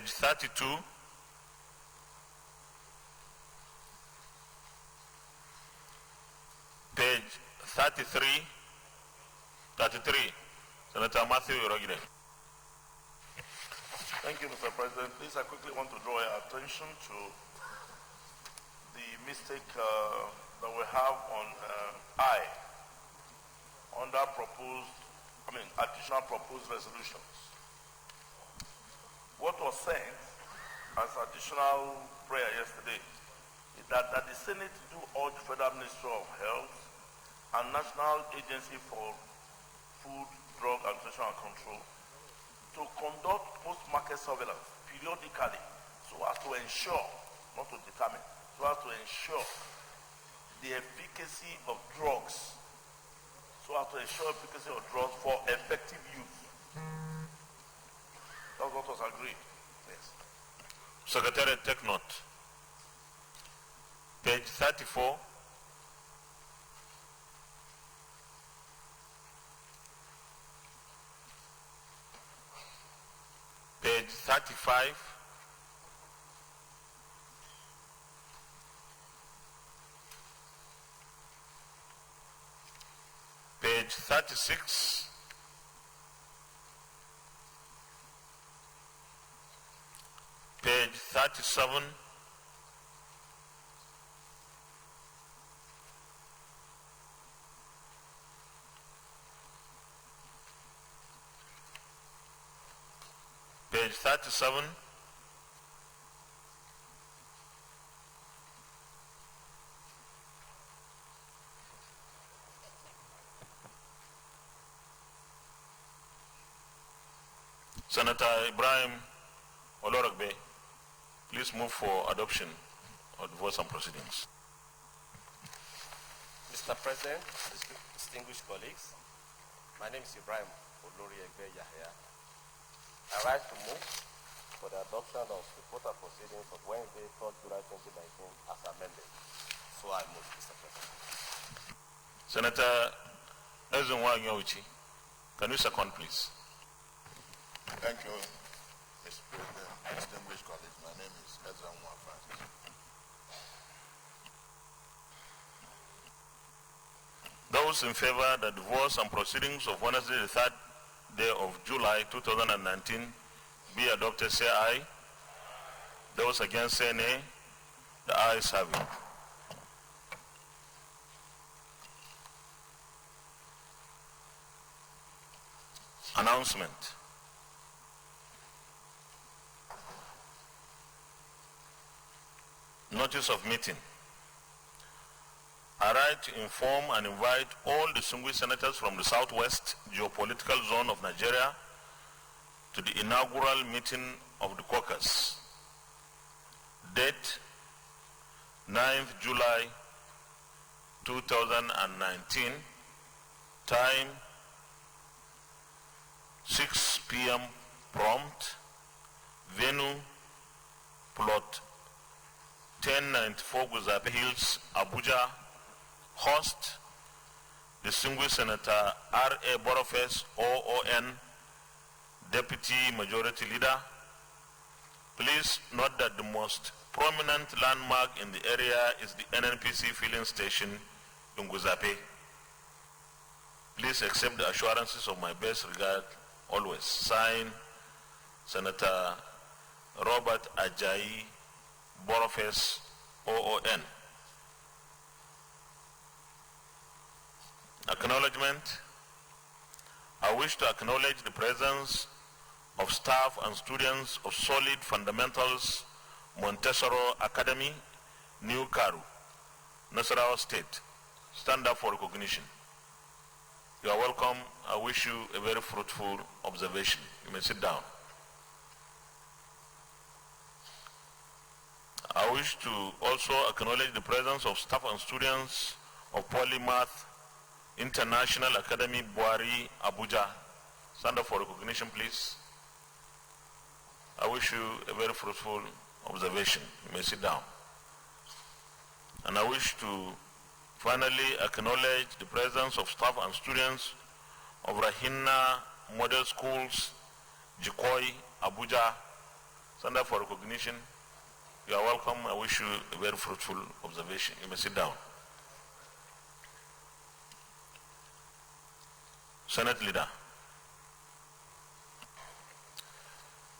Page 32. Page 33. Senator Matthew Yorogide. Thank you, Mr. President. Please, I quickly want to draw your attention to the mistake that we have on I, under additional proposed resolutions. What was sent as additional prayer yesterday is that the Senate do urge Federal Ministry of Health and National Agency for Food, Drug and Nutrition Control to conduct post-market surveillance periodically so as to ensure, not to determine, so as to ensure the efficacy of drugs, for effective use. That's what was agreed. Yes. Secretary, take note. Page 34. Page 35. Page 36. Page 37. Page 37. Senator Ibrahim Olorogbe, please move for adoption of the votes and proceedings. Mr. President, distinguished colleagues, my name is Ibrahim Olorogbe Yahya. I rise to move for the adoption of report and proceedings of Wednesday, 3rd July 2019 as amended. So I move, Mr. President. Senator Ezenwa Nyauchi, can you second, please? Thank you, Mr. President. Distinguished colleagues, my name is Ezenwa Francis. Those in favor that the votes and proceedings of Wednesday, the 3rd day of July 2019 be adopted, say aye. Those against, say nay. The ayes have it. Announcement. Notice of meeting. I write to inform and invite all distinguished senators from the Southwest geopolitical zone of Nigeria to the inaugural meeting of the caucus. Date 9th July 2019. Time 6 p.m. prompt. Venue plot 1094 Guzape Hills, Abuja. Host, distinguished Senator R.A. Boniface, OON, Deputy Majority Leader. Please note that the most prominent landmark in the area is the NNPC filling station in Guzape. Please accept the assurances of my best regard always. Signed, Senator Robert Ajayi Boniface, OON. Acknowledgement. I wish to acknowledge the presence of staff and students of Solid Fundamentals Montessori Academy, New Karu, Nasarawa State. Stand up for recognition. You are welcome. I wish you a very fruitful observation. You may sit down. I wish to also acknowledge the presence of staff and students of Polymath International Academy, Buhari, Abuja. Stand up for recognition, please. I wish you a very fruitful observation. You may sit down. And I wish to finally acknowledge the presence of staff and students of Rahina Model Schools, Jikoi, Abuja. Stand up for recognition. You are welcome. I wish you a very fruitful observation. You may sit down. Senate Leader.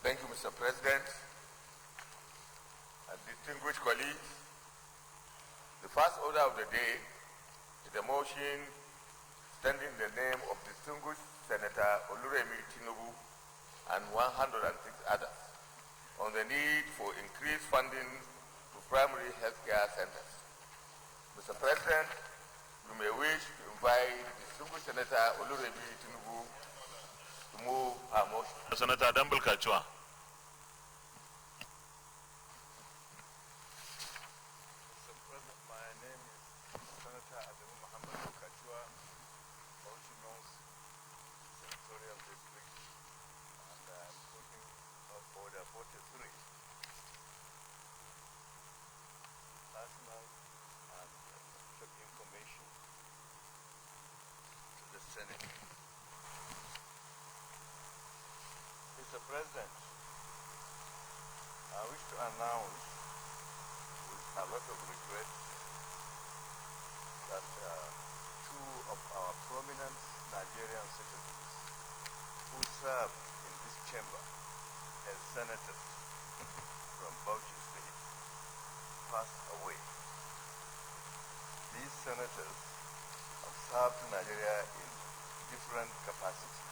Thank you, Mr. President, and distinguished colleagues. The first order of the day is a motion standing in the name of distinguished Senator Oluremi Tinubu and 106 others on the need for increased funding to primary healthcare centers. Mr. President, you may wish to invite distinguished Senator Oluremi Tinubu to move our motion. Senator Dambul Kachua. Mr. President, I wish to announce with a lot of regret that two of our prominent Nigerian citizens who served in this chamber as senators from Bauchi State passed away. These senators have served Nigeria in different capacities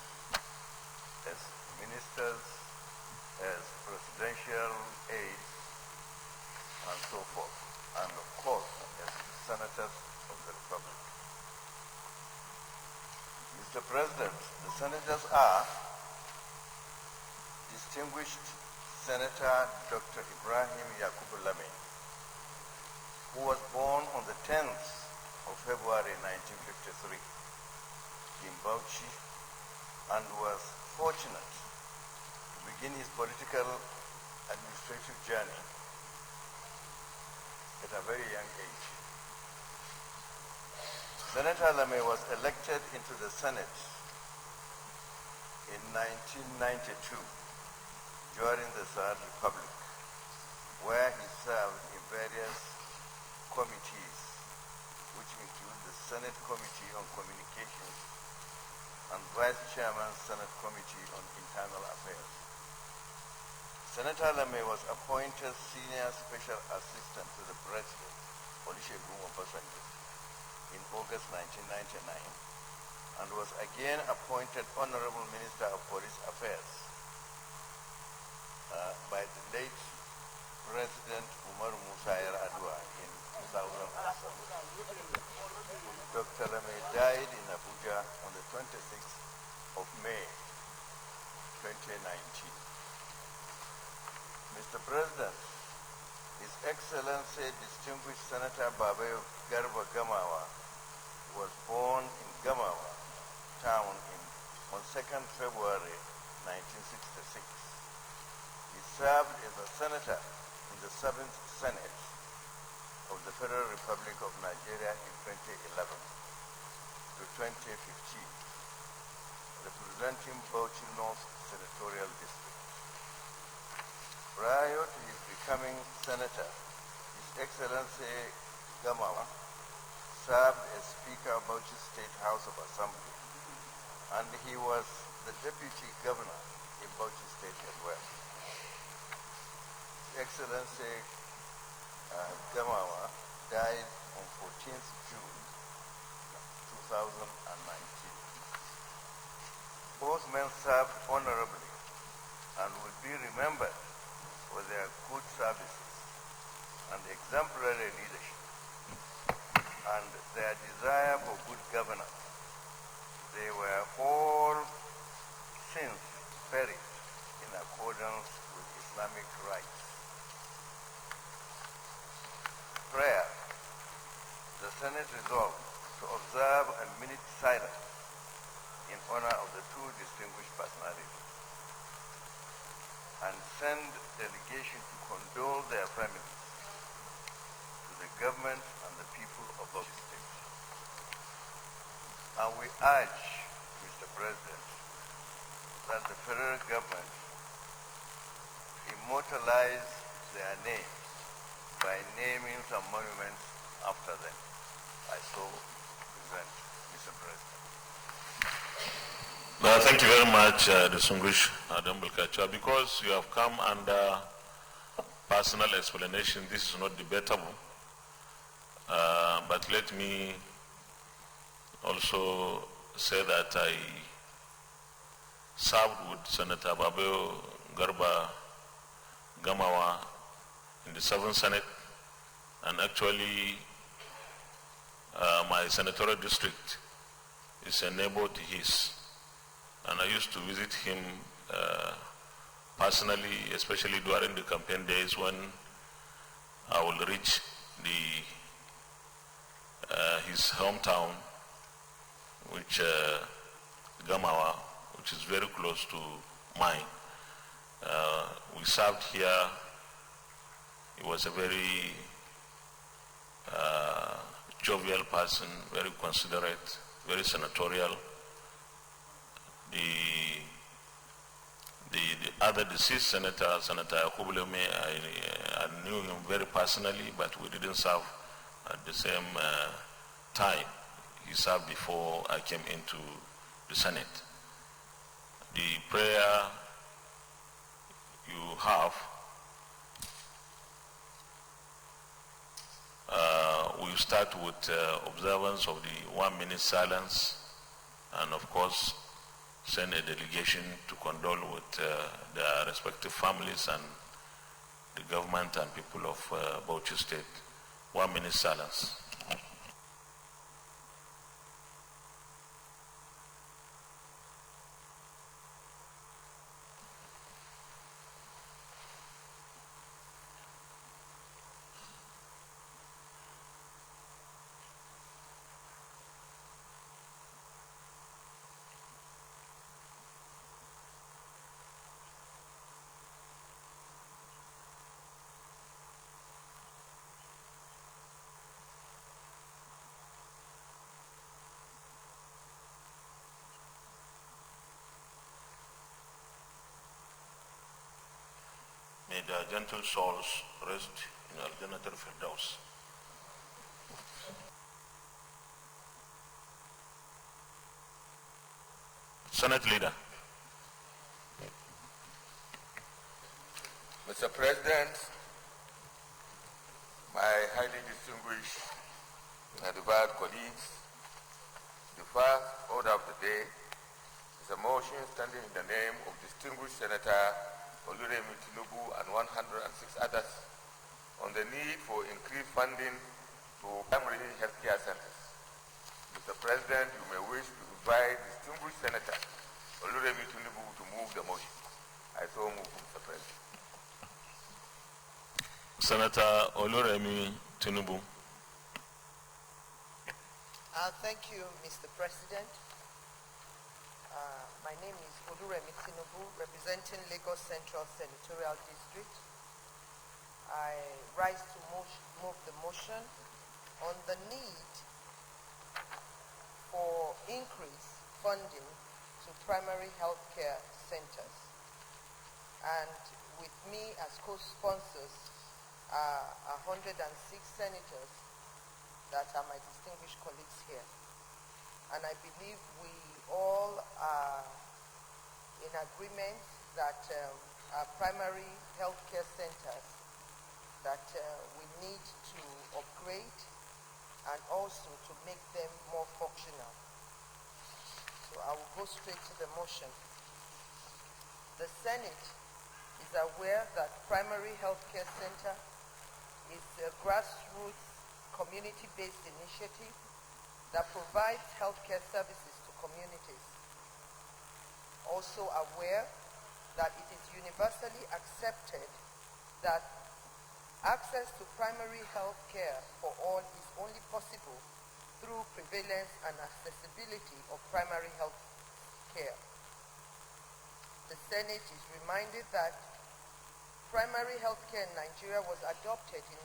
as ministers, as presidential aides, and so forth, and of course as senators of the Republic. Mr. President, the senators are distinguished Senator Dr. Ibrahim Yakubu Lame, who was born on the 10th of February 1953 in Bauchi and was fortunate to begin his political administrative journey at a very young age. Senator Lame was elected into the Senate in 1992 during the Third Republic, where he served in various committees, which include the Senate Committee on Communications and Vice Chairman Senate Committee on Internal Affairs. Senator Lame was appointed Senior Special Assistant to the President, Olusegun Obasanjo, in August 1999, and was again appointed Honorable Minister of Police Affairs by the late President Umar Musa Yar'Adua in 2007. Dr. Lame died in Abuja on the 26th of May, 2019. Mr. President, His Excellency Distinguished Senator Babayo Garba Gamawa was born in Gamawa town on 2nd February 1966. He served as a senator in the 7th Senate of the Federal Republic of Nigeria in 2011 to 2015, representing Bauchi North Senatorial District. Prior to his becoming senator, His Excellency Gamawa served as Speaker of Bauchi State House of Assembly, and he was the Deputy Governor in Bauchi State as well. His Excellency Gamawa died on 14th June 2019. Both men served honorably and will be remembered for their good services and exemplary leadership and their desire for good governance. They were all since buried in accordance with Islamic rites. Prayer. The Senate resolved to observe a minute silence in honor of the two distinguished personalities and send delegation to condole their families to the government and the people of Bauchi State. And we urge, Mr. President, that the federal government immortalize their names by naming some monuments after them. I so present, Mr. President. Thank you very much, distinguished Adam Bulkacha. Because you have come under personal explanation, this is not debatable. But let me also say that I served with Senator Babeo Garba Gamawa in the 7th Senate, and actually my senatorial district is a neighbor to his, and I used to visit him personally, especially during the campaign days when I will reach his hometown, which Gamawa, which is very close to mine. We served here. He was a very jovial person, very considerate, very senatorial. The other deceased senator, Senator Yakubuleme, I knew him very personally, but we didn't serve at the same time. He served before I came into the Senate. The prayer you have, we start with observance of the 1 minute silence, and of course send a delegation to condole with their respective families and the government and people of Bauchi State. 1 minute silence. May their gentle souls rest in Al-Jannah al-Firdaus. Senate Leader. Mr. President, my highly distinguished and devout colleagues, the first order of the day is a motion standing in the name of distinguished Senator Oluremi Tinubu and 106 others on the need for increased funding to primary healthcare centers. Mr. President, you may wish to invite distinguished Senator Oluremi Tinubu to move the motion. I so move, Mr. President. Senator Oluremi Tinubu. Thank you, Mr. President. My name is Oluremi Tinubu, representing Lagos Central Senatorial District. I rise to move the motion on the need for increased funding to primary healthcare centers. And with me as co-sponsors are 106 senators that are my distinguished colleagues here. And I believe we all are in agreement that our primary healthcare centers, that we need to upgrade and also to make them more functional. So I will go straight to the motion. The Senate is aware that primary healthcare center is a grassroots community-based initiative that provides healthcare services to communities. Also aware that it is universally accepted that access to primary health care for all is only possible through prevalence and accessibility of primary health care. The Senate is reminded that primary health care in Nigeria was adopted in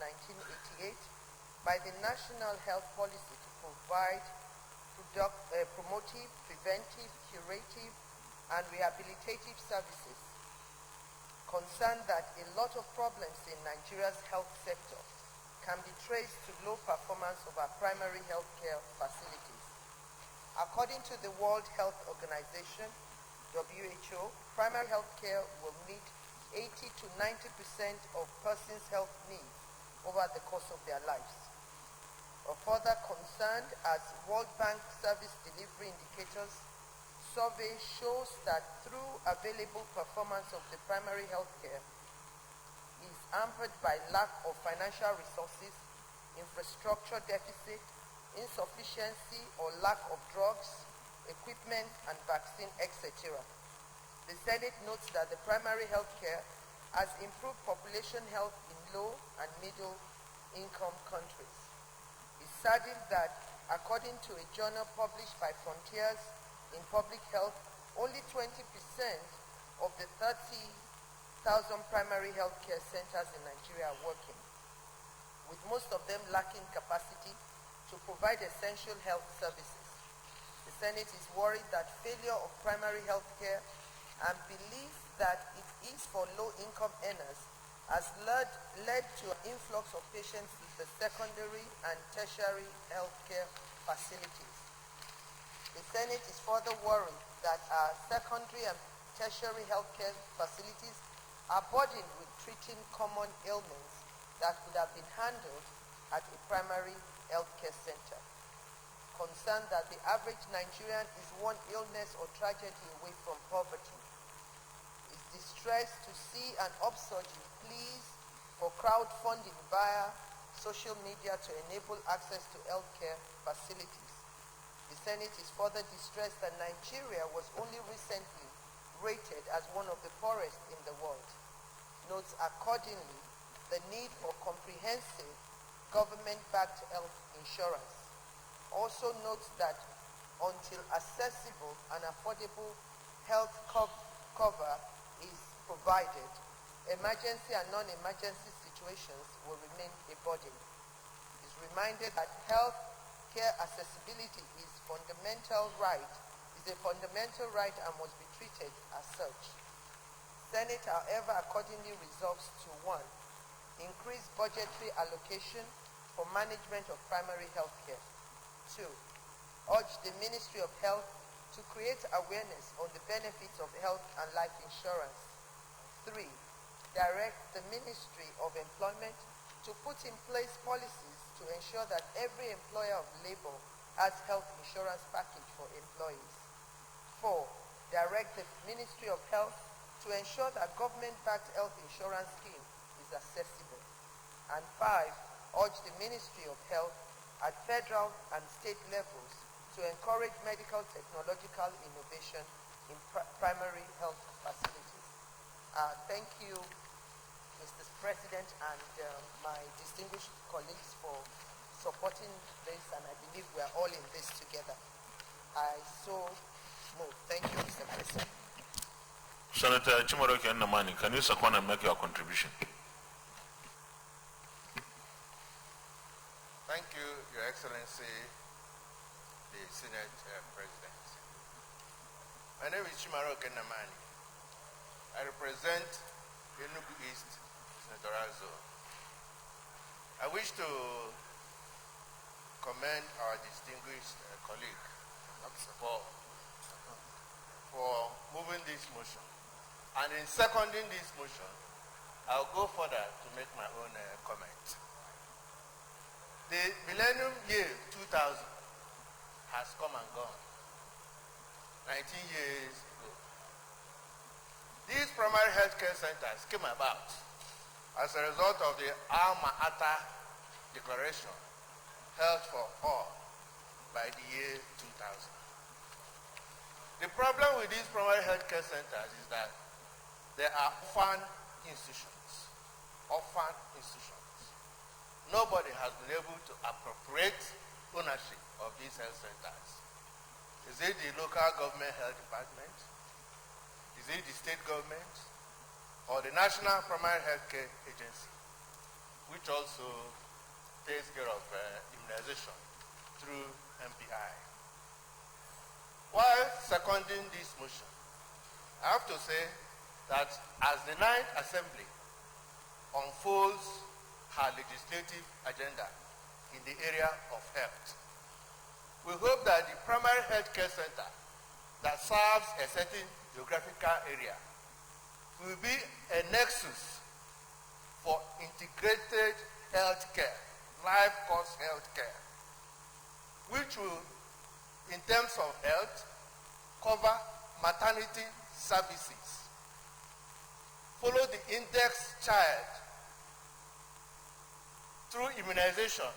1988 by the National Health Policy to provide promotive, preventive, curative, and rehabilitative services. concerned that a lot of problems in Nigeria's health sector can be traced to low performance of our primary health care facilities. According to the World Health Organization, WHO, primary health care will meet 80 to 90% of persons' health needs over the course of their lives. Of further concern, as World Bank service delivery indicators survey shows that through available performance of the primary health care is hampered by lack of financial resources, infrastructure deficit, insufficiency or lack of drugs, equipment and vaccine, etc. The Senate notes that the primary health care has improved population health in low and middle income countries. It's saddened that according to a journal published by Frontiers in Public Health, only 20% of the 30,000 primary health care centers in Nigeria are working, with most of them lacking capacity to provide essential health services. The Senate is worried that failure of primary health care and belief that it is for low-income earners has led to an influx of patients in the secondary and tertiary health care facilities. The Senate is further worried that our secondary and tertiary healthcare facilities are burdened with treating common ailments that could have been handled at a primary healthcare center. Concerned that the average Nigerian is one illness or tragedy away from poverty. Is distressed to see an upsurge in pleas for crowdfunding via social media to enable access to healthcare facilities. The Senate is further distressed that Nigeria was only recently rated as one of the poorest in the world. Notes accordingly the need for comprehensive government-backed health insurance. Also notes that until accessible and affordable health cover is provided, emergency and non-emergency situations will remain a burden. It is reminded that health care accessibility is a fundamental right and must be treated as such. Senate, however, accordingly resolves to 1. Increase budgetary allocation for management of primary health care. 2. Urge the Ministry of Health to create awareness on the benefits of health and life insurance. 3. Direct the Ministry of Employment to put in place policies to ensure that every employer of labor has health insurance package for employees. 4. Direct the Ministry of Health to ensure that government-backed health insurance scheme is accessible. And 5. Urge the Ministry of Health at federal and state levels to encourage medical technological innovation in primary health facilities. Thank you, Mr. President, and my distinguished colleagues for supporting this, and I believe we are all in this together. I so move. Thank you, Mr. President. Senator Chimaroke Nnamani, can you second and make your contribution? Thank you, Your Excellency, the Senate President. My name is Chimaroke Nnamani. I represent Enugu East Senatorial Zone. I wish to commend our distinguished colleague for moving this motion. And in seconding this motion, I'll go further to make my own comment. The millennium year 2000 has come and gone, 19 years ago. These primary healthcare centers came about as a result of the Alma Ata Declaration, Health for All, by the year 2000. The problem with these primary healthcare centers is that they are orphan institutions. Orphan institutions. Nobody has been able to appropriate ownership of these health centers. Is it the local government health department? Is it the state government? Or the National Primary Healthcare Agency, which also takes care of immunization through MPI? While seconding this motion, I have to say that as the Ninth Assembly unfolds her legislative agenda in the area of health, we hope that the primary health care center that serves a certain geographical area will be a nexus for integrated health care, life course health care, which will, in terms of health, cover maternity services, follow the index child through immunization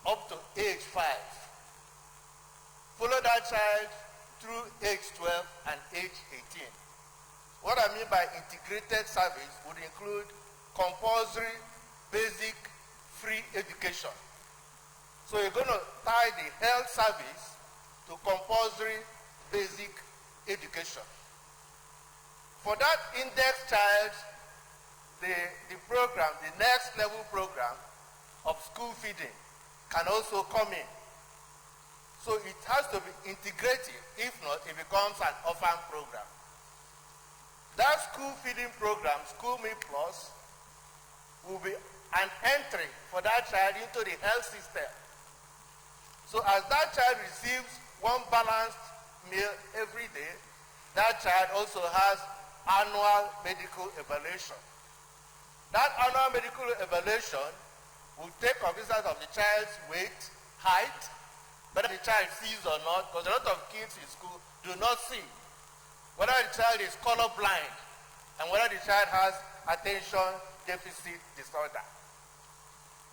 up to age 5, follow that child through age 12 and age 18. What I mean by integrated service would include compulsory, basic, free education. So you're going to tie the health service to compulsory, basic education. For that index child, the program, the next level program of school feeding can also come in. So it has to be integrated. If not, it becomes an orphan program. That school feeding program, School Me Plus, will be an entry for that child into the health system. So as that child receives one balanced meal every day, that child also has annual medical evaluation. That annual medical evaluation will take cognizance of the child's weight, height, whether the child sees or not, because a lot of kids in school do not see, whether the child is colorblind, and whether the child has attention deficit disorder.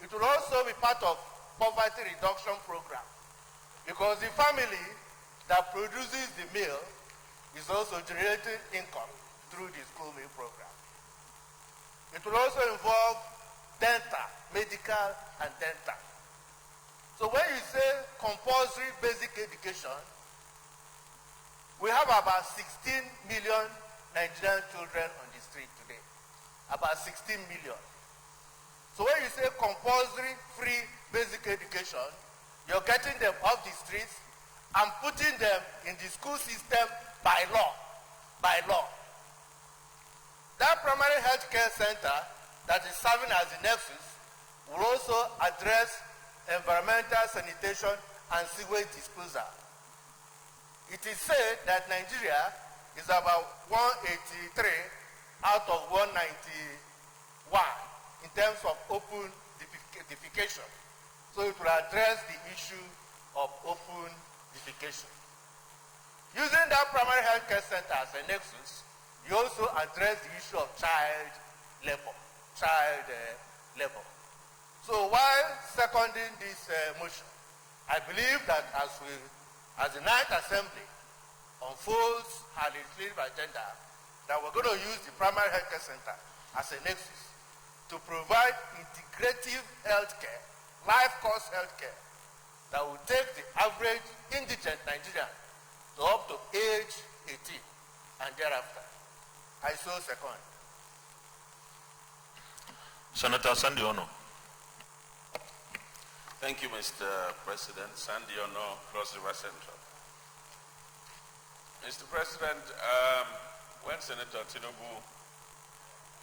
It will also be part of poverty reduction program, because the family that produces the meal is also generating income through the school meal program. It will also involve dental, medical, and dental. So when you say compulsory basic education, we have about 16 million Nigerian children on the street today. About 16 million. So when you say compulsory free basic education, you're getting them off the streets and putting them in the school system by law. By law. That primary health care center that is serving as the nexus will also address environmental sanitation and sewage disposal. It is said that Nigeria is about 183 out of 191 in terms of open defecation. So it will address the issue of open defecation. Using that primary health care center as a nexus, you also address the issue of child labor. So while seconding this motion, I believe that as the Ninth Assembly unfolds her legislative agenda, that we're going to use the primary health care center as a nexus to provide integrative health care, life course health care, that will take the average indigent Nigerian to up to age 18 and thereafter. I so second. Senator Sandy Ono. Thank you, Mr. President. Sandy Ono, Cross River Central. Mr. President, when Senator Tinubu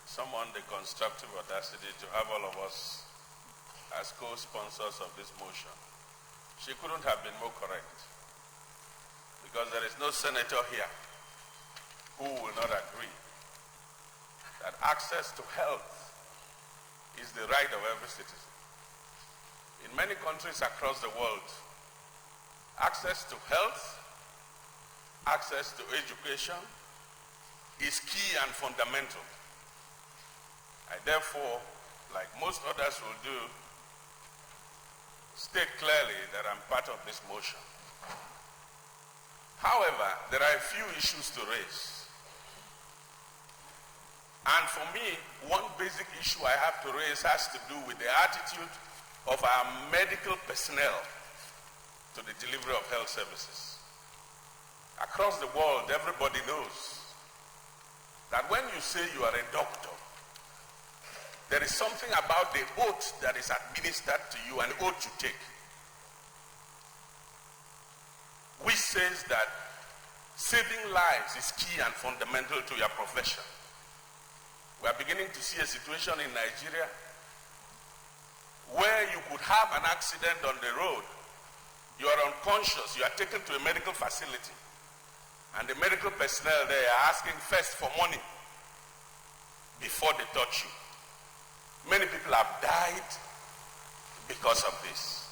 summoned the constructive audacity to have all of us as co-sponsors of this motion, she couldn't have been more correct, because there is no senator here who will not agree that access to health is the right of every citizen. In many countries across the world, access to health, access to education is key and fundamental. I therefore, like most others will do, state clearly that I'm part of this motion. However, there are a few issues to raise. And for me, one basic issue I have to raise has to do with the attitude of our medical personnel to the delivery of health services. Across the world, everybody knows that when you say you are a doctor, there is something about the oath that is administered to you, an oath you take, which says that saving lives is key and fundamental to your profession. beginning to see a situation in Nigeria where you could have an accident on the road, you are unconscious, you are taken to a medical facility, and the medical personnel there are asking first for money before they touch you. Many people have died because of this.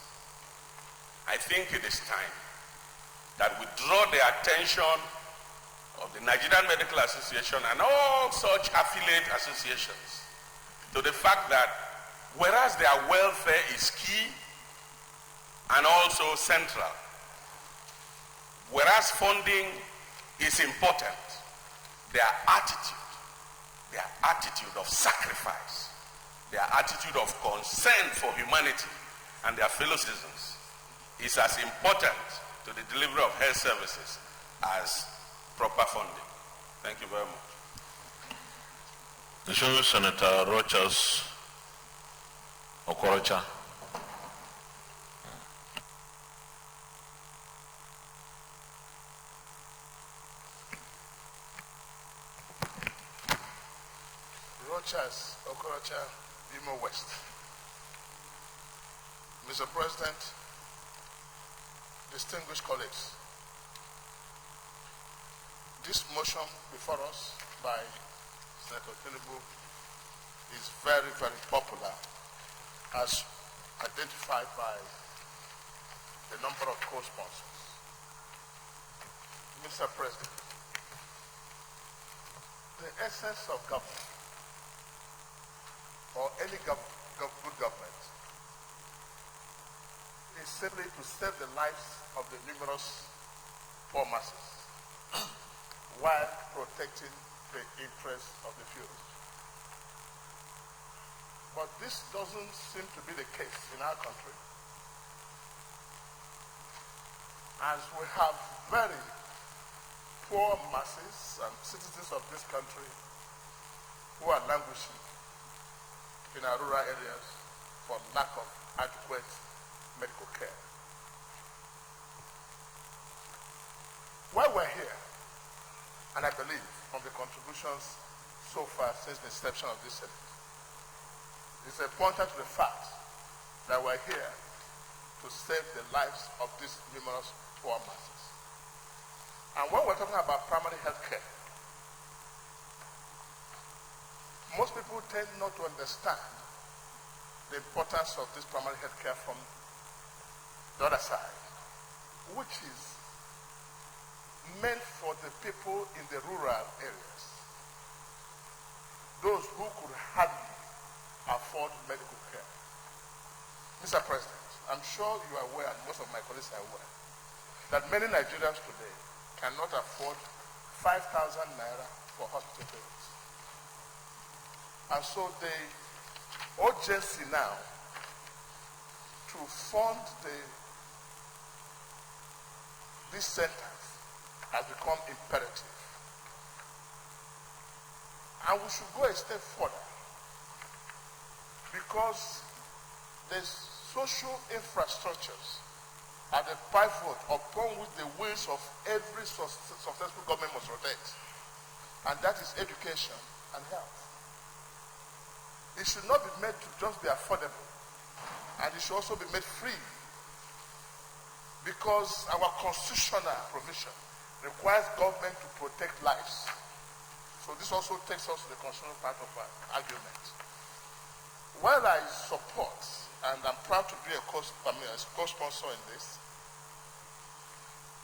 I think it is time that we draw the attention of the Nigerian Medical Association and all such affiliate associations to the fact that whereas their welfare is key and also central, whereas funding is important, their attitude of sacrifice, their attitude of concern for humanity and their fellow citizens is as important to the delivery of health services as proper funding. Thank you very much. Distinguished Senator Rochas Okorocha. Rochas Okorocha, Imo West. Mr. President, distinguished colleagues, this motion before us by Senator Tinubu is very, very popular as identified by the number of co-sponsors. Mr. President, the essence of government or any good government is simply to save the lives of the numerous poor masses while protecting the interests of the few. But this doesn't seem to be the case in our country, as we have very poor masses and citizens of this country who are languishing in our rural areas for lack of adequate medical care. While we're here, and I believe from the contributions so far since the inception of this Senate, it's a pointer to the fact that we're here to save the lives of these numerous poor masses. And when we're talking about primary health care, most people tend not to understand the importance of this primary health care from the other side, which is meant for the people in the rural areas, those who could hardly afford medical care. Mr. President, I'm sure you are aware, and most of my colleagues are aware, that many Nigerians today cannot afford 5,000 naira for hospital bills. And so the urgency now to fund these centers has become imperative. And we should go a step further, because the social infrastructures are the pivot upon which the wheels of every successful government must rotate. And that is education and health. It should not be made to just be affordable, and it should also be made free, because our constitutional provision requires government to protect lives. So this also takes us to the constitutional part of our argument. While I support, and I'm proud to be a co-sponsor in this,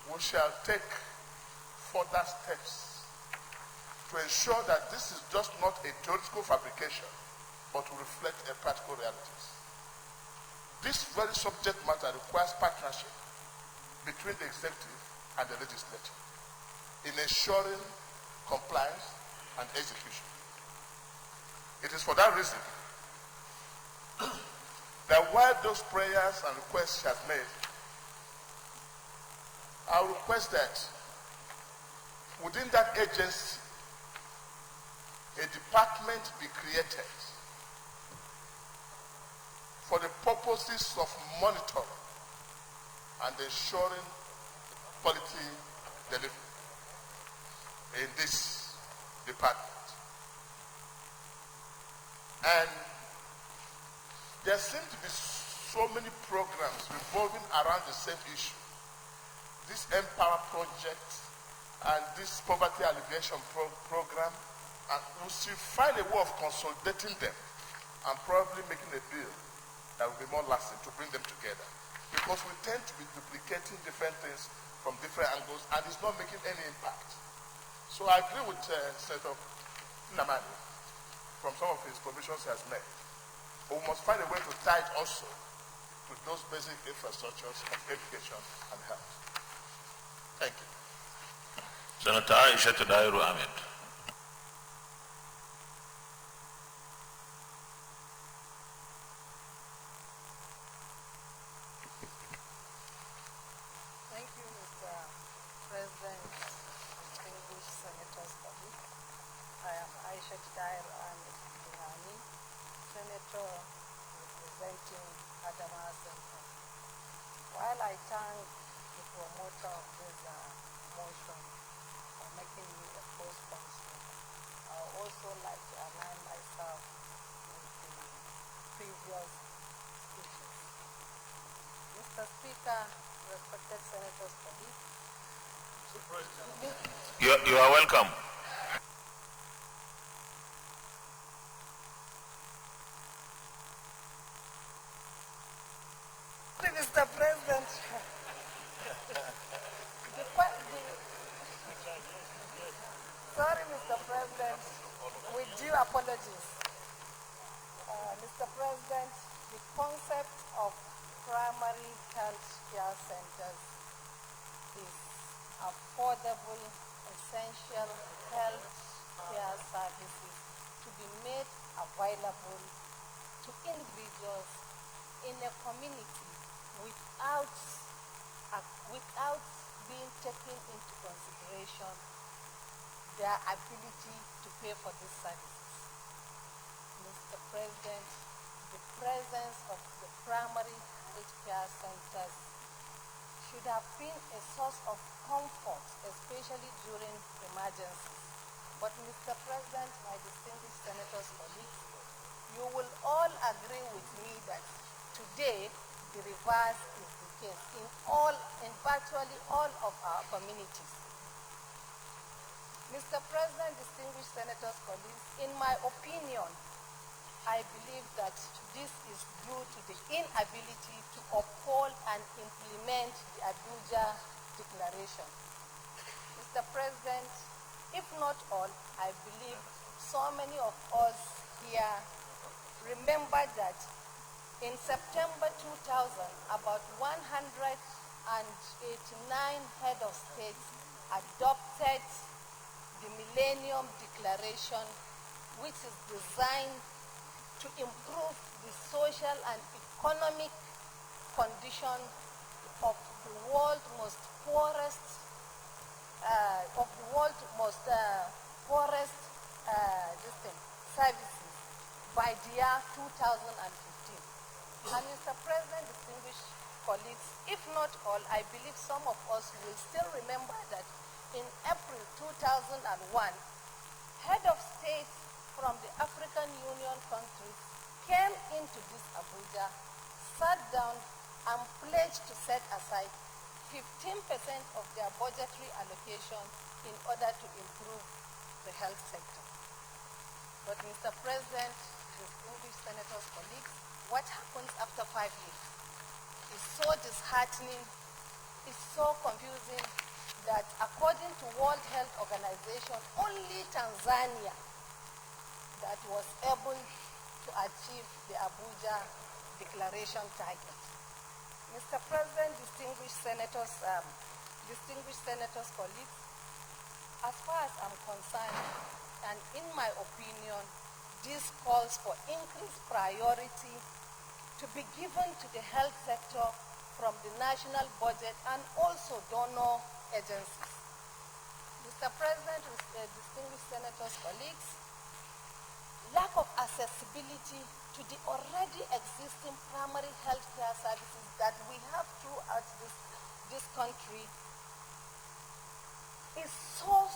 we shall take further steps to ensure that this is just not a theoretical fabrication, but to reflect a practical realities. This very subject matter requires partnership between the executive and the legislature in ensuring compliance and execution. It is for that reason that while those prayers and requests she has made, I request that within that agency, a department be created for the purposes of monitoring and ensuring quality delivery in this department. And there seem to be so many programs revolving around the same issue. This Empower Project and this Poverty Alleviation Program, and we should find a way of consolidating them and probably making a bill that will be more lasting to bring them together. Because we tend to be duplicating different things from different angles and it's not making any impact. So I agree with Senator Namadi from some of his provisions he has made. But we must find a way to tie it also to those basic infrastructures of education and health. Thank you. Senator Aisha Dairu Ahmed. Thank you, Mr. President, distinguished senators colleagues. I am Aisha Dairu Ahmed, Senator representing Adamawa Central. While I thank the promoter of this motion for making me a co-sponsor, I would also like to align myself with the previous speeches. Mr. Speaker, respected senators colleagues. You are welcome. Mr. President, sorry, Mr. President, with due apologies. Mr. President, the concept of primary health care centers is affordable, essential health care services to be made available to individuals in a community without being taken into consideration their ability to pay for these services. Mr. President, the presence of the primary health care centers should have been a source of comfort, especially during emergencies. But Mr. President, my distinguished senators colleagues, you will all agree with me that today the reverse is the case in virtually all of our communities. Mr. President, distinguished senators colleagues, in my opinion, I believe that this is due to the inability to uphold and implement the Abuja Declaration. Mr. President, if not all, I believe so many of us here remember that in September 2000, about 189 head of states adopted the Millennium Declaration, which is designed to improve the social and economic condition of the world's most poorest services by the year 2015. And Mr. President, distinguished colleagues, if not all, I believe some of us will still remember that in April 2001, head of states from the African Union countries came into this Abuja, sat down and pledged to set aside 15% of their budgetary allocation in order to improve the health sector. But Mr. President, distinguished senators, colleagues, what happens after 5 years is so disheartening, is so confusing that according to World Health Organization, only Tanzania that was able to achieve the Abuja Declaration target. Mr. President, distinguished senators, colleagues, as far as I'm concerned, and in my opinion, this calls for increased priority to be given to the health sector from the national budget and also donor agencies. Mr. President, distinguished senators, colleagues, lack of accessibility to the already existing primary health care services that we have throughout this country is so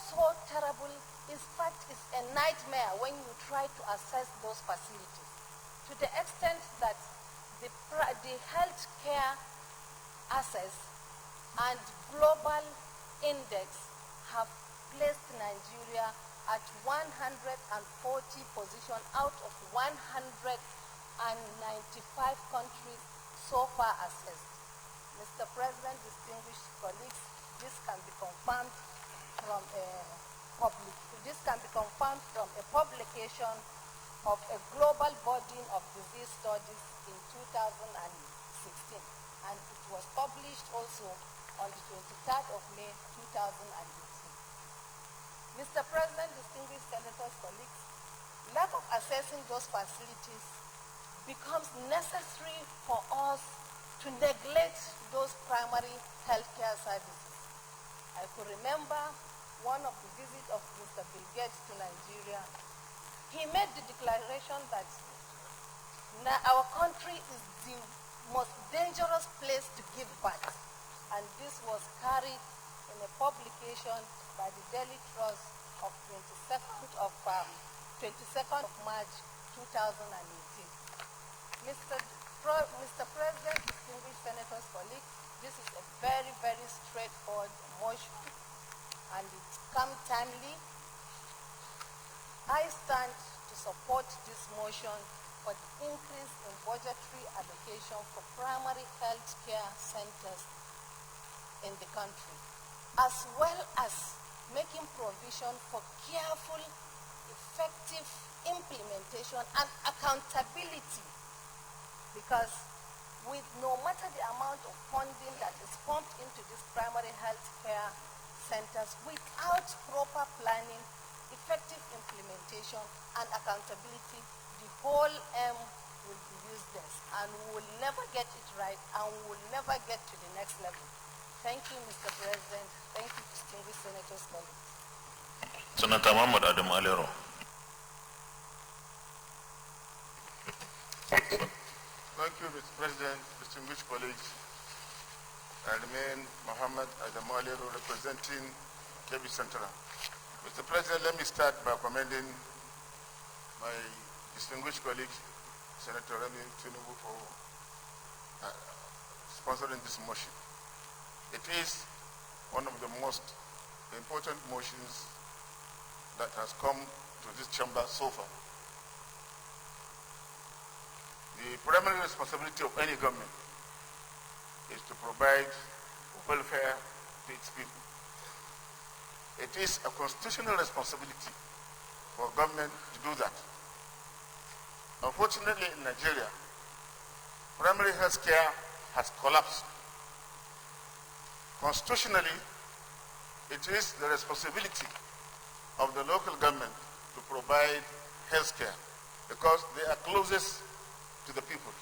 terrible in fact, is a nightmare when you try to assess those facilities, to the extent that the health care access and global index have placed Nigeria at 140 position out of 195 countries so far assessed. Mr. President, distinguished colleagues, this can be confirmed from a publication of a global body of disease studies in 2016, and it was published also on the 23rd of May 2018. Mr. President, distinguished senators, colleagues, lack of assessing those facilities becomes necessary for us to neglect those primary healthcare services. I could remember one of the visits of Mr. Bill Gates to Nigeria. He made the declaration that our country is the most dangerous place to give birth, and this was carried in a publication by the Daily Trust of 22nd of March 2018. Mr. President, distinguished senators, colleagues, this is a very, very straightforward motion, and it comes timely. I stand to support this motion for the increase in budgetary allocation for primary health care centers in the country, as well as making provision for careful, effective implementation and accountability, because with no matter the amount of funding that is pumped into these primary health care centers, without proper planning, effective implementation and accountability, the whole aim will be useless, and we will never get it right, and we will never get to the next level. Thank you, Mr. President. Thank you, distinguished senators, colleagues. Senator Mahmoud Adam Alero. Thank you, Mr. President, distinguished colleagues. I remain Muhammad Adam Alero, representing Kebbi Central. Mr. President, let me start by commending my distinguished colleague, Senator Remy Tinubu, for sponsoring this motion. It is one of the most important motions that has come to this chamber so far. The primary responsibility of any government is to provide welfare to its people. It is a constitutional responsibility for government to do that. Unfortunately, in Nigeria, primary health care has collapsed. Constitutionally, it is the responsibility of the local government to provide health care because they are closest to the people.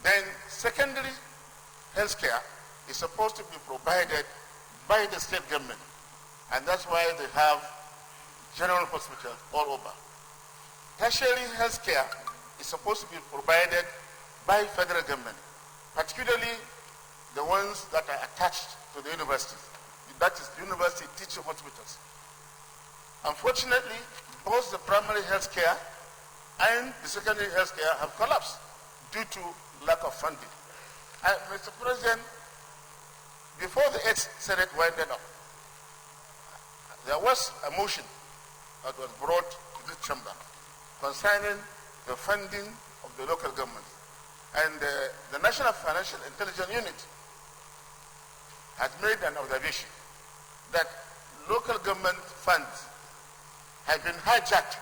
Then secondary health care is supposed to be provided by the state government, and that's why they have general hospitals all over. Tertiary health care is supposed to be provided by federal government, particularly the ones that are attached to the universities. That is university teaching hospitals. Unfortunately, both the primary health care and the secondary health care have collapsed due to lack of funding. And Mr. President, before the 8th Senate winded up, there was a motion that was brought to this chamber concerning the funding of the local government. And the National Financial Intelligence Unit has made an observation that local government funds have been hijacked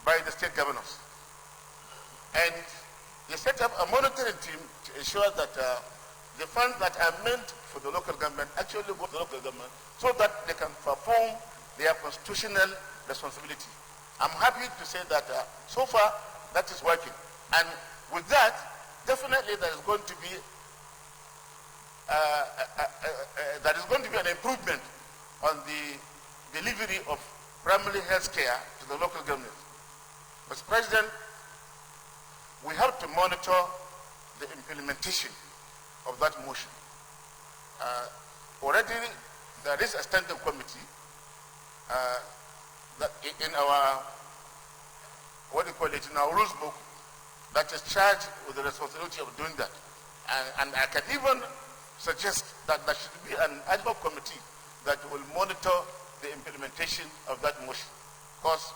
by the state governors. And they set up a monitoring team to ensure that the funds that are meant for the local government actually go to the local government so that they can perform their constitutional responsibility. I'm happy to say that so far that is working. And with that, definitely there is going to be an improvement on the delivery of primary health care to the local government. Mr. President, we have to monitor the implementation of that motion. Already there is a standing committee that in our, what do you call it, in our rules book, that is charged with the responsibility of doing that. And I can even suggest that there should be an ad hoc committee that will monitor the implementation of that motion, because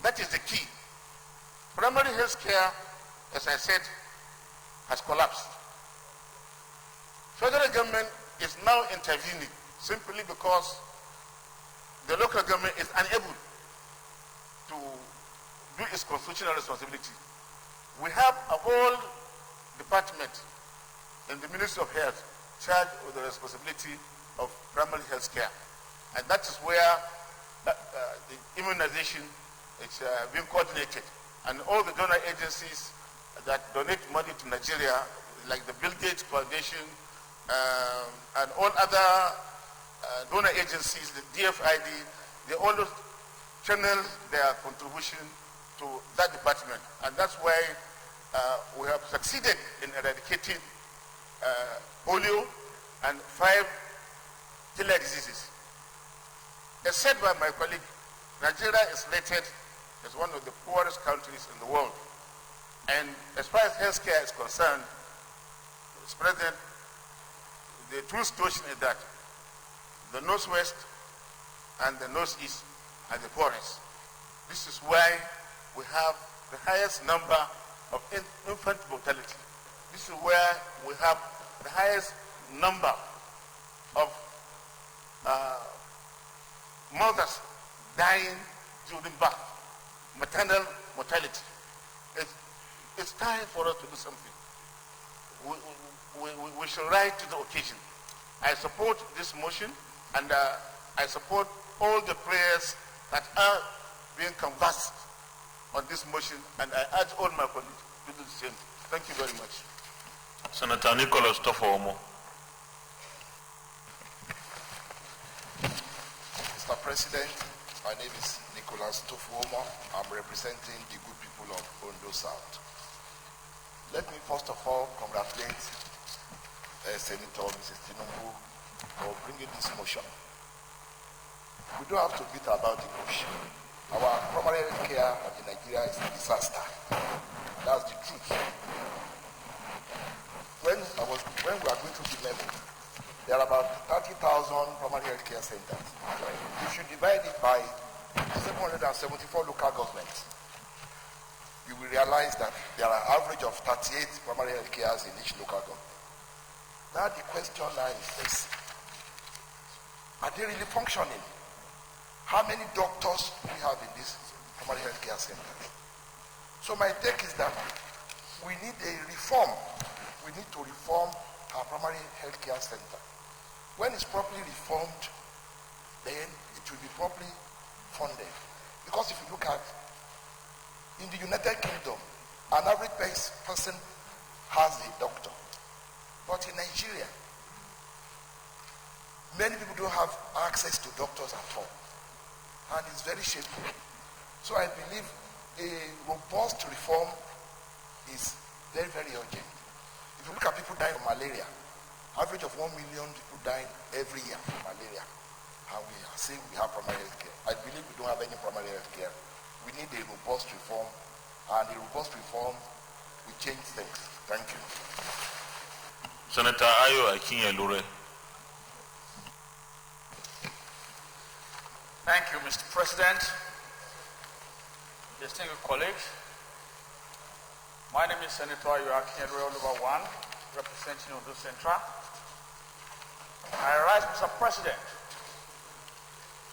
that is the key. Primary health care, as I said, has collapsed. Federal government is now intervening simply because the local government is unable to do its constitutional responsibility. We have a whole department in the Ministry of Health charged with the responsibility of primary health care. And that is where the immunization is being coordinated. And all the donor agencies that donate money to Nigeria, like the Bill Gates Foundation, and all other donor agencies, the DFID, they always channel their contribution to that department. And that's why we have succeeded in eradicating polio and 5 killer diseases. As said by my colleague, Nigeria is rated as one of the poorest countries in the world. And as far as healthcare is concerned, Mr. President, the true situation is that the Northwest and the Northeast are the poorest. This is why we have the highest number of infant mortality. This is where we have the highest number of mothers dying during birth, maternal mortality. It's time for us to do something. We should rise to the occasion. I support this motion, and I support all the prayers that are being canvassed on this motion, and I urge all my colleagues to do the same. Thank you very much. Senator Nicholas Tofomo. Mr. President, my name is Nicholas Tofomo. I'm representing the good people of Ondo South. Let me first of all congratulate Senator Mrs. Tinubu for bringing this motion. We don't have to beat about the bush. Our primary health care in Nigeria is a disaster. That's the truth. When we are going through the memo, there are about 30,000 primary health care centers. If you divide it by 774 local governments, you will realize that there are an average of 38 primary health cares in each local government. Now the question now is this: are they really functioning? How many doctors do we have in this primary health care center? So my take is that we need a reform. We need to reform our primary health care center. When it's properly reformed, then it will be properly funded. Because if you look at in the United Kingdom, an average person has a doctor. But in Nigeria, many people don't have access to doctors at all. And it's very shameful. So I believe a robust reform is very, very urgent. If you look at people dying of malaria, average of 1 million people dying every year from malaria. And we are saying we have primary health care. I believe we don't have any primary health care. We need a robust reform, and a robust reform will change things. Thank you. Senator Ayo Akinye-Lure. Thank you, Mr. President. Distinguished colleagues, my name is Senator Ayo Akinye-Lure, number 1, representing Ondo Central. I rise, Mr. President,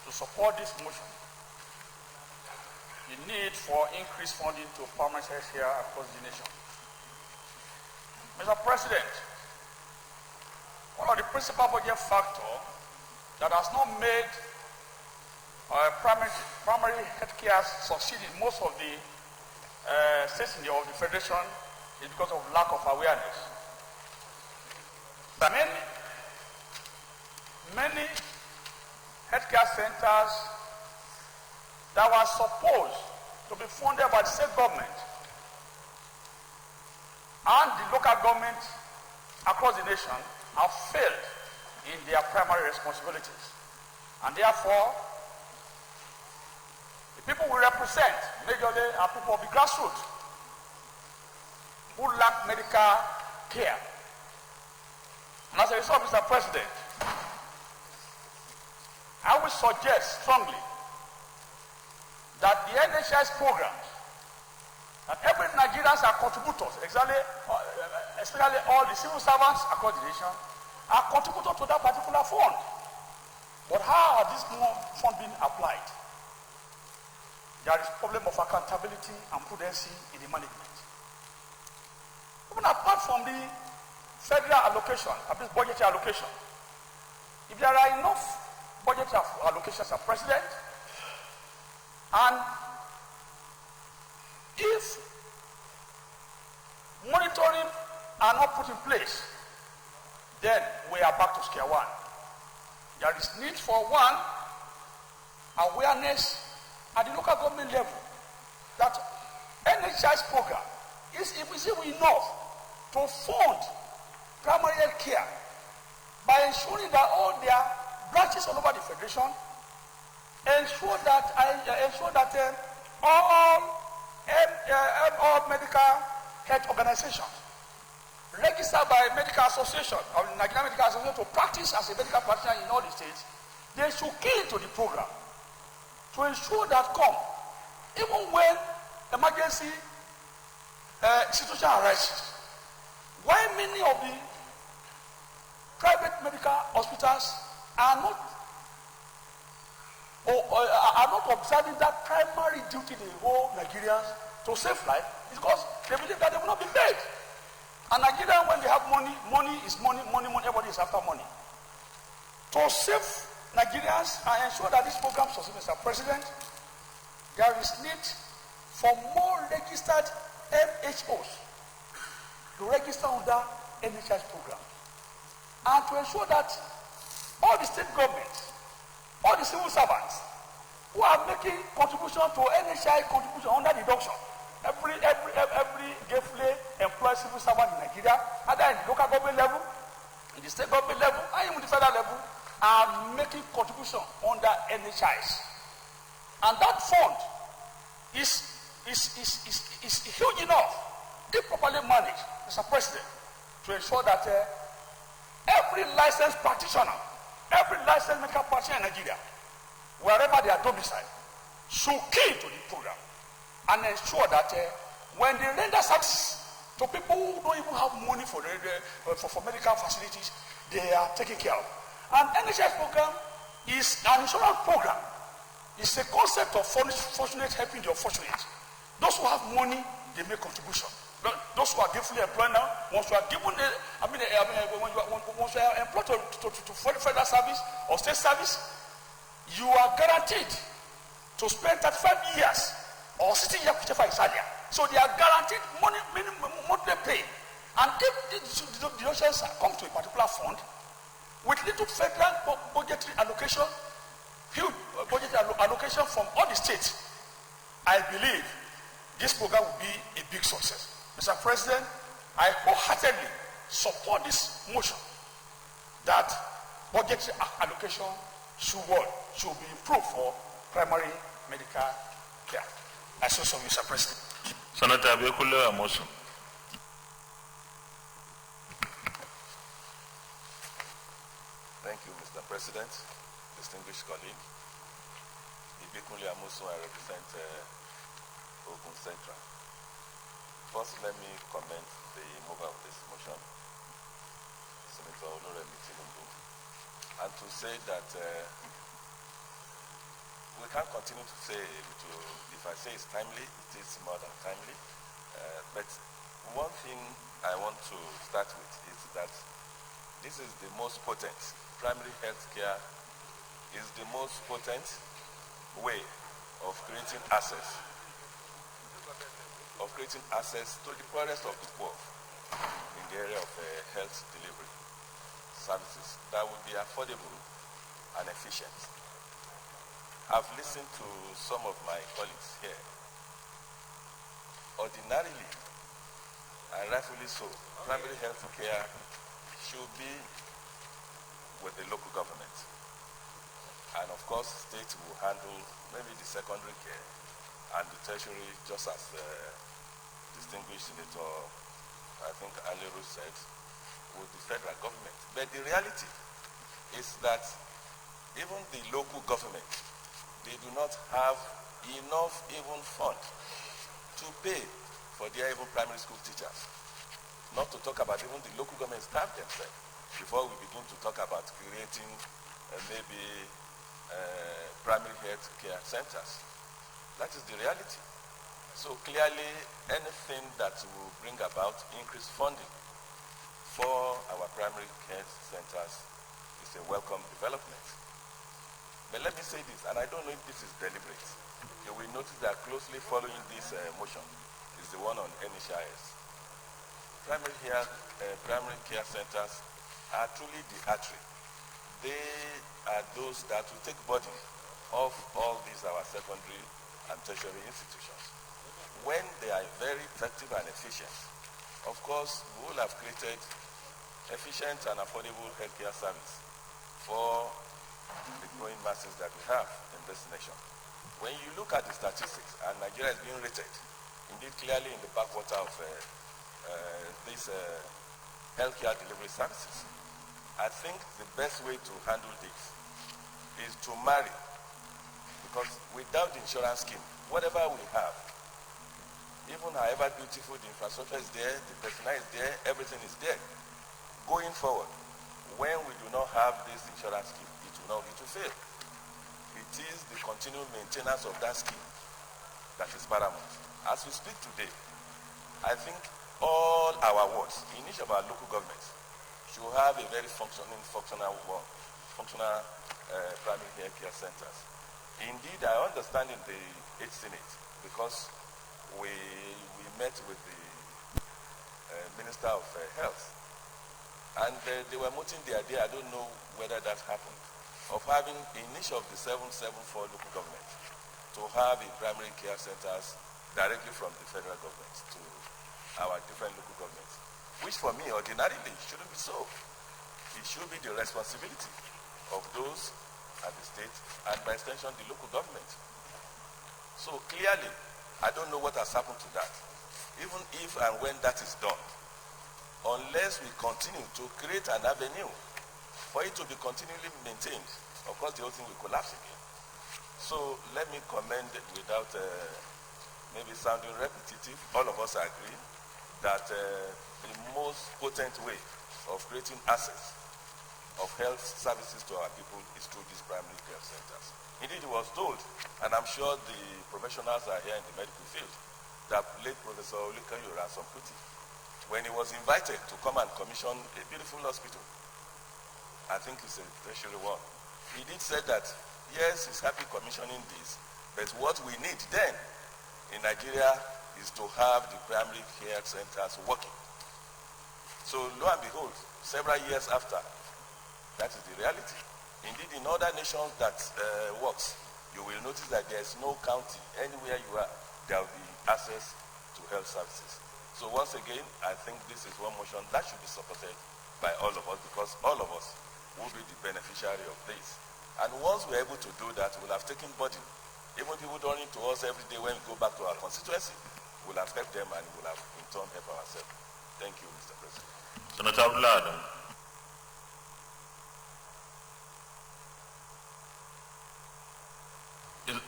to support this motion. The need for increased funding to primary health care across the nation. Mr. President, one of the principal budget factors that has not made primary health care succeed in most of the states of the Federation is because of lack of awareness. Many healthcare centers that were supposed to be funded by the state government and the local government across the nation have failed in their primary responsibilities. And therefore, People we represent, majorly, are people of the grassroots who lack medical care. And as a result, Mr. President, I would suggest strongly that the NHS programs, that every Nigerians are contributors, especially all the civil servants across the nation, are contributors to that particular fund. But how are these funds being applied? There is problem of accountability and prudency in the management. Even apart from the federal allocation, budgetary allocation, if there are enough budgetary allocations as president, and if monitoring are not put in place, then we are back to square one. There is need for one, awareness at the local government level that NHS program is enough to fund primary health care by ensuring that all their branches all over the federation ensure that all medical health organizations registered by medical association or Nigerian Medical Association to practice as a medical practitioner in all the states, they should key into the program to ensure that even when emergency situation arises, why many of the private medical hospitals are not observing that primary duty they owe Nigerians to save life, is because they believe that they will not be paid. And Nigerians, when they have money, money is money, everybody is after money. To save Nigerians and ensure that this program succeeds, Mr. President, there is need for more registered MHOs to register under NHS program, and to ensure that all the state governments, all the civil servants who are making contribution to NHI contribution under deduction, every gainfully employed civil servant in Nigeria, either in the local government level, in the state government level, and even the federal level, are making contribution under NHIs. And that fund is huge enough, if properly managed, Mr. President, to ensure that every licensed practitioner, every licensed medical practitioner in Nigeria, wherever they are domiciled, should key to the program and ensure that when they render services to people who don't even have money for medical facilities, they are taken care of. And NHS program is an insurance program. It's a concept of fortunate helping the unfortunate. Those who have money, they make contribution. Those who are gainfully employed now, once you are given, once you are employed to federal service or state service, you are guaranteed to spend 35 years or 60 years, whichever is earlier. So they are guaranteed monthly pay. And if the donations come to a particular fund, with little federal budgetary allocation, huge budgetary allocation from all the states, I believe this program will be a big success. Mr. President, I wholeheartedly support this motion that budgetary allocation should be improved for primary medical care. I so, Mr. President. Senator Abekule Amosu. Thank you, Mr. President, distinguished colleague. Ibekule Amosu, I represent Ogun Central. First, let me comment the mover of this motion, Senator Oloremi Tinubu, and to say that we can't continue to say, if I say it's timely, it is more than timely. But one thing I want to start with is that this is the most potent, primary health care is the most potent way of creating access to the poorest of the poor in the area of health delivery services that will be affordable and efficient. I've listened to some of my colleagues here. Ordinarily, and rightfully so, primary health care should be with the local government. And of course, state will handle maybe the secondary care and the tertiary, just as distinguished Senator, I think, Anirudh said, with the federal government. But the reality is that even the local government, they do not have enough even fund to pay for their even primary school teachers. Not to talk about even the local government staff themselves, before we begin to talk about creating maybe primary health care centers. That is the reality. So clearly, anything that will bring about increased funding for our primary health centers is a welcome development. But let me say this, and I don't know if this is deliberate. You will notice that closely following this motion is the one on NHIS. Primary care centers are truly the artery. They are those that will take burden of all these our secondary and tertiary institutions. When they are very effective and efficient, of course, we will have created efficient and affordable healthcare service for the growing masses that we have in this nation. When you look at the statistics, and Nigeria is being rated, indeed clearly in the backwater of these healthcare delivery services, I think the best way to handle this is to marry, because without the insurance scheme, whatever we have, even however beautiful the infrastructure is there, the personnel is there, everything is there. Going forward, when we do not have this insurance scheme, it will fail. It is the continued maintenance of that scheme that is paramount. As we speak today, I think all our wards in each of our local governments should have a very functional primary health care centers. Indeed, I understand in the 8th Senate, because we met with the Minister of Health, and they were mooting the idea, I don't know whether that happened, of having in each of the 774 local governments to have a primary care centers directly from the federal government to our different local governments, which for me ordinarily shouldn't be so. It should be the responsibility of those at the state and by extension the local government. So clearly, I don't know what has happened to that. Even if and when that is done, unless we continue to create an avenue for it to be continually maintained, of course the whole thing will collapse again. So let me commend, without maybe sounding repetitive, all of us agree that the most potent way of creating access of health services to our people is through these primary care centers. Indeed, it was told, and I'm sure the professionals are here in the medical field, that late Professor Olukayura Samputi, when he was invited to come and commission a beautiful hospital, I think it's a tertiary one, he did say that, yes, he's happy commissioning this, but what we need then in Nigeria is to have the primary care centers working. So lo and behold, several years after, that is the reality. Indeed, in other nations that works, you will notice that there is no county, anywhere you are, there will be access to health services. So once again, I think this is one motion that should be supported by all of us, because all of us will be the beneficiary of this. And once we're able to do that, we'll have taken burden. Even people running to us every day when we go back to our constituency, we'll have helped them and we'll have in turn helped ourselves. Thank you, Mr. President. Senator Abdullah.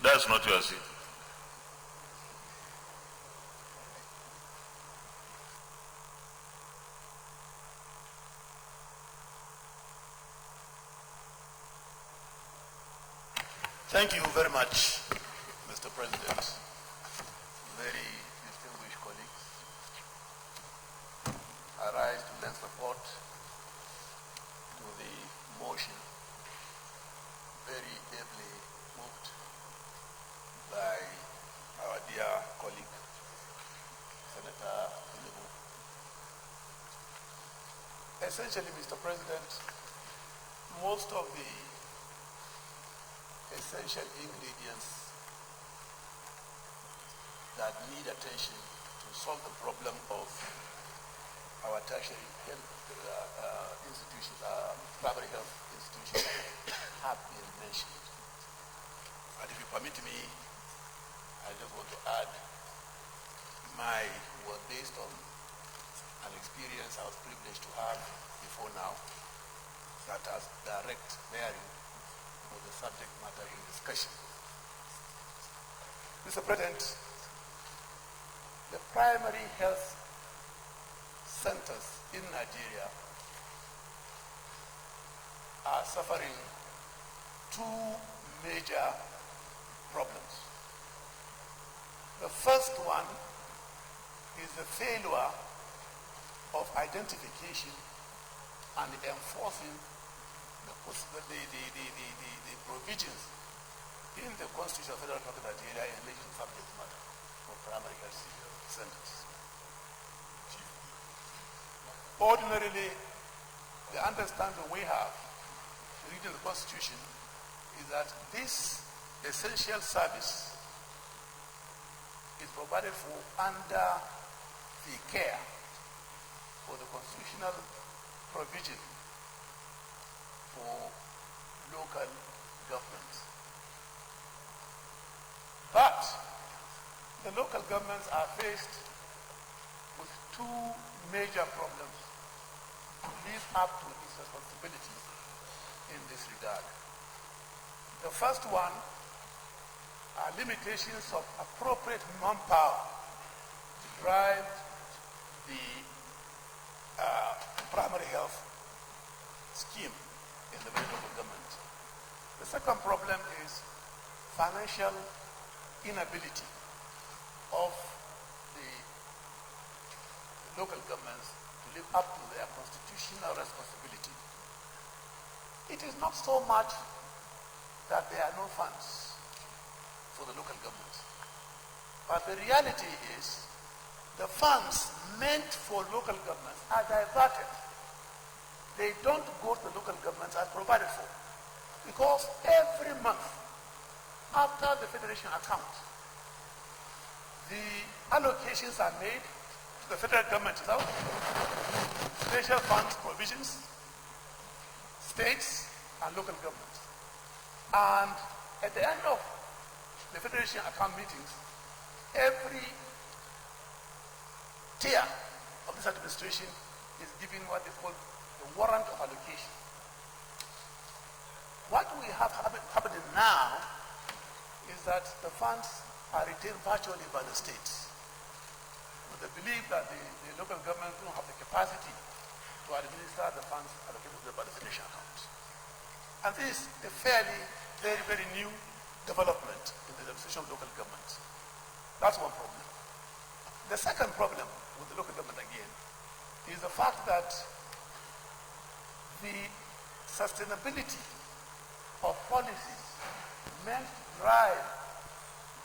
That's not your seat. Thank you very much, Mr. President. Very distinguished colleagues, I rise to lend support to the motion very ably moved by our dear colleague, Senator Tinubu. Essentially, Mr. President, most of the essential ingredients that need attention to solve the problem of our tertiary health institutions, primary health institutions, have been mentioned. And if you permit me, I just want to add my was based on an experience I was privileged to have before now that has direct bearing on the subject matter in discussion. Mr. President, the primary health centers in Nigeria are suffering two major problems. The first one is the failure of identification and enforcing the provisions in the Constitution of the Federal Republic of Nigeria in relation to subject matter for primary health centers. Ordinarily, the understanding we have reading the Constitution is that this essential service is provided for under the care for the constitutional provision for local governments. But the local governments are faced with two major problems to live up to its responsibilities in this regard. The first one are limitations of appropriate manpower to drive the primary health scheme in the very local government. The second problem is financial inability of the local governments to live up to their constitutional responsibility. It is not so much that there are no funds for the local governments, but the reality is the funds meant for local governments are diverted. They don't go to the local governments as provided for, because every month after the federation account, the allocations are made to the federal government itself, special funds provisions, states and local governments. And at the end of the federation account meetings, every tier of this administration is given what they call the warrant of allocation. What we have happening now is that the funds are retained virtually by the states. But they believe that the local government don't have the capacity to administer the funds allocated by the federation account. And this is a fairly, very, very new development in the administration of local governments. That's one problem. The second problem with the local government again is the fact that the sustainability of policies meant to drive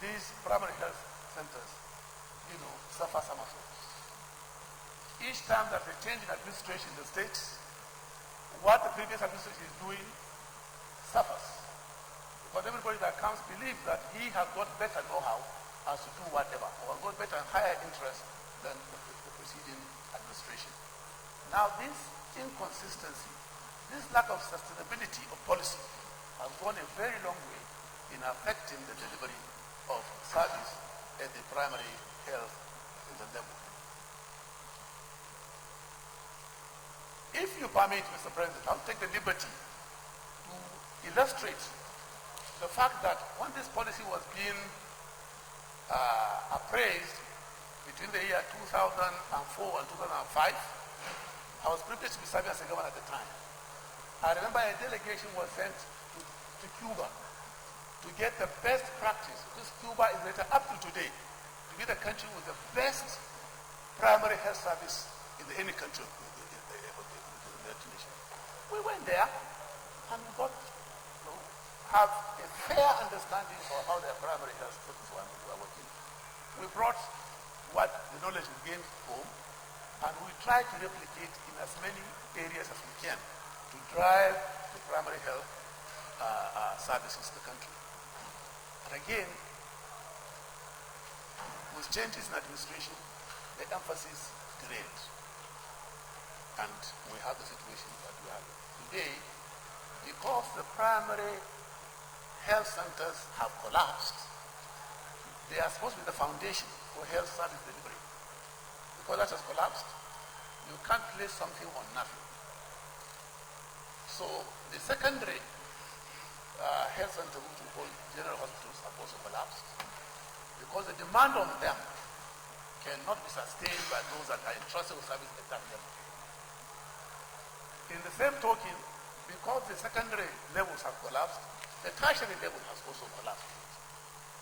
these primary health centers, suffer some assaults. Each time that they change in administration in the states, what the previous administration is doing suffers. But everybody that comes believes that he has got better know-how as to do whatever, or got better and higher interest than the preceding administration. Now this inconsistency, this lack of sustainability of policy has gone a very long way in affecting the delivery of service at the primary health level. If you permit, Mr. President, I'll take the liberty to illustrate the fact that when this policy was being appraised between the year 2004 and 2005, I was privileged to be serving as a governor at the time. I remember a delegation was sent to Cuba to get the best practice, because Cuba is rated up to today to be the country with the best primary health service in any country in the nation. We went there and we got have a fair understanding of how their primary health services were working. We brought what the knowledge we gained home, and we tried to replicate in as many areas as we can to drive the primary health services in the country. And again, with changes in administration, the emphasis derailed. And we have the situation that we have today because the primary health centers have collapsed, they are supposed to be the foundation for health service delivery. Because that has collapsed, you can't place something on nothing. So the secondary health centers, which we call general hospitals, have also collapsed because the demand on them cannot be sustained by those that are entrusted with service at that level. In the same token, because the secondary levels have collapsed, the tertiary level has also collapsed.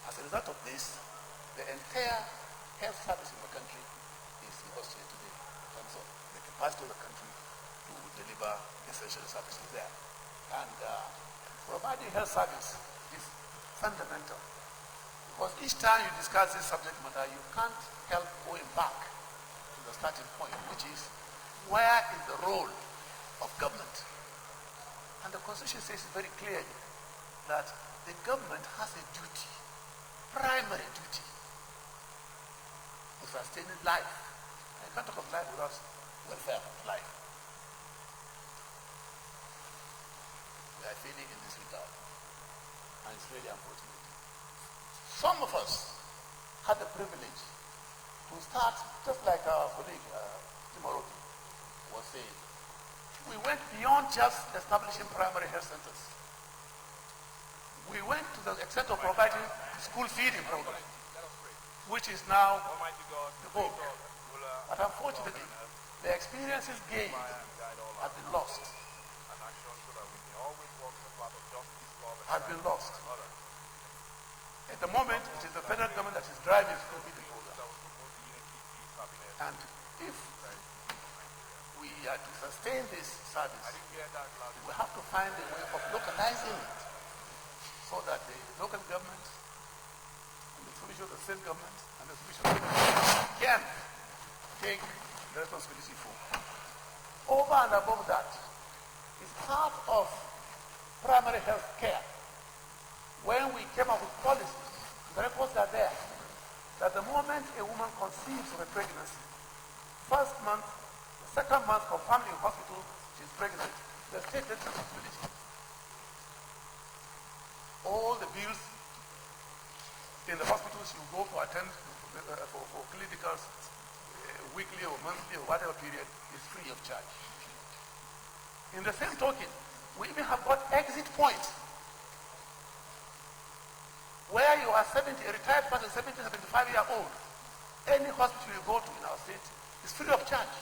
As a result of this, the entire health service in the country is in question today in terms of the capacity of the country to deliver essential services there. And providing health service is fundamental. Because each time you discuss this subject matter, you can't help going back to the starting point, which is where is the role of government? And the Constitution says very clearly that the government has a duty, primary duty, to sustain life. And you can't talk of life without welfare of life. We are failing in this regard, and it's really unfortunate. Some of us had the privilege to start, just like our colleague Timoroki was saying, we went beyond just establishing primary health centers. We went to the extent of providing school feeding program, which is now the goal. But unfortunately, the experiences gained have been lost. At the moment, it is the federal government that is driving school feeding program. And if we are to sustain this service, we have to find a way of localizing it so that the local government and the supervision of the state government and the supervision of the government can take the responsibility for. Over and above that is part of primary health care. When we came up with policies, the records are there, that the moment a woman conceives of a pregnancy, first month, the second month of family in hospital, she's pregnant, the state takes responsibility. All the bills in the hospitals you go to attend for clinicals, weekly or monthly or whatever period, is free of charge. In the same token, we even have got exit points where you are 70, a retired person, 70, 75-year-old, any hospital you go to in our state is free of charge.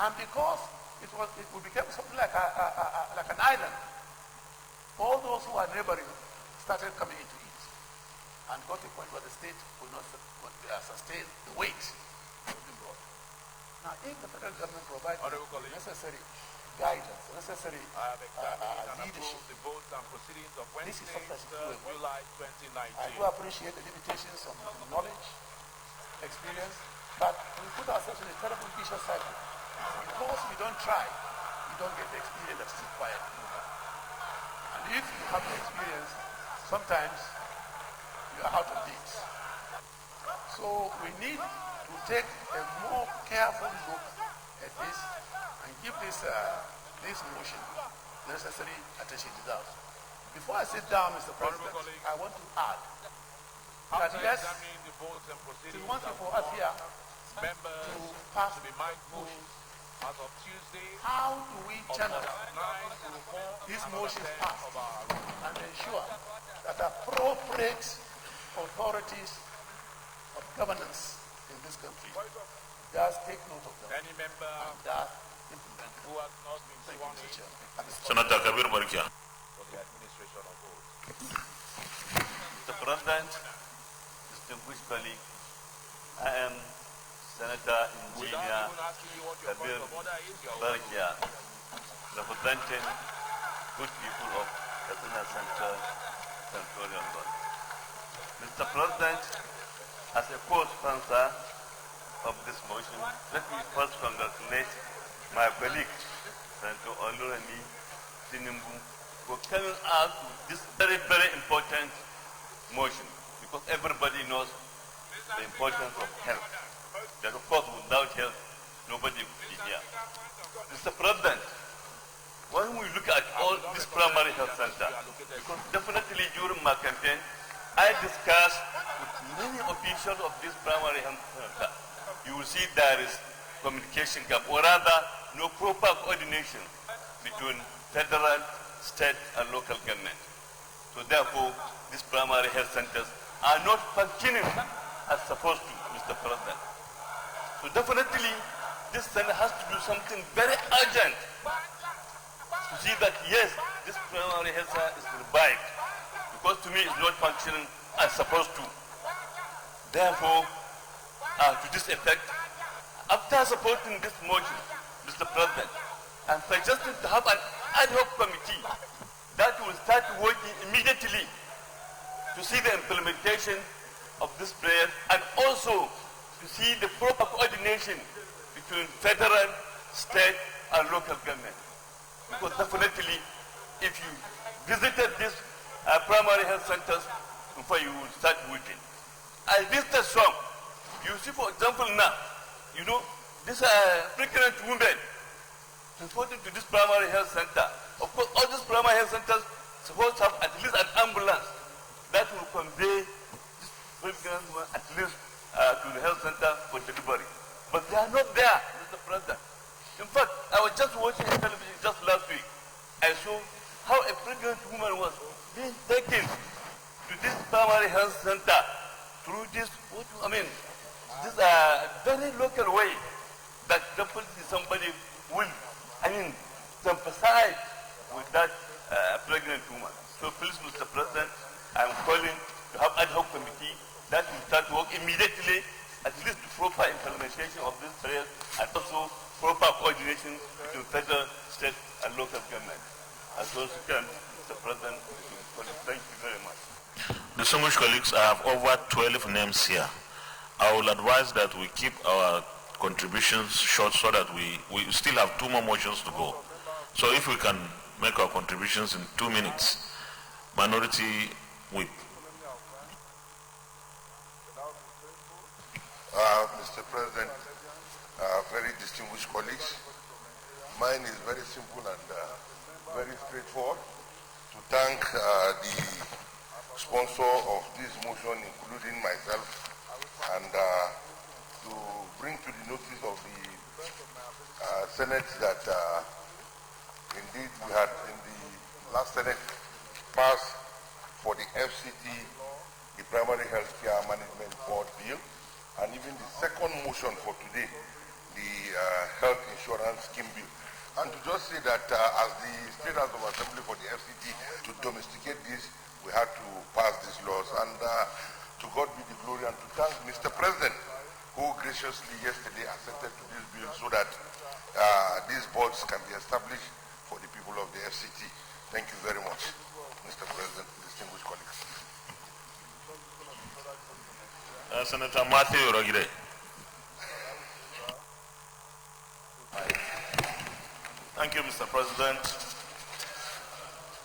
And because it became something like an island, all those who are neighboring started coming into it and got to a point where the state could not sustain the weight of the brought. Now, if the federal government provides the necessary guidance, necessary leadership, this is something that's doable. I do appreciate the limitations of knowledge, experience, but we put ourselves in a terrible vicious cycle. Because we don't try, we don't get the experience that's required. And if you have the experience, sometimes you are out of date. So we need to take a more careful look at this and give this motion the necessary attention it deserves. Before I sit down, Mr. President, I want to add that yes, it is one thing for us here to pass the motion. How do we channel these motions passed and ensure that appropriate authorities of governance in this country does take note of them and does implement them? Thank you, Mr. Chairman. Senator Kabir Barkia. Mr. President, distinguished colleague, I am Senator Engineer Kabir Barkia, representing good people of Katsina Central Senatorial Board. Mr. President, as a co-sponsor of this motion, let me first congratulate my colleague, Senator Oluremi Tinubu, for coming out with this very, very important motion, because everybody knows the importance of health. That of course without health, nobody would be here. Mr. President, when we look at all this primary health center, because definitely during my campaign, I discussed with many officials of this primary health center. You will see there is communication gap, or rather, no proper coordination between federal, state, and local government. So therefore, these primary health centers are not functioning as supposed to, Mr. President. So definitely, this center has to do something very urgent to see that, yes, this primary health center is revived, because to me it's not functioning as supposed to. Therefore, to this effect, after supporting this motion, Mr. President, I'm suggesting to have an ad hoc committee that will start working immediately to see the implementation of this prayer, and also to see the proper coordination between federal, state, and local government. Because definitely, if you visited these primary health centers before you will start working, I visited some. You see, for example, now, you know, these pregnant women reporting to this primary health center. Of course, all these primary health centers supposed to have at least an ambulance that will convey this pregnant woman at least to the health center for delivery. But they are not there, Mr. President. In fact, I was just watching television just last week. I saw how a pregnant woman was being taken to this primary health center through this, this very local way that definitely somebody will, sympathize with that pregnant woman. So please, Mr. President, I'm calling to have ad hoc committee that will start work immediately, at least the proper implementation of this prayer, and also proper coordination between federal, state, and local government. As well as you can, Mr. President, thank you very much. Distinguished colleagues, I have over 12 names here. I will advise that we keep our contributions short so that we still have 2 more motions to go. So if we can make our contributions in 2 minutes. Minority Whip. Mr. President, very distinguished colleagues, mine is very simple and very straightforward. To thank the sponsor of this motion, including myself, and to bring to the notice of the Senate that indeed we had in the last Senate passed for the FCT, the Primary Health Care Management Board bill, and even the second motion for today, the Health Insurance Scheme bill. And to just say that as the State House of Assembly for the FCT, to domesticate this, we had to pass these laws. And to God be the glory, and to thank Mr. President, who graciously yesterday accepted to this bill so that these boards can be established for the people of the FCT. Thank you very much, Mr. President, distinguished colleagues. Senator Matthew Rogide. Thank you, Mr. President.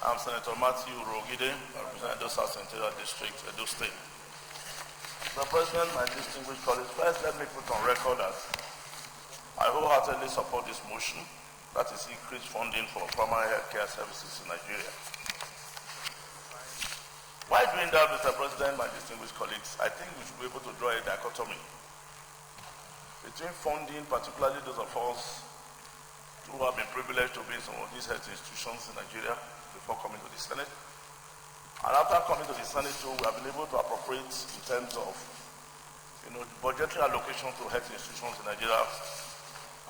I'm Senator Matthew Rogide, representing the South Central District, Edo State. Mr. President, my distinguished colleagues, first let me put on record that I wholeheartedly support this motion, that is increased funding for primary health care services in Nigeria. While doing that, Mr. President, my distinguished colleagues, I think we should be able to draw a dichotomy between funding, particularly those of us who have been privileged to be in some of these health institutions in Nigeria before coming to the Senate. And after coming to the Senate too, we have been able to appropriate in terms of, the budgetary allocation to health institutions in Nigeria,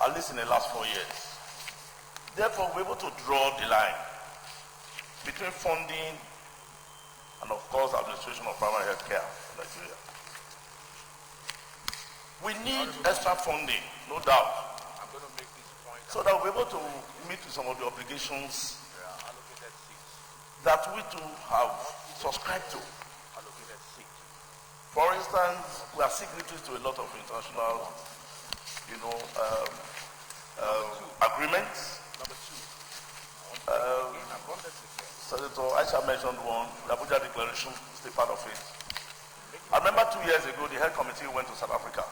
at least in the last 4 years. Therefore, we're able to draw the line between funding and, of course, administration of primary health care in Nigeria. We need extra funding, no doubt, so that we're able to meet with some of the obligations that we too have subscribed to. For instance, we are signatories to a lot of international, agreements. Senator Aisha mentioned one, the Abuja Declaration, still part of it. I remember 2 years ago, the Health Committee went to South Africa.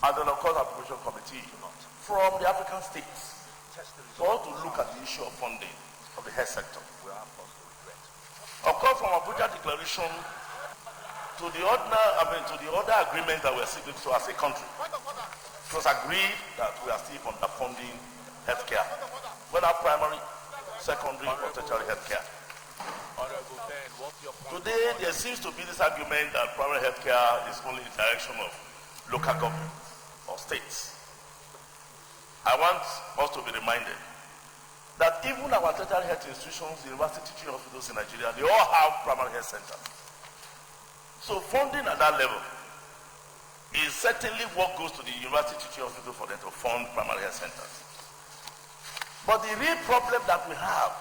And then, of course, the Appropriation Committee from the African states for us to look at the issue of funding of the health sector. Of course, from Abuja Declaration to the other agreements that we are signing to as a country, it was agreed that we are still underfunding healthcare, whether primary, secondary, or tertiary healthcare. Today, there seems to be this argument that primary healthcare is only in the direction of local government or states. I want us to be reminded that even our tertiary health institutions, university teaching hospitals in Nigeria, they all have primary health centers. So funding at that level is certainly what goes to the university teaching hospital for them to fund primary health centers. But the real problem that we have,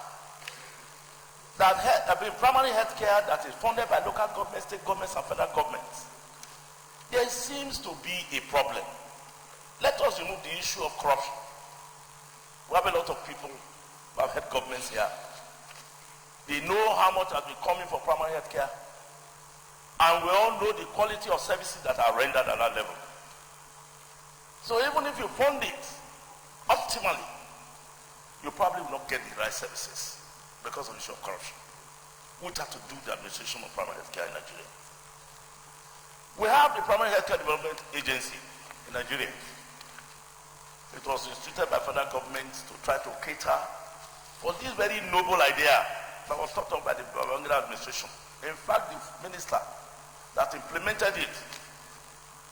that primary health care that is funded by local governments, state governments, and federal governments, there seems to be a problem. Let us remove the issue of corruption. We have a lot of people who have head governments here. They know how much has been coming for primary health care. And we all know the quality of services that are rendered at that level. So even if you fund it optimally, you probably will not get the right services because of the issue of corruption, which have to do with the administration of primary health care in Nigeria. We have the Primary Healthcare Development Agency in Nigeria. It was instituted by federal government to try to cater for this very noble idea that was talked about by the Babangida administration. In fact, the minister that implemented it,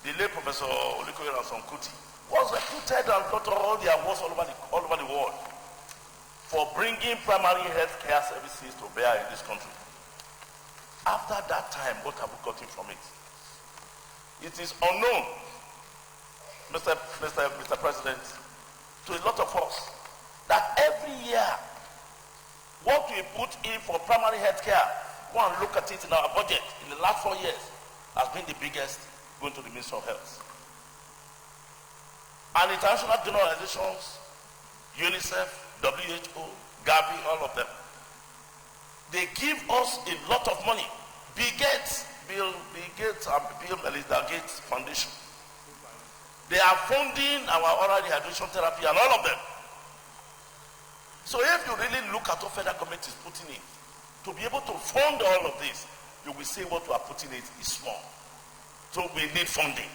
the late Professor Olikoye Ransom-Kuti, was recruited and got all the awards all over the world for bringing primary health care services to bear in this country. After that time, what have we gotten from it? It is unknown, Mr. President, to a lot of us, that every year, what we put in for primary health care, go and look at it in our budget in the last 4 years, has been the biggest going to the Ministry of Health. And international donor organizations, UNICEF, WHO, Gavi, all of them, they give us a lot of money. Bill Gates and Bill Melinda Gates Foundation, they are funding our oral rehydration therapy and all of them. So if you really look at what federal government is putting in, to be able to fund all of this, you will see what we are putting in is small. So we need funding.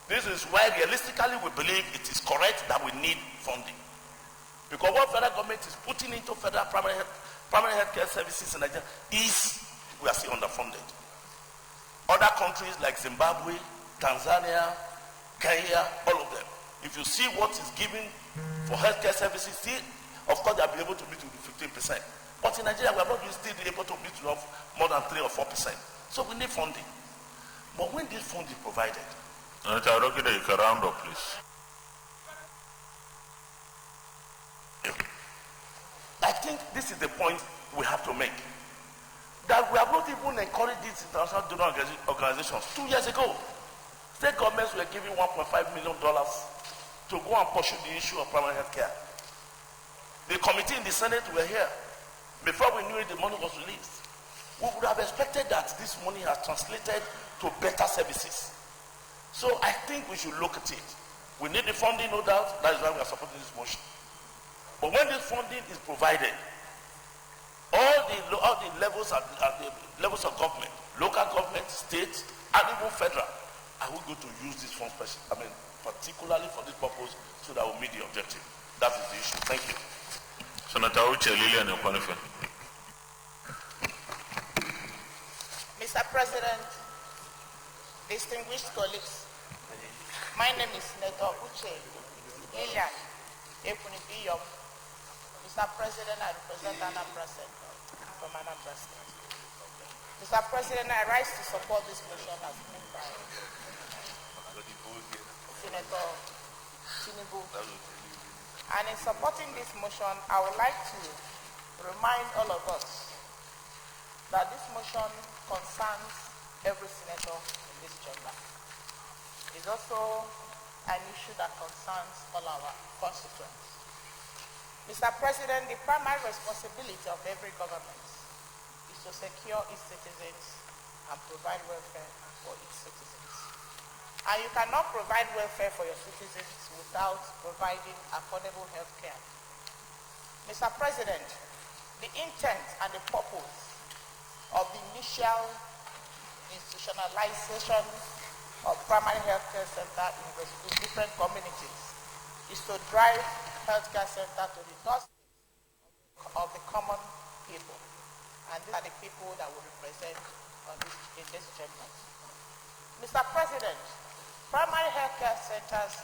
This is why realistically we believe it is correct that we need funding. Because what federal government is putting into federal primary health care services in Nigeria is, we are still underfunded. Other countries like Zimbabwe, Tanzania, Kenya, all of them, if you see what is given for healthcare services, still, of course, they'll be able to meet with 15%. But in Nigeria, we are not still able to meet with more than 3 or 4%. So we need funding. But when this fund is provided, you can round up, please. I think this is the point we have to make. That we have not even encouraged these international donor organizations. 2 years ago, state governments were giving $1.5 million to go and pursue the issue of primary health care. The committee in the Senate were here. Before we knew it, the money was released. We would have expected that this money has translated to better services. So I think we should look at it. We need the funding, no doubt. That is why we are supporting this motion. But when this funding is provided, all the levels of government, local government, state, and even federal, are we going to use this fund particularly for this purpose so that we meet the objective? That is the issue. Thank you. Senator Uche Lilian Ekwanefe. Mr. President, distinguished colleagues, my name is Senator Uche Lilian Ekwanefe. Mr. President, I represent Anambra Center from Anambra State. Mr. President, I rise to support this motion as moved by Senator Tinubu. And in supporting this motion, I would like to remind all of us that this motion concerns every senator in this chamber. It's also an issue that concerns all our constituents. Mr. President, the primary responsibility of every government is to secure its citizens and provide welfare for its citizens. And you cannot provide welfare for your citizens without providing affordable health care. Mr. President, the intent and the purpose of the initial institutionalization of primary healthcare center in different communities is to drive healthcare center to the doorstep of the common people. And these are the people that will represent in this chamber. Mr. President, primary healthcare centers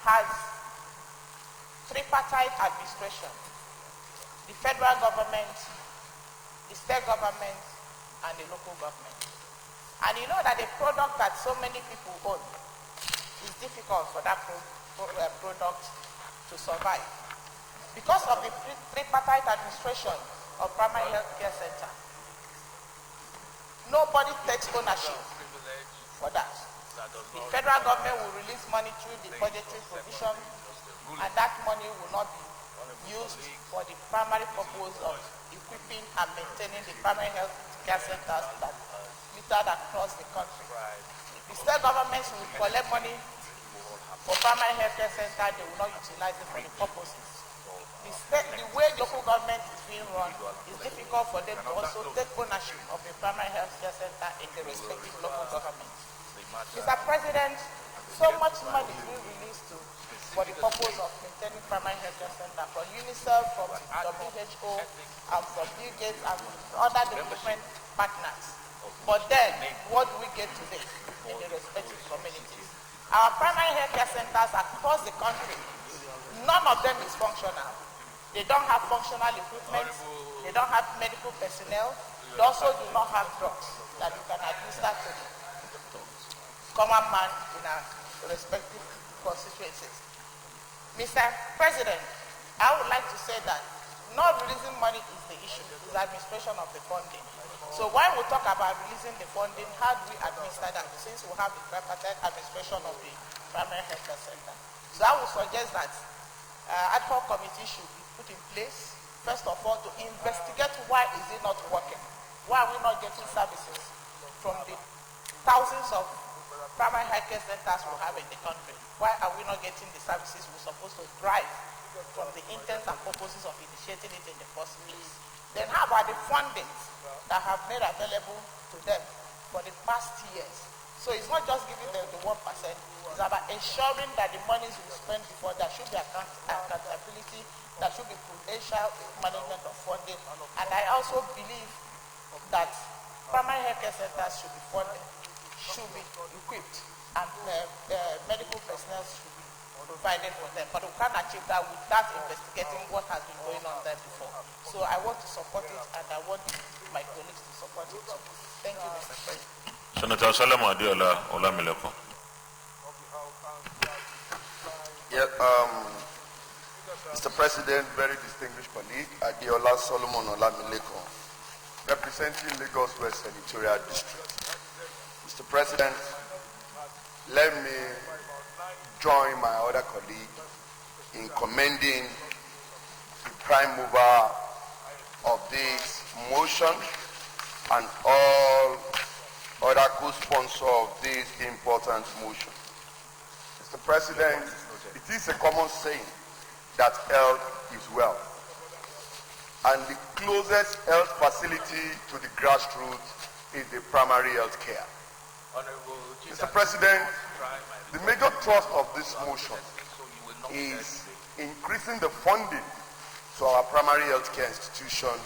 has tripartite administration: the federal government, the state government, and the local government. And you know that a product that so many people own, is difficult for that product to survive. Because of the tripartite administration of primary health care center, nobody takes ownership for that. The federal government will release money through the budgetary provision, and that money will not be used for the primary purpose of equipping and maintaining the primary health care centers that littered across the country. The state governments will collect money for primary health care center, they will not utilize it for the purposes. The way local government is being run, it's difficult for them to also take ownership of the primary health care center in the respective local governments. Mr. President, so much money is being released for the purpose of maintaining primary health care center from UNICEF, from WHO, and from Bill Gates and other development partners. But then, what do we get today in the respective communities? Our primary health care centers across the country, none of them is functional. They don't have functional equipment, they don't have medical personnel, they also do not have drugs that you can administer to the common man in our respective constituencies. Mr. President, I would like to say that not releasing money is the issue, it's the administration of the funding. So when we talk about releasing the funding, how do we administer that since we have the tripartite administration of the primary health care center? So I would suggest that ad hoc committee should be put in place, first of all, to investigate why is it not working. Why are we not getting services from the thousands of primary health care centers we have in the country? Why are we not getting the services we're supposed to drive from the intent and purposes of initiating it in the first place? Then how about the fundings that have made available to them for the past years? So it's not just giving them the 1%, it's about ensuring that the monies we spend before, there should be accountability, there should be prudential management of funding. And I also believe that primary health care centers should be funded, should be equipped, and medical personnel should be provided for them. But we can't achieve that without investigating what has been going on there before. So I want to support it, and I want my colleagues to support it too. Thank you, Mr. President. Senator Salama Adiola Olamileko. Yeah, Mr. President, very distinguished colleague, Adiola Solomon Olamileko, representing Lagos West Senatorial District. Mr. President, let me join my other colleague in commending the prime mover of this motion and all other co-sponsors of this important motion. Mr. President, it is a common saying that health is wealth. And the closest health facility to the grassroots is the primary health care. Mr. President, the major thrust of this motion is increasing the funding to our primary health care institution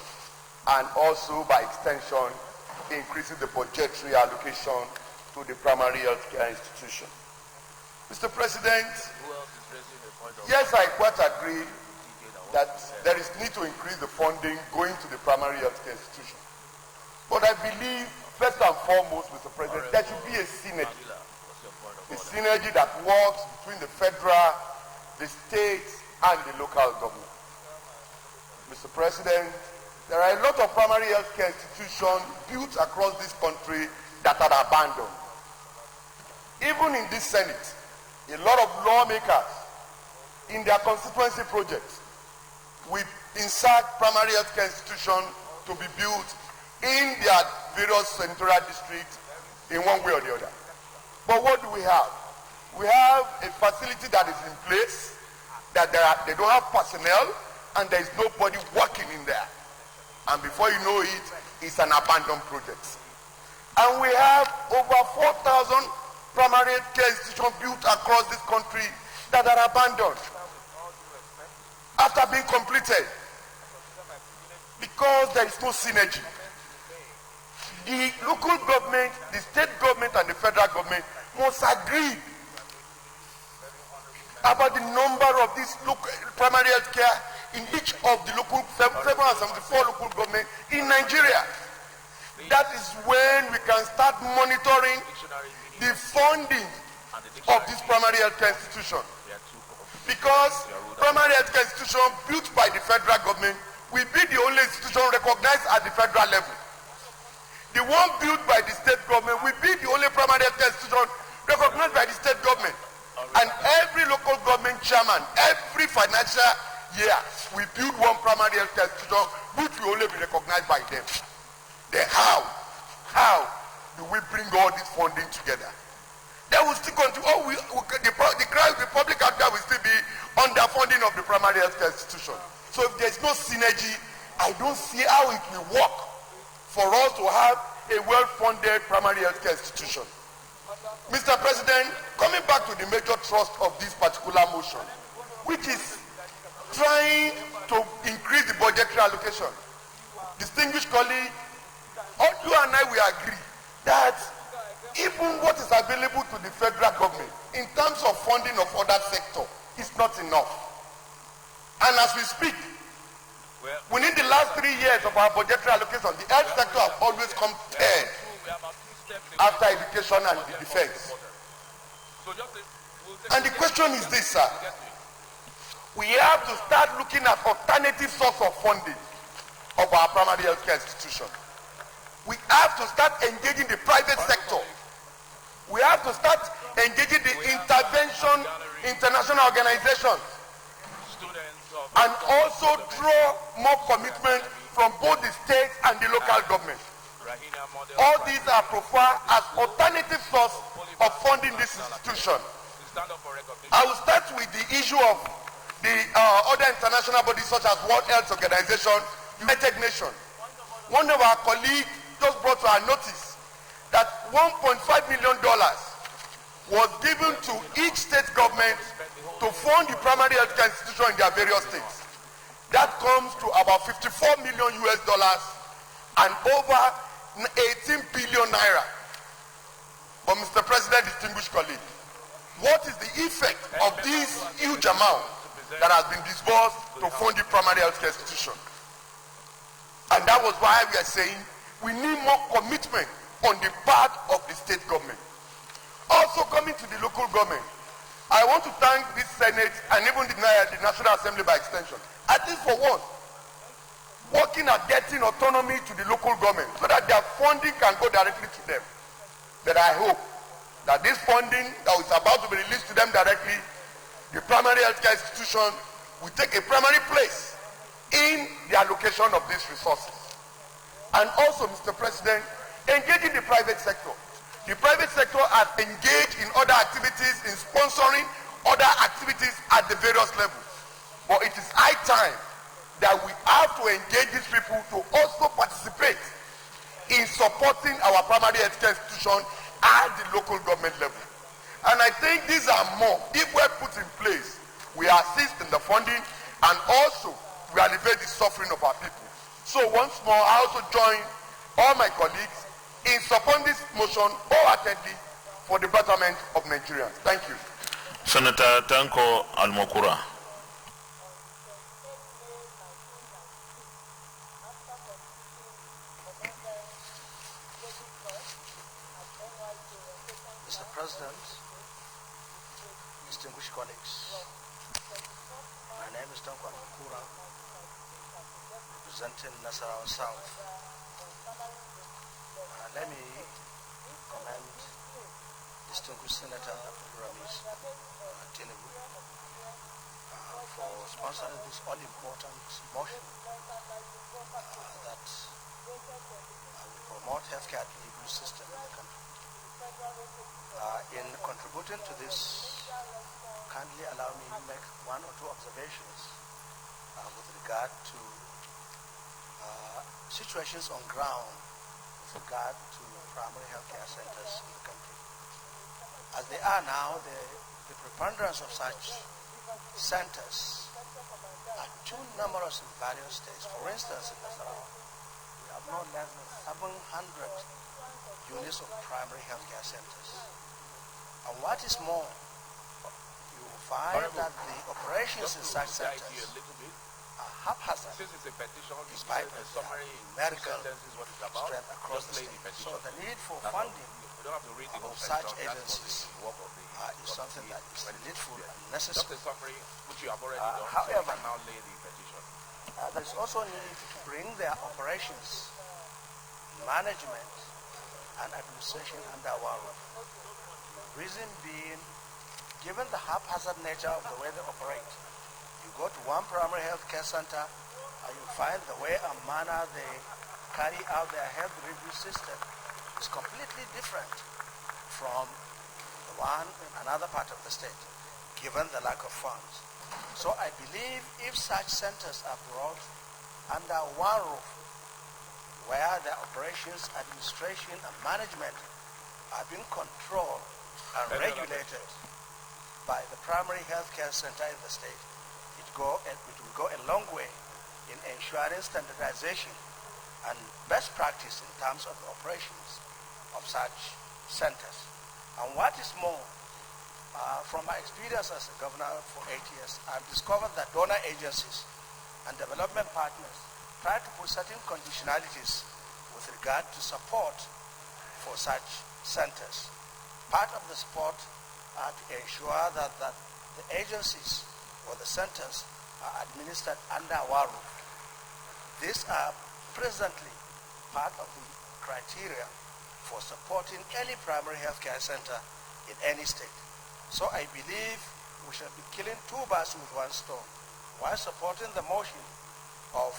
and also by extension increasing the budgetary allocation to the primary health care institution. Mr. President, yes, I quite agree that there is need to increase the funding going to the primary health care institution. But I believe, first and foremost, Mr. President, there should be a synergy that works between the federal, the states, and the local government. Mr. President, there are a lot of primary health care institutions built across this country that are abandoned. Even in this Senate, a lot of lawmakers in their constituency projects will insert primary health care institutions to be built in their various senatorial districts in one way or the other. But what do we have? We have a facility that is in place, that they don't have personnel, and there is nobody working in there. And before you know it, it's an abandoned project. And we have over 4,000 primary care institutions built across this country that are abandoned after being completed because there is no synergy. The local government, the state government, and the federal government must agree about the number of these local primary health care in each of the local 774 local governments in Nigeria. That is when we can start monitoring the funding of this primary health care institution. Because primary health care institution built by the federal government will be the only institution recognized at the federal level. The one built by the state government will be the only primary health care institution recognized by the state government. And every local government chairman, every financial year, we build one primary health care institution which will only be recognized by them. Then how do we bring all this funding together? Then we still continue. The public out there will still be underfunding of the primary health care institution. So if there is no synergy, I don't see how it will work for us to have a well-funded primary health care institution. Mr. President, coming back to the major thrust of this particular motion, which is trying to increase the budgetary allocation, distinguished colleague, you and I will agree that even what is available to the federal government in terms of funding of other sectors is not enough. And as we speak, within the last 3 years of our budgetary allocation, the health sector has always come third after education and the defense. And the question is this, sir. We have to start looking at alternative source of funding of our primary health care institution. We have to start engaging the private sector. We have to start engaging the intervention international organizations and also draw more commitment from both the state and the local government. All these are profiled as alternative source of funding this institution. I will start with the issue of the other international bodies such as World Health Organization, United Nations. One of our colleagues just brought to our notice that $1.5 million was given to each state government to fund the primary health care institution in their various states. That comes to about $54 million and over 18 billion naira. But Mr. President, distinguished colleague, what is the effect of this huge amount that has been disbursed to fund the primary health care institution? And that was why we are saying we need more commitment on the part of the state government. Also coming to the local government, I want to thank this Senate and even the National Assembly by extension, at least for once, working at getting autonomy to the local government so that their funding can go directly to them. But I hope that this funding that is about to be released to them directly, the primary healthcare institution will take a primary place in the allocation of these resources. And also, Mr. President, engaging the private sector. The private sector has engaged in other activities, in sponsoring other activities at the various levels. But it is high time that we have to engage these people to also participate in supporting our primary healthcare institution at the local government level. And I think these are more, if we're put in place, we assist in the funding and also we alleviate the suffering of our people. So once more, I also join all my colleagues in supporting this motion wholeheartedly for the betterment of Nigerians. Thank you. Senator Tanko Almokura. Mr. President, distinguished colleagues, my name is Tanko Almokura, representing Nasarawa South. Let me commend distinguished Senator Ramis Tinubu for sponsoring this all-important motion that will promote healthcare healthcare delivery system in the country. In contributing to this, kindly allow me to make one or two observations with regard to situations on ground with regard to primary healthcare centers in the country. As they are now, the preponderance of such centers are too numerous in various states. For instance, in Nasarawa, we have no less than 700 units of primary healthcare centers. And what is more, you will find that the operations in such centers are haphazard, despite the medical strength across the state. So the need for funding of such agencies is something that is needful and necessary. However, there is also need to bring their operations, management, and administration under one roof. Reason being, given the haphazard nature of the way they operate, you go to one primary health care center and you find the way and manner they carry out their health review system is completely different from the one in another part of the state, given the lack of funds. So I believe if such centers are brought under one roof, where their operations, administration, and management are being controlled and regulated by the primary health care center in the state, it will go a long way in ensuring standardization and best practice in terms of the operations of such centers. And what is more, from my experience as a governor for 8 years, I've discovered that donor agencies and development partners try to put certain conditionalities with regard to support for such centers. Part of the support are to ensure that the agencies or the centers are administered under one roof. These are presently part of the criteria for supporting any primary health care center in any state. So I believe we should be killing two birds with one stone. While supporting the motion of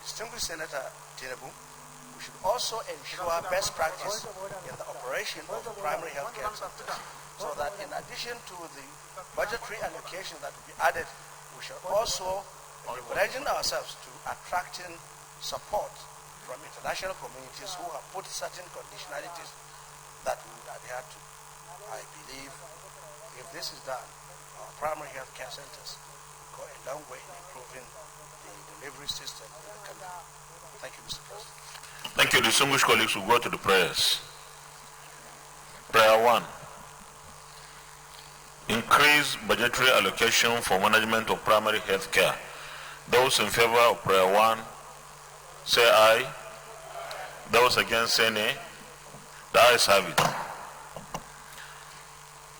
distinguished Senator Tinubu, we should also ensure best practice in the operation of primary health care centers, so that in addition to the budgetary allocation that will be added, we should also be leveraging ourselves to attracting support from international communities who have put certain conditionalities that we would adhere to. I believe if this is done, our primary health care centers will go a long way in improving the delivery system in the country. Thank you, Mr. President. Thank you. Distinguished colleagues will go to the prayers. Prayer 1. Increase budgetary allocation for management of primary health care. Those in favor of prayer 1, say aye. Those against, say nay. The ayes have it.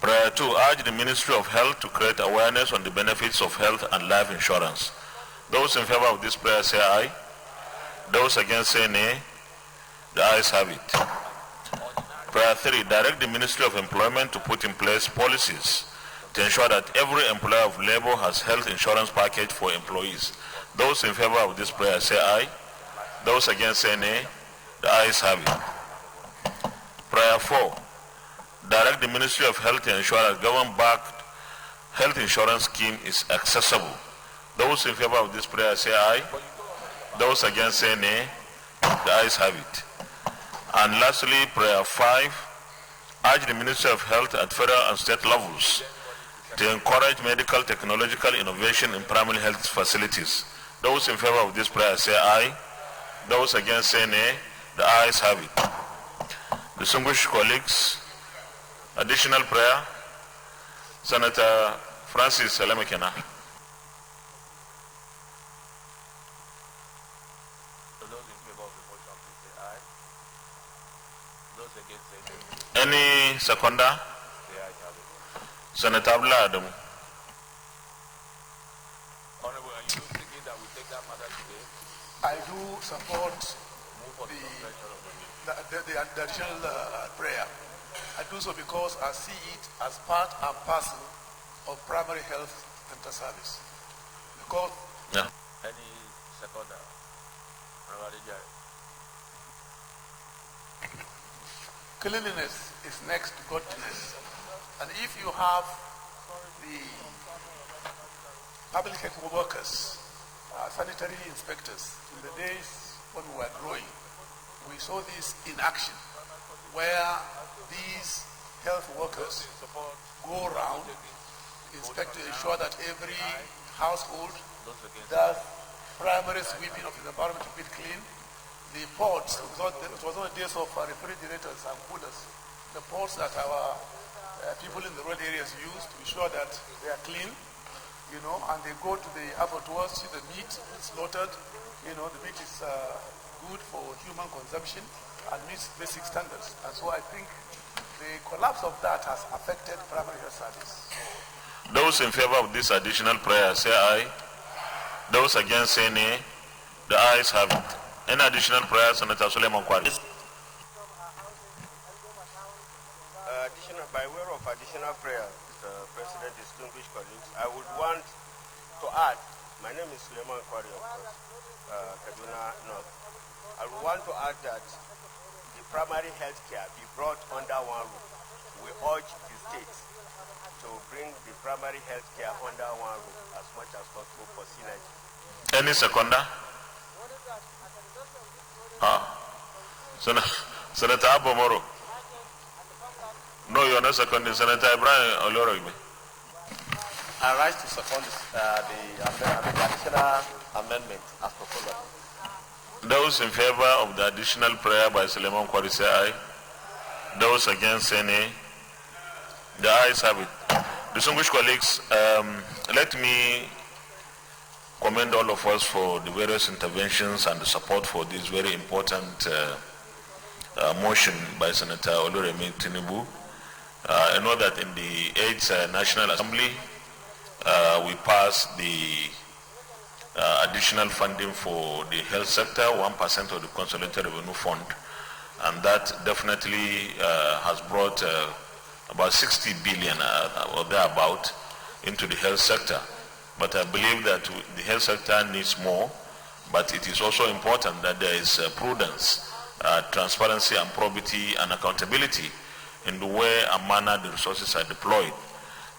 Prayer 2. Urge the Ministry of Health to create awareness on the benefits of health and life insurance. Those in favor of this prayer, say aye. Those against, say nay. The ayes have it. Prayer 3. Direct the Ministry of Employment to put in place policies to ensure that every employer of labor has health insurance package for employees. Those in favor of this prayer, say aye. Those against, say nay. The ayes have it. Prayer 4. Direct the Ministry of Health to ensure that government-backed health insurance scheme is accessible. Those in favor of this prayer, say aye. Those against, say nay. The ayes have it. And lastly, prayer 5. Urge the Ministry of Health at federal and state levels to encourage medical technological innovation in primary health facilities. Those in favor of this prayer, say aye. Those against, say nay. The ayes have it. Distinguished colleagues, additional prayer. Senator Francis Salemekena. Any seconder? Senator Abdullah. Honorable, are you thinking that we take that matter today? I do support the additional prayer. I do so because I see it as part and parcel of primary health center service. Because Any seconder? Cleanliness is next to godliness. And if you have the public health workers, sanitary inspectors, in the days when we were growing, we saw this in action, where these health workers go around, inspect to ensure that every household does primary sweeping of the environment to keep it clean. The pots, it was not the days of refrigerators and coolers, the pots that our people in the rural areas use to be sure that they are clean, and they go to the abattoirs, see the meat slaughtered, the meat is good for human consumption and meets basic standards. And so I think the collapse of that has affected primary health service. Those in favor of this additional prayer say aye. Those against say nay. The ayes have it. Any additional prayer, Senator Suleiman Kwari? By way of additional prayer, Mr. President, distinguished colleagues, I would want to add, my name is Suleiman Kwari, of course, Kaduna North. I would want to add that the primary health care be brought under one roof. We urge the states to bring the primary health care under one roof as much as possible for synergy. Any seconder? Senator Abomoro. No, you're not seconding. Senator Ibrahim Olorogbe. I rise to second the additional amendment as proposed. Those in favor of the additional prayer by Suleiman Kwari say aye. Those against say nay. The ayes have it. Distinguished colleagues, let me commend all of us for the various interventions and the support for this very important motion by Senator Oluremi Tinubu. I know that in the 8th National Assembly, we passed the additional funding for the health sector, 1% of the Consolidated Revenue Fund, and that definitely has brought about 60 billion or thereabout into the health sector. But I believe that the health sector needs more, but it is also important that there is prudence, transparency and probity and accountability in the way and manner the resources are deployed.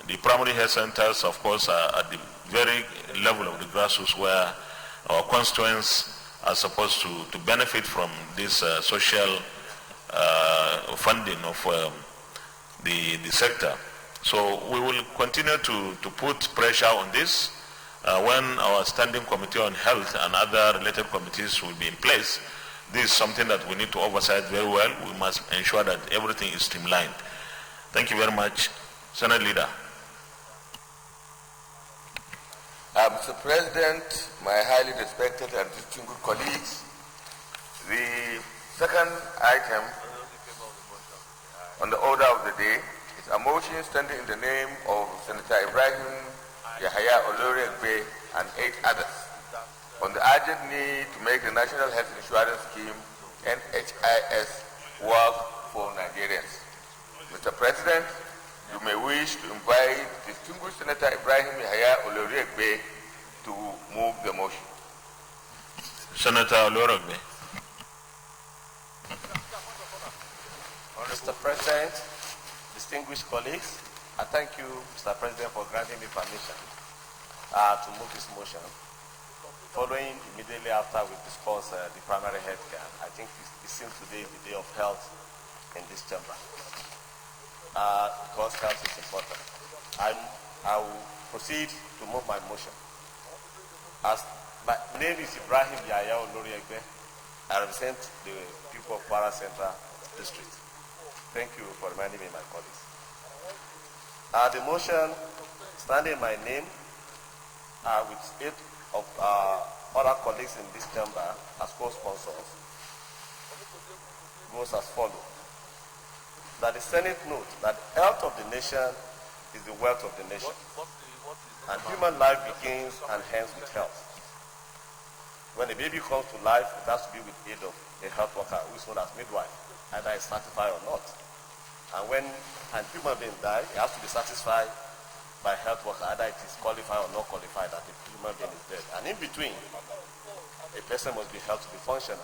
The primary health centers, of course, are at the very level of the grassroots where our constituents are supposed to benefit from this social funding of the sector. So we will continue to put pressure on this. When our standing committee on health and other related committees will be in place, this is something that we need to oversight very well. We must ensure that everything is streamlined. Thank you very much. Senate Leader. Mr. President, my highly respected and distinguished colleagues, the second item on the order of the day is a motion standing in the name of Senator Ibrahim Yahaya Oloriegbe and 8 others on the urgent need to make the National Health Insurance Scheme, NHIS, work for Nigerians. Mr. President, you may wish to invite distinguished Senator Ibrahim Yahaya Oloriegbe to move the motion. Senator Oloriegbe. Mr. President, distinguished colleagues, I thank you, Mr. President, for granting me permission to move this motion. Following immediately after we discuss the primary health care, I think it seems today is the day of health in this chamber. Because health is important. I will proceed to move my motion. As my name is Ibrahim Yahaya Oloriegbe, I represent the people of Kwara Central District. Thank you for reminding me, my colleagues. The motion standing in my name with 8 of other colleagues in this chamber as co-sponsors goes as follows. That the Senate note that the health of the nation is the wealth of the nation. And human life begins and ends with health. When a baby comes to life, it has to be with aid of a health worker who is known as midwife, either is certified or not. And when a human being dies, it has to be satisfied by health worker, either it is qualified or not qualified, that the human being is dead. And in between, a person must be healthy to be functional.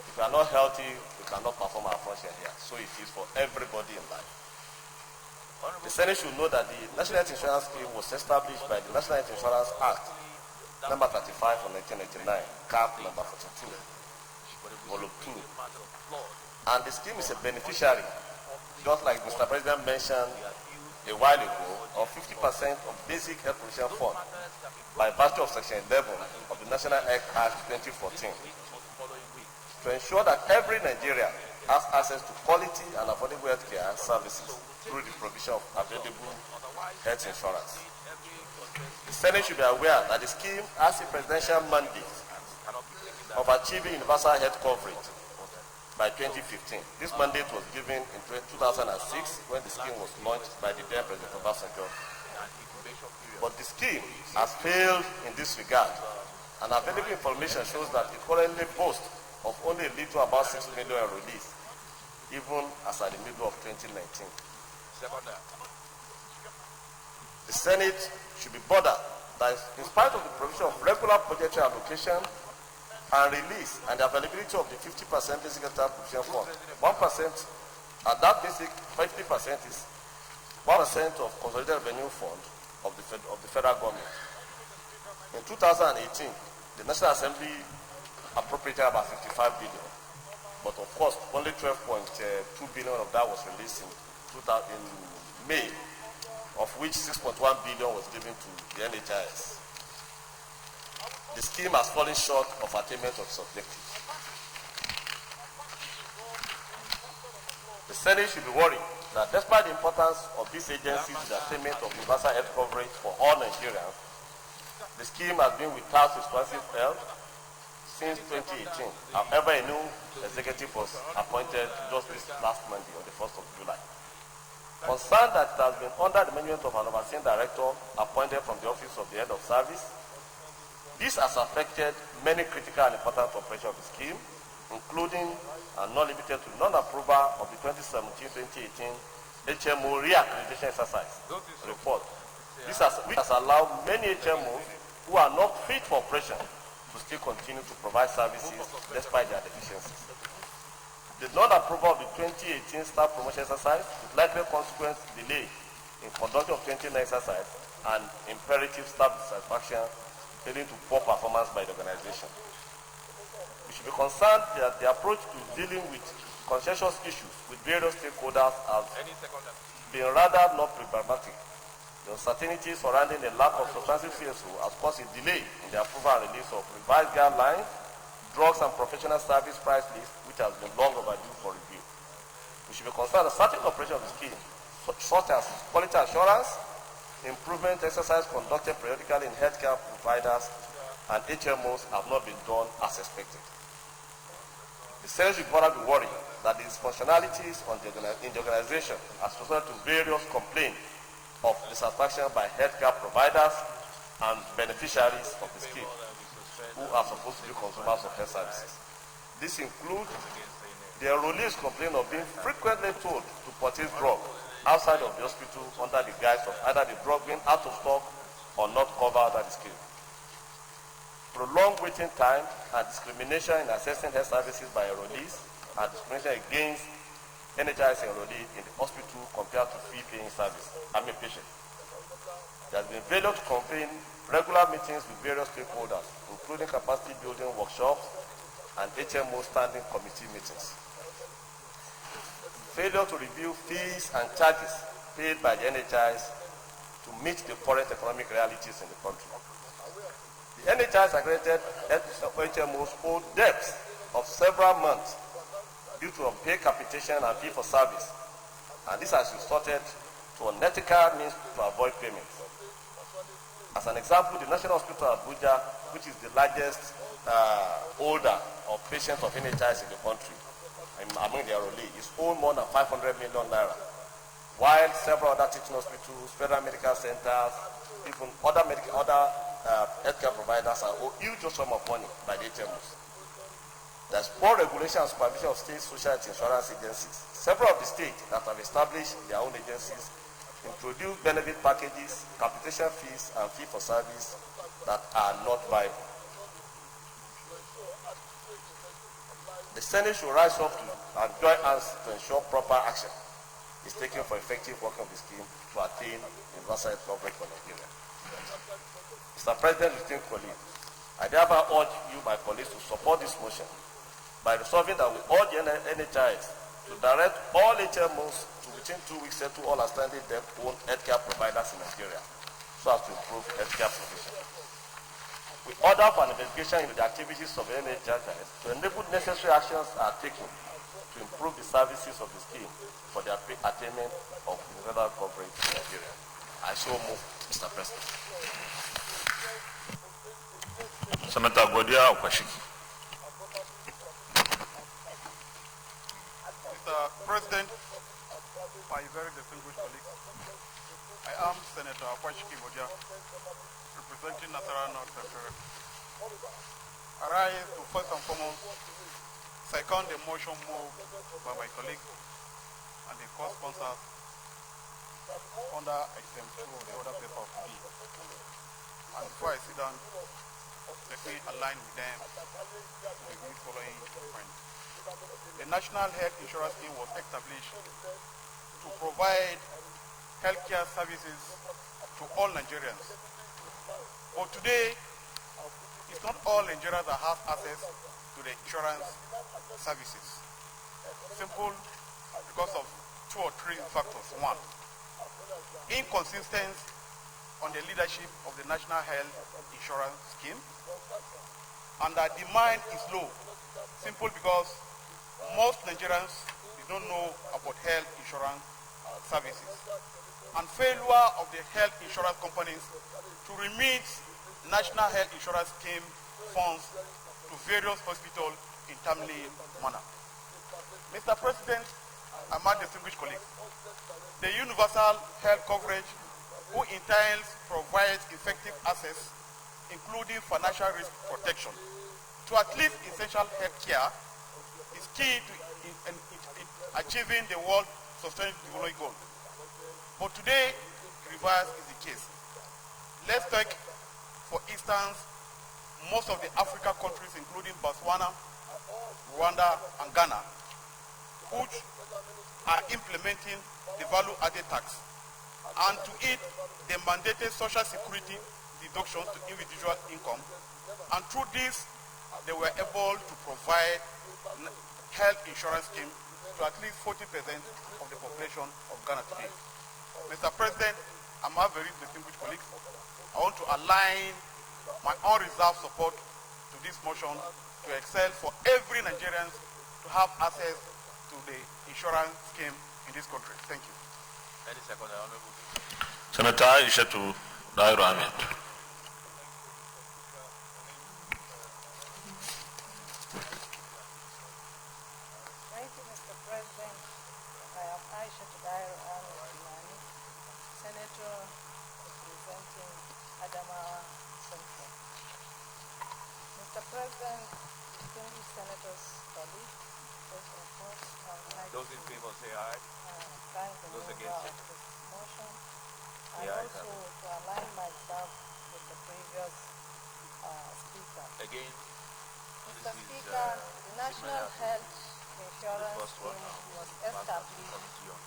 If we are not healthy, we cannot perform our function here. So it is for everybody in life. The Senate should know that the National Health Insurance Scheme was established by the National Health Insurance Act, number 35 of 1989, CAP number 42, volume 2. And the scheme is a beneficiary, just like Mr. President mentioned a while ago, of 50% of basic health provision fund by virtue of Section 11 of the National Health Act 2014 to ensure that every Nigerian has access to quality and affordable health care services through the provision of available health insurance. The Senate should be aware that the scheme has a presidential mandate of achieving universal health coverage by 2015. This mandate was given in 2006 when the scheme was launched by the then President Obasanjo. But the scheme has failed in this regard, and available information shows that it currently boasts of only a little about 6 million enrollees, even as at the middle of 2019. The Senate should be bothered that in spite of the provision of regular budgetary allocation and release and the availability of the 50% basic health provision fund, 1%, and that basic 50% is 1% of consolidated revenue fund of the federal government. In 2018, the National Assembly appropriated about 55 billion, but of course, only 12.2 billion of that was released in May, of which 6.1 billion was given to the NHIS. The scheme has fallen short of attainment of its objectives. The Senate should be worried that despite the importance of these agencies to the attainment of universal health coverage for all Nigerians, the scheme has been without responsive health since 2018. However, a new executive was appointed just this last Monday on the 1st of July. Concerned that it has been under the management of an overseeing director appointed from the office of the head of service, this has affected many critical and important operations of the scheme, including and not limited to non-approval of the 2017-2018 HMO reaccreditation exercise report. This has allowed many HMOs who are not fit for operation to still continue to provide services despite their deficiencies. The non-approval of the 2018 staff promotion exercise with likely consequence delay in conducting of 2019 exercise and imperative staff dissatisfaction leading to poor performance by the organization. We should be concerned that the approach to dealing with contentious issues with various stakeholders has been rather not pragmatic. The uncertainty surrounding the lack of substantive CSO has caused a delay in the approval and release of revised guidelines, drugs and professional service price list, which has been long overdue for review. We should be concerned that certain operations of the scheme, such as quality assurance, improvement exercise conducted periodically in healthcare providers and HMOs have not been done as expected. The Senate should further be worried that the dysfunctionalities in the organization has resulted to various complaints of dissatisfaction by healthcare providers and beneficiaries of the scheme, who are supposed to be consumers of health services. This includes the enrollees complain of being frequently told to purchase drugs outside of the hospital under the guise of either the drug being out of stock or not covered under the scheme. Prolonged waiting time and discrimination in accessing health services by enrollees and discrimination against NHIS enrollees in the hospital compared to fee-paying patients. There has been failure to convene regular meetings with various stakeholders, including capacity building workshops and HMO standing committee meetings. Failure to review fees and charges paid by the NHIS to meet the current economic realities in the country. The NHIS accredited HMOs owe debts of several months due to unpaid capitation and fee for service, and this has resulted to unethical means to avoid payments. As an example, the National Hospital of Abuja, which is the largest holder of patients of NHIS in the country, among the enrollees, is owed more than 500 million naira, while several other teaching hospitals, federal medical centers, even other healthcare providers are owed huge sum of money by the HMOs. There's poor regulation and supervision of state social health insurance agencies. Several of the states that have established their own agencies introduce benefit packages, capitation fees, and fee for service that are not viable. The Senate should rise up and join us to ensure proper action is taken for effective working of the scheme to attain universal coverage for Nigeria. Mr. President, distinguished colleagues, I therefore urge you, my colleagues, to support this motion by resolving that we urge NHIS to direct all HMOs to within 2 weeks settle all outstanding debt-owned healthcare providers in Nigeria so as to improve healthcare provision. We order for an investigation into the activities of NHIS to enable necessary actions are taken to improve the services of the scheme for the attainment of universal coverage in Nigeria. I so move, Mr. President. Senator Godia Okwashiki. Mr. President, my very distinguished colleagues, I am Senator Okwashiki Godia, representing Nasarawa North Central. I rise to first and foremost second the motion moved by my colleague and the co-sponsors under item 2 of the order paper of B. And before I sit down, let me align with them with the following points. The National Health Insurance Scheme was established to provide healthcare services to all Nigerians. But today, it's not all Nigerians that have access to the insurance services. Simple because of 2 or 3 factors. One, inconsistency on the leadership of the National Health Insurance Scheme, and that demand is low. Simple because most Nigerians don't know about health insurance services, and failure of the health insurance companies to remit National Health Insurance Scheme funds to various hospitals in timely manner. Mr. President and my distinguished colleagues, the universal health coverage, who entails provides effective access, including financial risk protection, to at least essential health care, is key to in achieving the World Sustainable Development Goal. But today, reverse is the case. Let's take, for instance, most of the African countries, including Botswana, Rwanda, and Ghana, which are implementing the value-added tax, and to it, they mandated social security deductions to individual income, and through this, they were able to provide health insurance scheme to at least 40% of the population of Ghana today. Mr. President, and my very distinguished colleagues, I want to align my unreserved support to this motion to excel for every Nigerian to have access to the insurance scheme in this country. Thank you. Any second, Honorable. Senator Ishatu Dairo Ahmed. Thank you, Mr. President. I am Aisha Dairo Ahmed Kimani, Senator representing Adamawa Central. Mr. President, distinguished senators, colleagues, first and foremost, I would like Those in favor say aye. thank the Those member against of it? this motion, The and ayes also have it. to align myself with the previous speaker. Again, Mr. this is Speaker, the National similar to Health the Insurance first one. Scheme was Master established. Committee on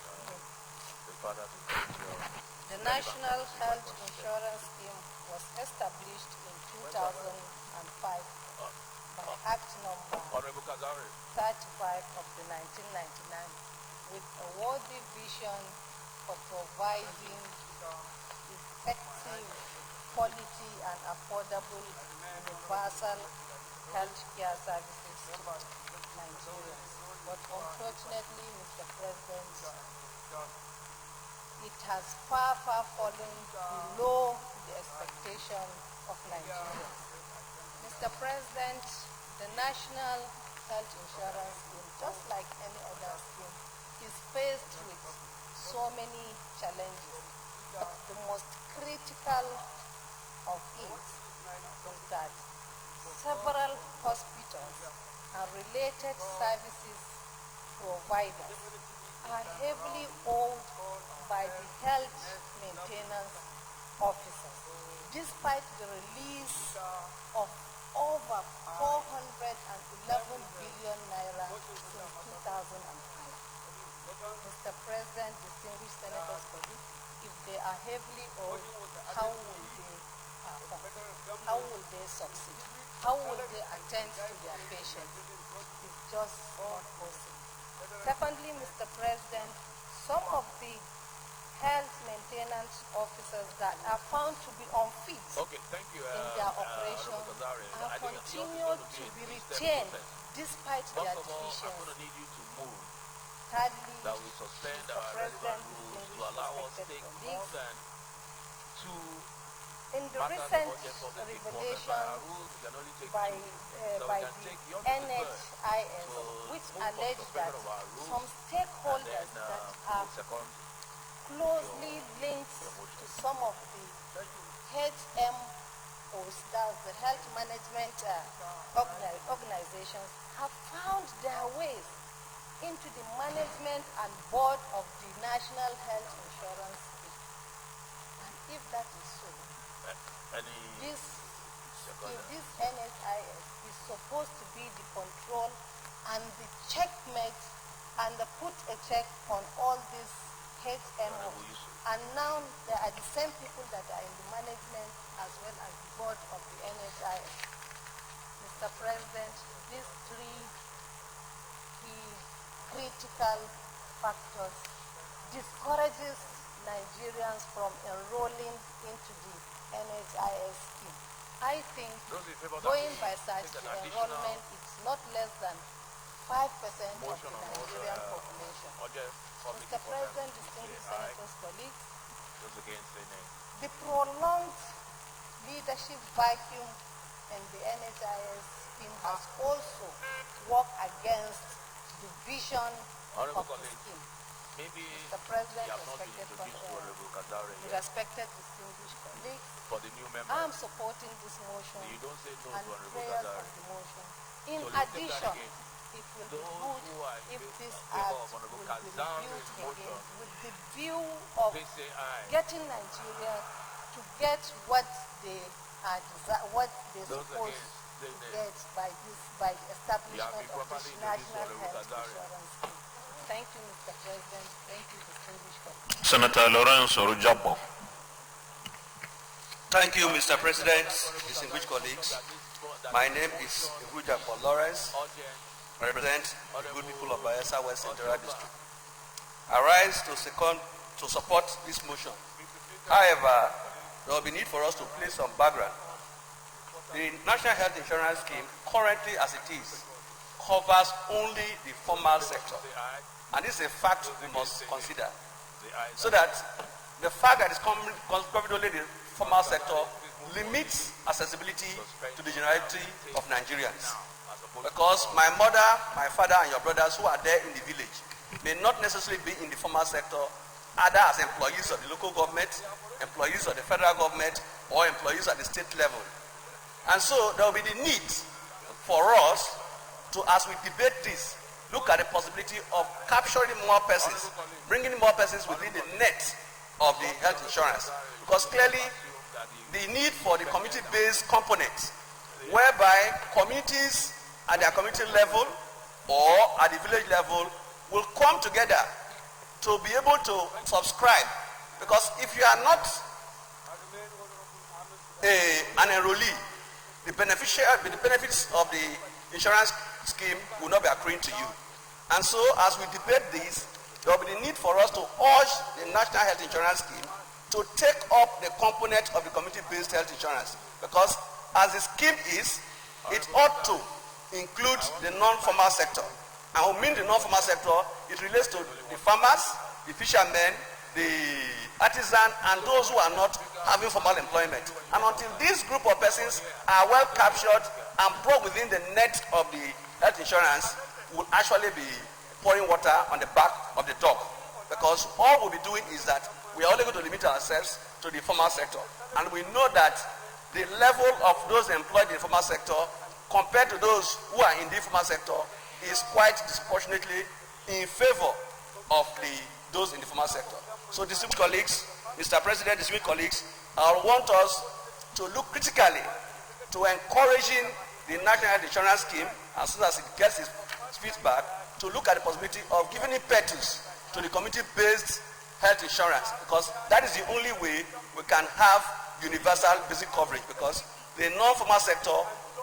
the father to committee on The relevant National policy Health considered. Insurance Scheme was established in 2005 by Act number Honorable Kazari. 35 of the 1999 with a worthy vision for providing effective, quality and affordable universal health care services to Nigerians. But unfortunately, Mr. President, it has far fallen below the expectation of Nigerians. Mr. President, the National Health Insurance Scheme, just like any other scheme, is faced with so many challenges. But the most critical of it is that several hospitals and related services providers are heavily owed by the health maintenance officers, despite the release of over 411 billion naira since 2005. Mr. President, distinguished senators, colleagues, if they are heavily owed, how will they perform? How will they succeed? How will they attend to their patients? It's just not possible. Secondly, Mr. President, some of the health maintenance officers that are found to be unfit in their operation are continued to be retained despite their deficiencies. Thirdly, Mr. President, respected colleagues, in the recent revelation by the NHIS, which alleged that some stakeholders that are closely linked to some of the HMOs, that's the health management organizations, have found their ways into the management and board of the National Health Insurance Scheme. And if that is so, this NHIS is supposed to be the control and the checkmate and the put a check on all these HMOs. And now there are the same people that are in the management as well as the board of the NHIS. Mr. President, these three key critical factors discourages Nigerians from enrolling into the NHIS scheme. I think going by such, the enrollment is not less than 5% of the Nigerian population. Mr. President, distinguished senators, colleagues, the prolonged leadership vacuum in the NHIS scheme has also worked against the vision of the scheme. Mr. President, respected distinguished colleagues, I am supporting this motion and prayers of the motion. In addition, it will be good if this act will be reviewed again with the view of getting Nigeria to get what they are supposed to get by the establishment of this National Health Insurance Scheme. Thank you, Mr. President. Thank you, distinguished colleagues. Senator Lawrence Orujabo. Thank you, Mr. President, distinguished colleagues. My name is Orujabo Lawrence. I represent the good people of Bayelsa West Central District. I rise to support this motion. However, there will be need for us to place some background. The National Health Insurance Scheme, currently as it is, covers only the formal sector. And this is a fact we must consider. So that the fact that it's covering only the formal sector limits accessibility to the generality of Nigerians. Because my mother, my father, and your brothers who are there in the village may not necessarily be in the formal sector, either as employees of the local government, employees of the federal government, or employees at the state level. And so there will be the need for us to, as we debate this, look at the possibility of capturing more persons, bringing more persons within the net of the health insurance. Because clearly, the need for the community-based components, whereby communities at their community level or at the village level will come together to be able to subscribe. Because if you are not an enrollee, the benefits of the insurance scheme will not be accruing to you. And so as we debate this, there will be the need for us to urge the National Health Insurance Scheme to take up the component of the community-based health insurance. Because as the scheme is, it ought to include the non-formal sector. And we mean the non-formal sector, it relates to the farmers, the fishermen, the artisan, and those who are not having formal employment. And until this group of persons are well captured and brought within the net of the health insurance, will actually be pouring water on the back of the dog. Because all we'll be doing is that we are only going to limit ourselves to the formal sector. And we know that the level of those employed in the formal sector compared to those who are in the informal sector is quite disproportionately in favor of those in the formal sector. So distinguished colleagues, Mr. President, distinguished colleagues, I want us to look critically to encouraging the National Health Insurance Scheme, as soon as it gets its feedback, to look at the possibility of giving impetus to the community-based health insurance, because that is the only way we can have universal basic coverage, because the non-formal sector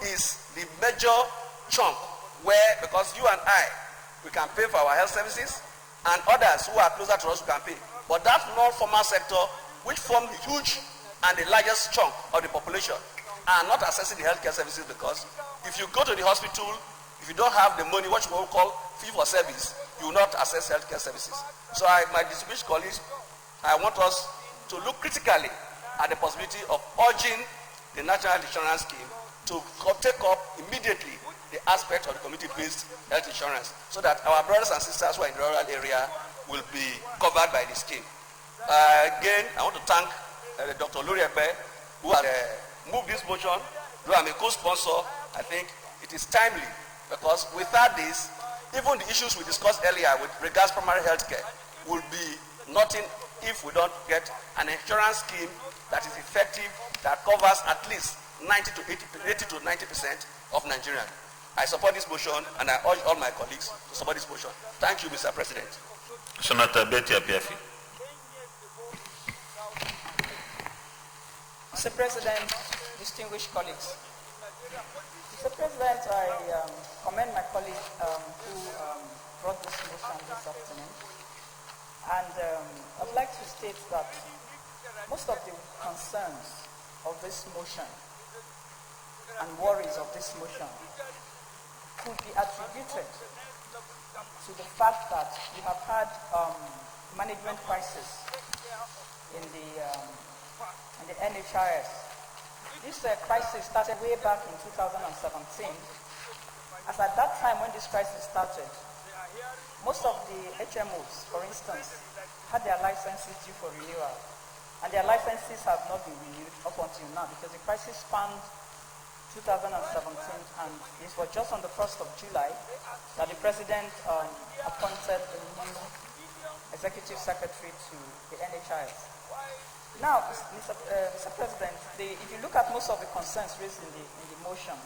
is the major chunk where, because you and I, we can pay for our health services, and others who are closer to us who can pay. But that non-formal sector, which form the huge and the largest chunk of the population, are not accessing the healthcare services, because if you go to the hospital, if you don't have the money, what you will call fee for service, you will not access healthcare services. So my distinguished colleagues, I want us to look critically at the possibility of urging the National Health Insurance Scheme to take up immediately the aspect of the community-based health insurance, so that our brothers and sisters who are in the rural area will be covered by the scheme. Again, I want to thank Dr. Luriekbe, who has moved this motion. Though I'm a co-sponsor, I think it is timely, because without this, even the issues we discussed earlier with regards to primary health care will be nothing if we don't get an insurance scheme that is effective, that covers at least 80 to 90% of Nigerians. I support this motion, and I urge all my colleagues to support this motion. Thank you, Mr. President. Senator Betty Apiafi. Mr. President, distinguished colleagues. Mr. President, I commend my colleague who brought this motion this afternoon. And I'd like to state that most of the concerns of this motion and worries of this motion could be attributed to the fact that we have had management crisis in the NHIS. This crisis started way back in 2017. As at that time when this crisis started, most of the HMOs, for instance, had their licenses due for renewal, and their licenses have not been renewed up until now, because the crisis spanned 2017, and it was just on the 1st of July that the President appointed a new Executive Secretary to the NHIS. Now, Mr. President, if you look at most of the concerns raised in the motion,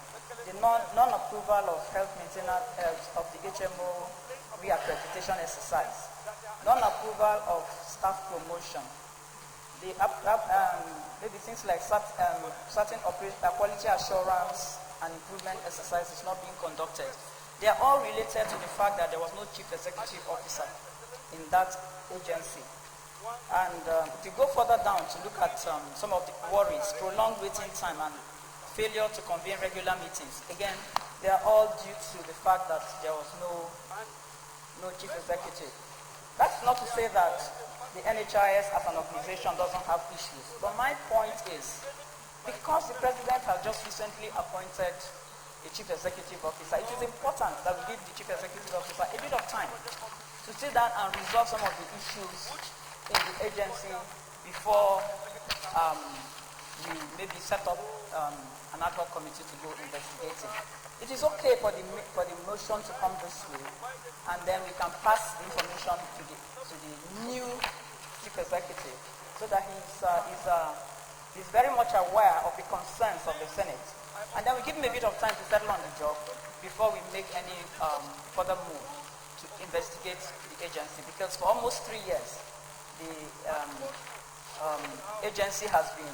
the non-approval of health maintenance of the HMO reaccreditation exercise, non-approval of staff promotion, the maybe things like certain quality assurance and improvement exercises not being conducted. They are all related to the fact that there was no chief executive officer in that agency. And if you go further down to look at some of the worries, prolonged waiting time and failure to convene regular meetings, again, they are all due to the fact that there was no chief executive. That's not to say that the NHIS as an organization doesn't have issues. But my point is, because the President has just recently appointed a chief executive officer, it is important that we give the chief executive officer a bit of time to sit down and resolve some of the issues in the agency before we maybe set up an ad hoc committee to go investigating. It is okay for the motion to come this way, and then we can pass the information to the new chief executive, so that he's very much aware of the concerns of the Senate, and then we give him a bit of time to settle on the job before we make any further move to investigate the agency. Because for almost 3 years, the agency has been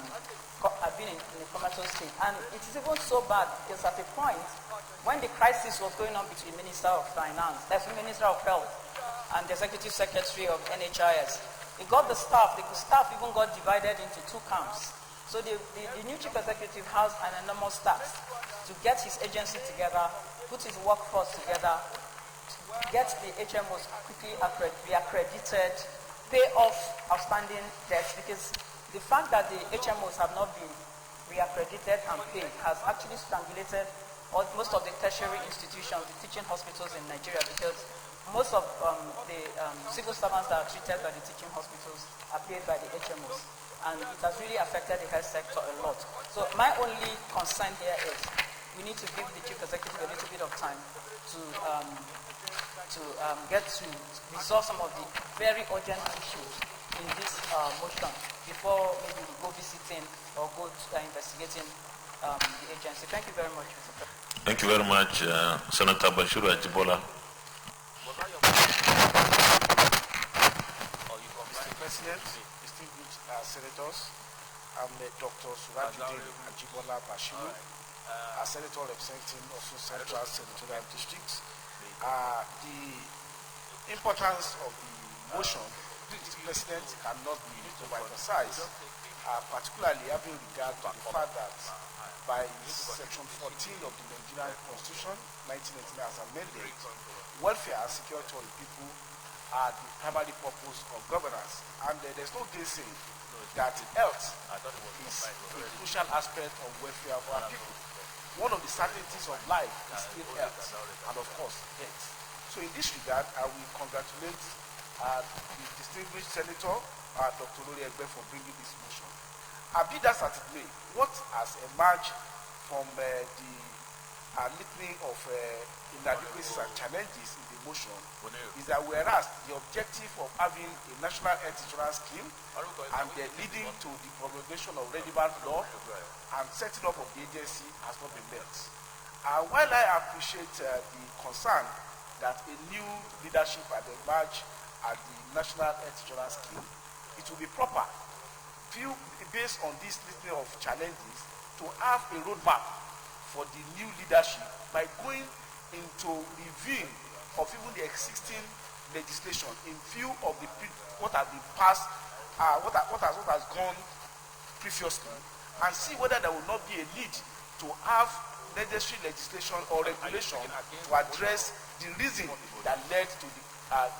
in a comatose state, and it is even so bad because at a point when the crisis was going on between Minister of Finance, that's Minister of Health, and the Executive Secretary of NHIS, it got the staff even got divided into two camps. So the new chief executive has an enormous task to get his agency together, put his workforce together, get the HMOs quickly reaccredited, pay off outstanding debts, because the fact that the HMOs have not been reaccredited and paid has actually strangulated most of the tertiary institutions, the teaching hospitals in Nigeria, because most of the civil servants that are treated by the teaching hospitals are paid by the HMOs, and it has really affected the health sector a lot. So my only concern here is we need to give the chief executive a little bit of time to to get to resolve some of the very urgent issues in this motion before maybe we go visiting or go to, investigating the agency. Thank you very much, Mr. President. Thank you very much, Senator Bashiru Ajibola. Mr. President, distinguished senators, I'm Dr. Surajudeen Ajibola Bashiru, a senator representing also Central Senatorial District. The importance of the motion, Mr. President, cannot be overemphasized, particularly having regard to the fact that by Section 14 of the Nigerian Constitution, 1999 as amended, welfare and security of the people are the primary purpose of governance. And there's no gainsaying that health is a crucial aspect of welfare for our people. One of the certainties of life is still health, and of course, death. So in this regard, I will congratulate the distinguished Senator, Dr. Olori Egbe, for bringing this motion. Be that as it may, what has emerged from the litany of inadequacies and challenges in the motion is that whereas the objective of having a national health insurance scheme and leading to the promulgation of relevant law and setting up of the agency has not been met. While I appreciate the concern that a new leadership had emerged at the national health insurance scheme, it will be proper, based on this litany of challenges, to have a roadmap for the new leadership by going into reviewing of even the existing legislation in view of what has been passed, what has gone previously, and see whether there will not be a need to have necessary legislation or regulation to address the reason that led to the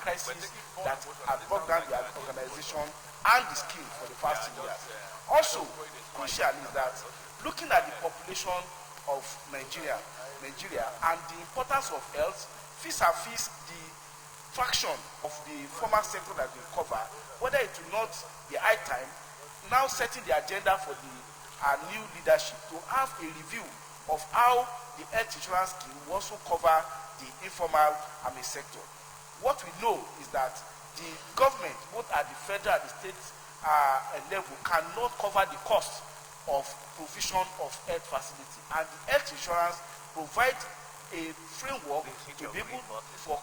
crisis that had brought down the organization and the scheme for the past 2 years. Also, crucial is that looking at the population of Nigeria and the importance of health vis-a-vis the fraction of the former sector that we cover, whether it will not be high time now setting the agenda for the new leadership to have a review of how the health insurance scheme will also cover the informal sector. What we know is that the government, both at the federal and the state level, cannot cover the cost of provision of health facility, and the health insurance provides a framework to be able for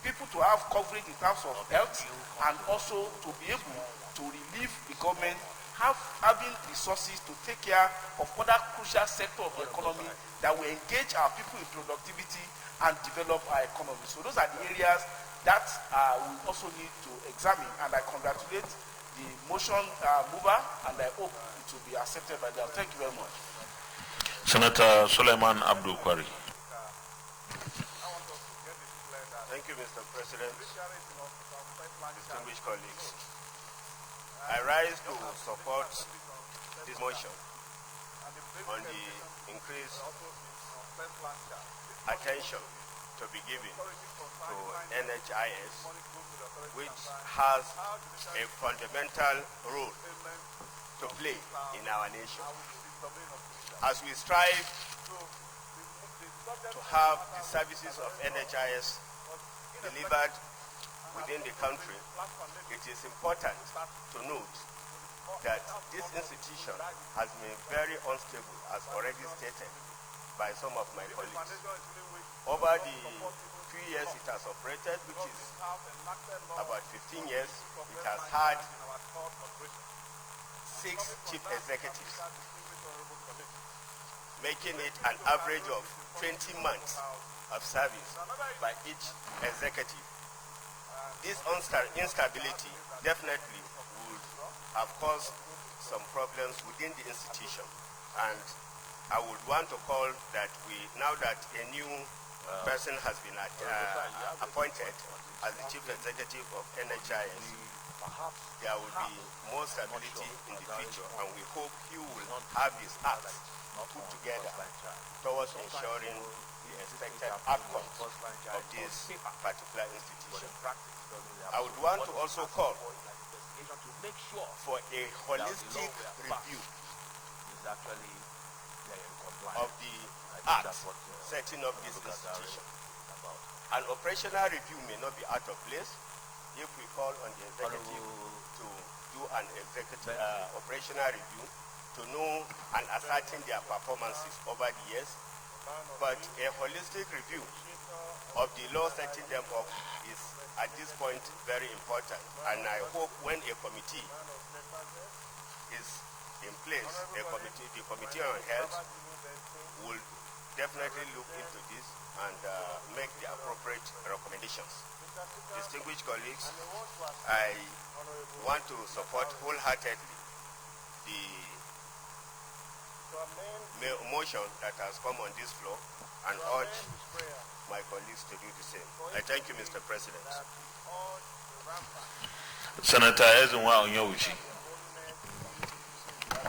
people to have coverage in terms of health, and also to be able to relieve the government having resources to take care of other crucial sectors of the economy that will engage our people in productivity and develop our economy. So those are the areas that we also need to examine, and I congratulate the motion mover, and I hope it will be accepted by them. Thank you very much. Senator Suleiman Abdul Kwari. Thank you, Mr. President. Distinguished colleagues, I rise to support this motion on the increased attention to be given to NHIS, which has a fundamental role to play in our nation. As we strive to have the services of NHIS delivered within the country, it is important to note that this institution has been very unstable, as already stated by some of my colleagues. Over the few years it has operated, which is about 15 years, it has had 6 chief executives, making it an average of 20 months of service by each executive. This instability definitely would have caused some problems within the institution, and I would want to call that now that a new person has been appointed as the chief executive of NHIS, there will be more stability in the future, and we hope he will have his acts put together towards ensuring the expected outcomes of this particular institution. I would want to also call for a holistic review of the acts setting up this institution. An operational review may not be out of place if we call on the executive to do an operational review to know and ascertain their performances over the years. But a holistic review of the law setting them up is at this point very important. And I hope when a committee is in place, the Committee on Health will definitely look into this and make the appropriate recommendations. Distinguished colleagues, I want to support wholeheartedly the motion that has come on this floor and urge my colleagues to do the same. I thank you, Mr. President. Senator Ezenwa Onyewuchi.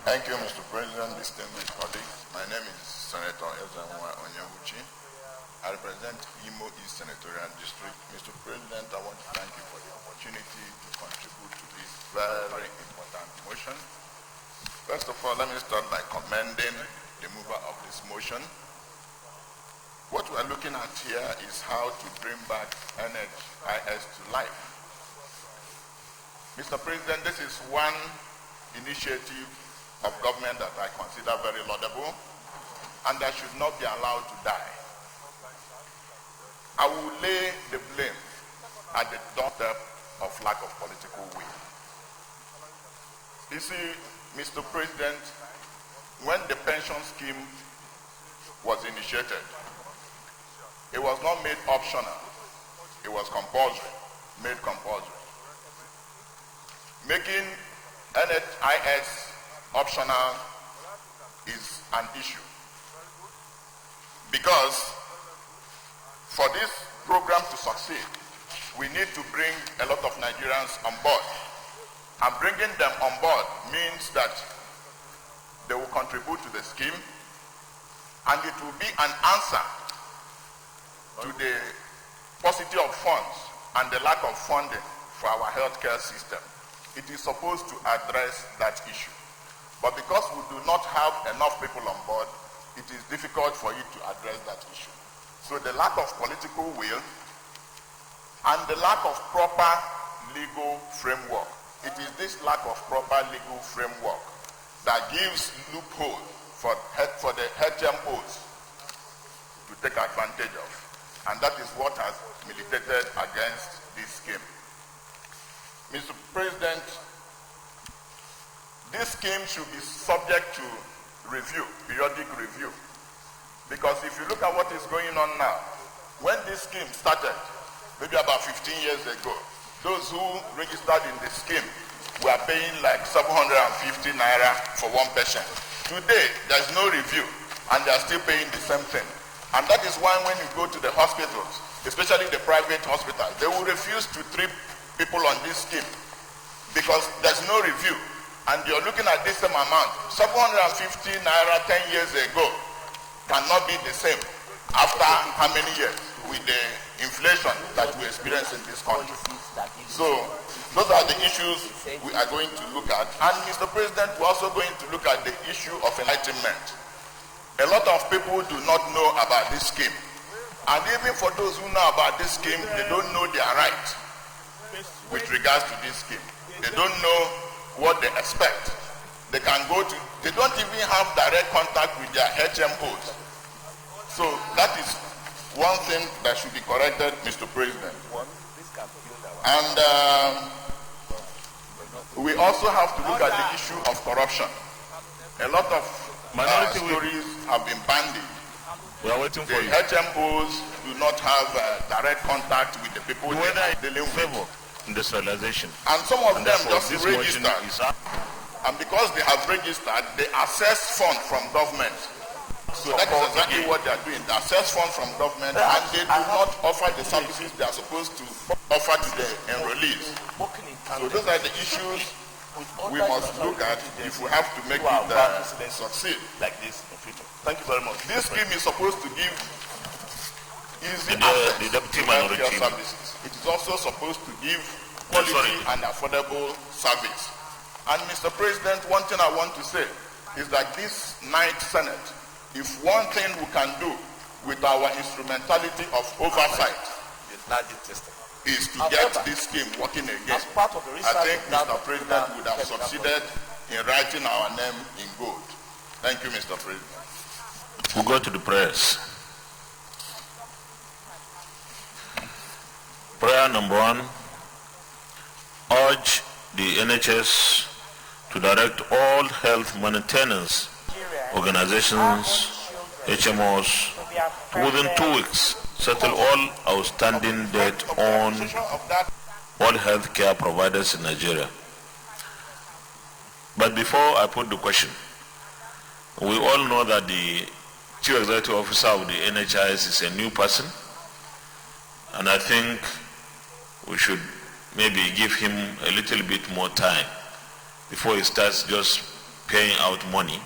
Thank you, Mr. President, distinguished colleagues. My name is Senator Ezenwa Onyewuchi. I represent Imo East Senatorial District. Mr. President, I want to thank you for the opportunity to contribute to this very important motion. First of all, let me start by commending the mover of this motion. What we are looking at here is how to bring back NHIS to life. Mr. President, this is one initiative of government that I consider very laudable and that should not be allowed to die. I will lay the blame at the doorstep of lack of political will. You see, Mr. President, when the pension scheme was initiated, it was not made optional, it was compulsory, made compulsory. Making NHIS optional is an issue because for this program to succeed, we need to bring a lot of Nigerians on board. And bringing them on board means that they will contribute to the scheme and it will be an answer to the paucity of funds and the lack of funding for our healthcare system. It is supposed to address that issue. But because we do not have enough people on board, it is difficult for it to address that issue. So the lack of political will and the lack of proper legal framework, it is this lack of proper legal framework that gives loophole for the HMOs to take advantage of. And that is what has militated against this scheme. Mr. President, this scheme should be subject to review, periodic review. Because if you look at what is going on now, when this scheme started, maybe about 15 years ago, those who registered in the scheme were paying like 750 naira for one patient. Today, there's no review, and they're still paying the same thing. And that is why when you go to the hospitals, especially the private hospitals, they will refuse to treat people on this scheme because there's no review. And you're looking at this same amount. 750 naira 10 years ago cannot be the same after how many years with the inflation that we experience in this country. So those are the issues we are going to look at. And Mr. President, we're also going to look at the issue of enlightenment. A lot of people do not know about this scheme. And even for those who know about this scheme, they don't know their right with regards to this scheme. They don't know what they expect. They can go to, they don't even have direct contact with their HMOs. So that is one thing that should be corrected, Mr. President. And we also have to look at the issue of corruption. A lot of stories have been bandied. We are waiting for the you. HMOs do not have direct contact with the people they are dealing with. Industrialization. And some of and them just registered. And because they have registered, they access funds from government. So that is exactly what they are doing. They access funds from government and they do not offer the services they are supposed to offer to the enrollees. So those are the issues we must look at if we have to make it succeed. Like this in future. Thank you very much. This scheme is supposed to give easy the deputy minority services. It is also supposed to give quality and affordable service. And Mr. President, one thing I want to say is that this ninth Senate, if one thing we can do with our instrumentality of oversight, largely tested. Is to get this scheme working again. As part of the research, I think Mr. President would have succeeded in writing our name in gold. Thank you, Mr. President. We'll go to the prayers. Prayer number 1, urge the NHS to direct all health maintenance organizations, HMOs, to within 2 weeks settle all outstanding debt on all healthcare providers in Nigeria. But before I put the question, we all know that the Chief Executive Officer of the NHS is a new person, and I think we should maybe give him a little bit more time before he starts just paying out money.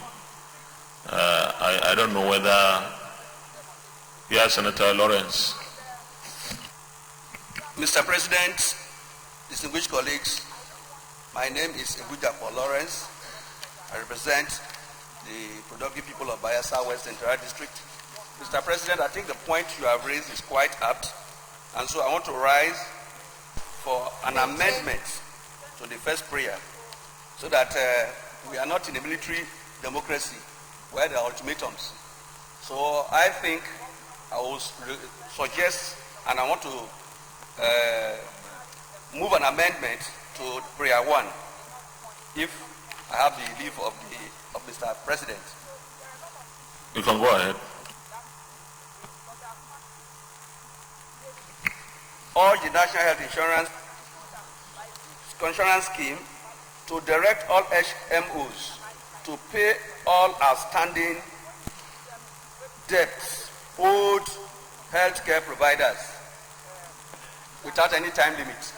I don't know whether, yeah, Senator Lawrence. Mr. President, distinguished colleagues, my name is Paul Lawrence. I represent the productive people of Bayelsa West Central District. Mr. President, I think the point you have raised is quite apt, and so I want to rise for an amendment to the first prayer so that we are not in a military democracy where there are ultimatums. So I think I will suggest, and I want to move an amendment to prayer 1, if I have the leave of Mr. President. You can go ahead. Urge the National Health Insurance Scheme to direct all HMOs to pay all outstanding debts owed healthcare providers without any time limit.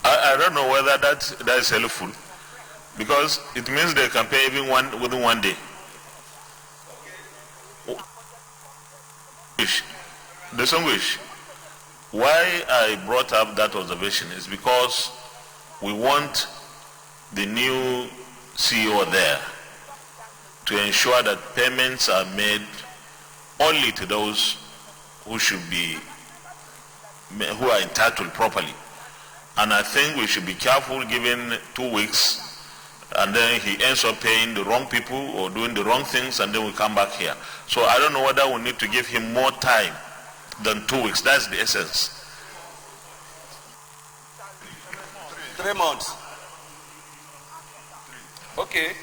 I don't know whether that is helpful, because it means they can pay even within 1 day. Distinguished, why I brought up that observation is because we want the new CEO there to ensure that payments are made only to those who are entitled properly. And I think we should be careful given 2 weeks, and then he ends up paying the wrong people or doing the wrong things, and then we come back here. So I don't know whether we need to give him more time than 2 weeks. That's the essence. 3 months. Okay.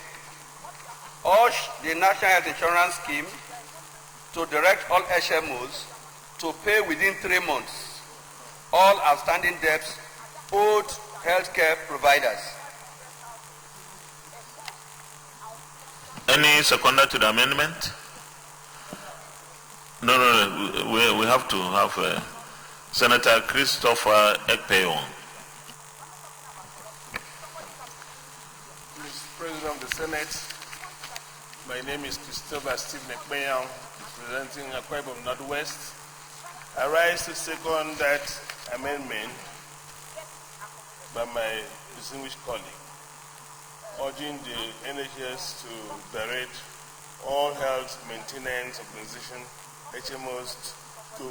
Urge the National Health Insurance Scheme to direct all HMOs to pay within 3 months all outstanding debts owed healthcare providers. Any seconder to the amendment? No. We have to have Senator Christopher Ekpeyon. Mr. President of the Senate, my name is Christopher Stephen Ekpeyon, representing Akwa Ibom Northwest. I rise to second that amendment by my distinguished colleague, urging the NHS to direct all health maintenance organizations, HMOs, to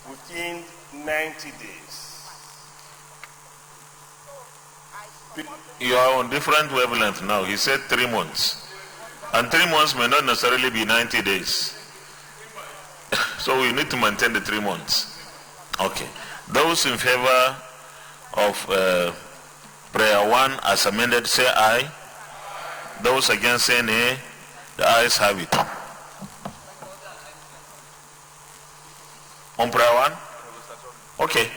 within 90 days. You are on different wavelength now. He said 3 months. And 3 months may not necessarily be 90 days. So we need to maintain the 3 months. Okay. Those in favor of prayer 1 as amended, say aye. Those against, say nay. The ayes have it. On prayer 1? Okay.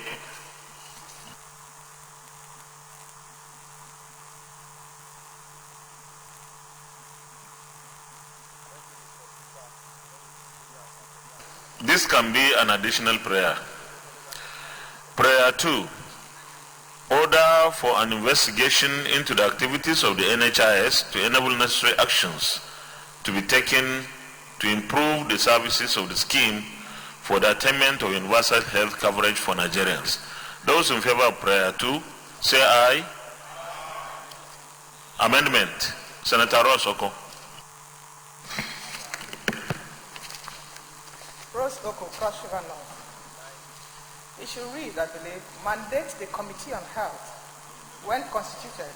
This can be an additional prayer. Prayer 2. Order for an investigation into the activities of the NHIS to enable necessary actions to be taken to improve the services of the scheme for the attainment of universal health coverage for Nigerians. Those in favor of prayer 2, say aye. Amendment. Senator Ross Oko. Lagos Oko, Cross River North. It should read, I believe, mandate the Committee on Health, when constituted,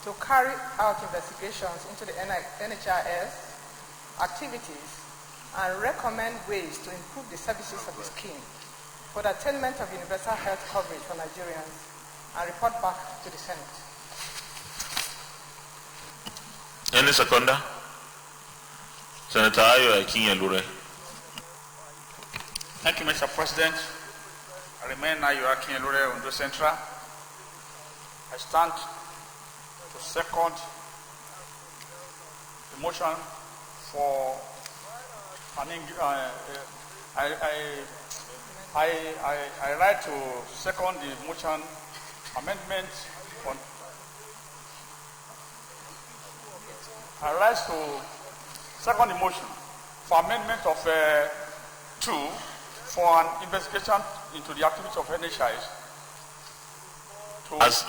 to carry out investigations into the NHIS activities and recommend ways to improve the services of the scheme for the attainment of universal health coverage for Nigerians and report back to the Senate. Any seconder? Senator Ayo Akinye-Lure. Thank you, Mr. President. I remain Ayo Akinye-Lure, Ondo Central. I stand to second the motion for I write to second the motion amendment on. I rise to second the motion for amendment of 2 for an investigation into the activities of NHIS.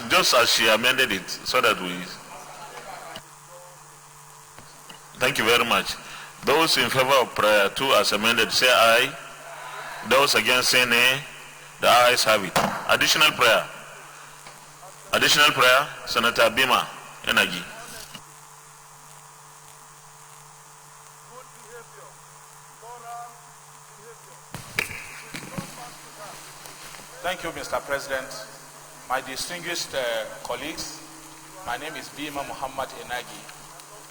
Just as she amended it, so that we. Thank you very much. Those in favor of prayer 2 as amended, say aye. Those against, say nay. The ayes have it. Additional prayer. Additional prayer, Senator Bima Enagi. Thank you, Mr. President. My distinguished colleagues, my name is Bima Muhammad Enagi.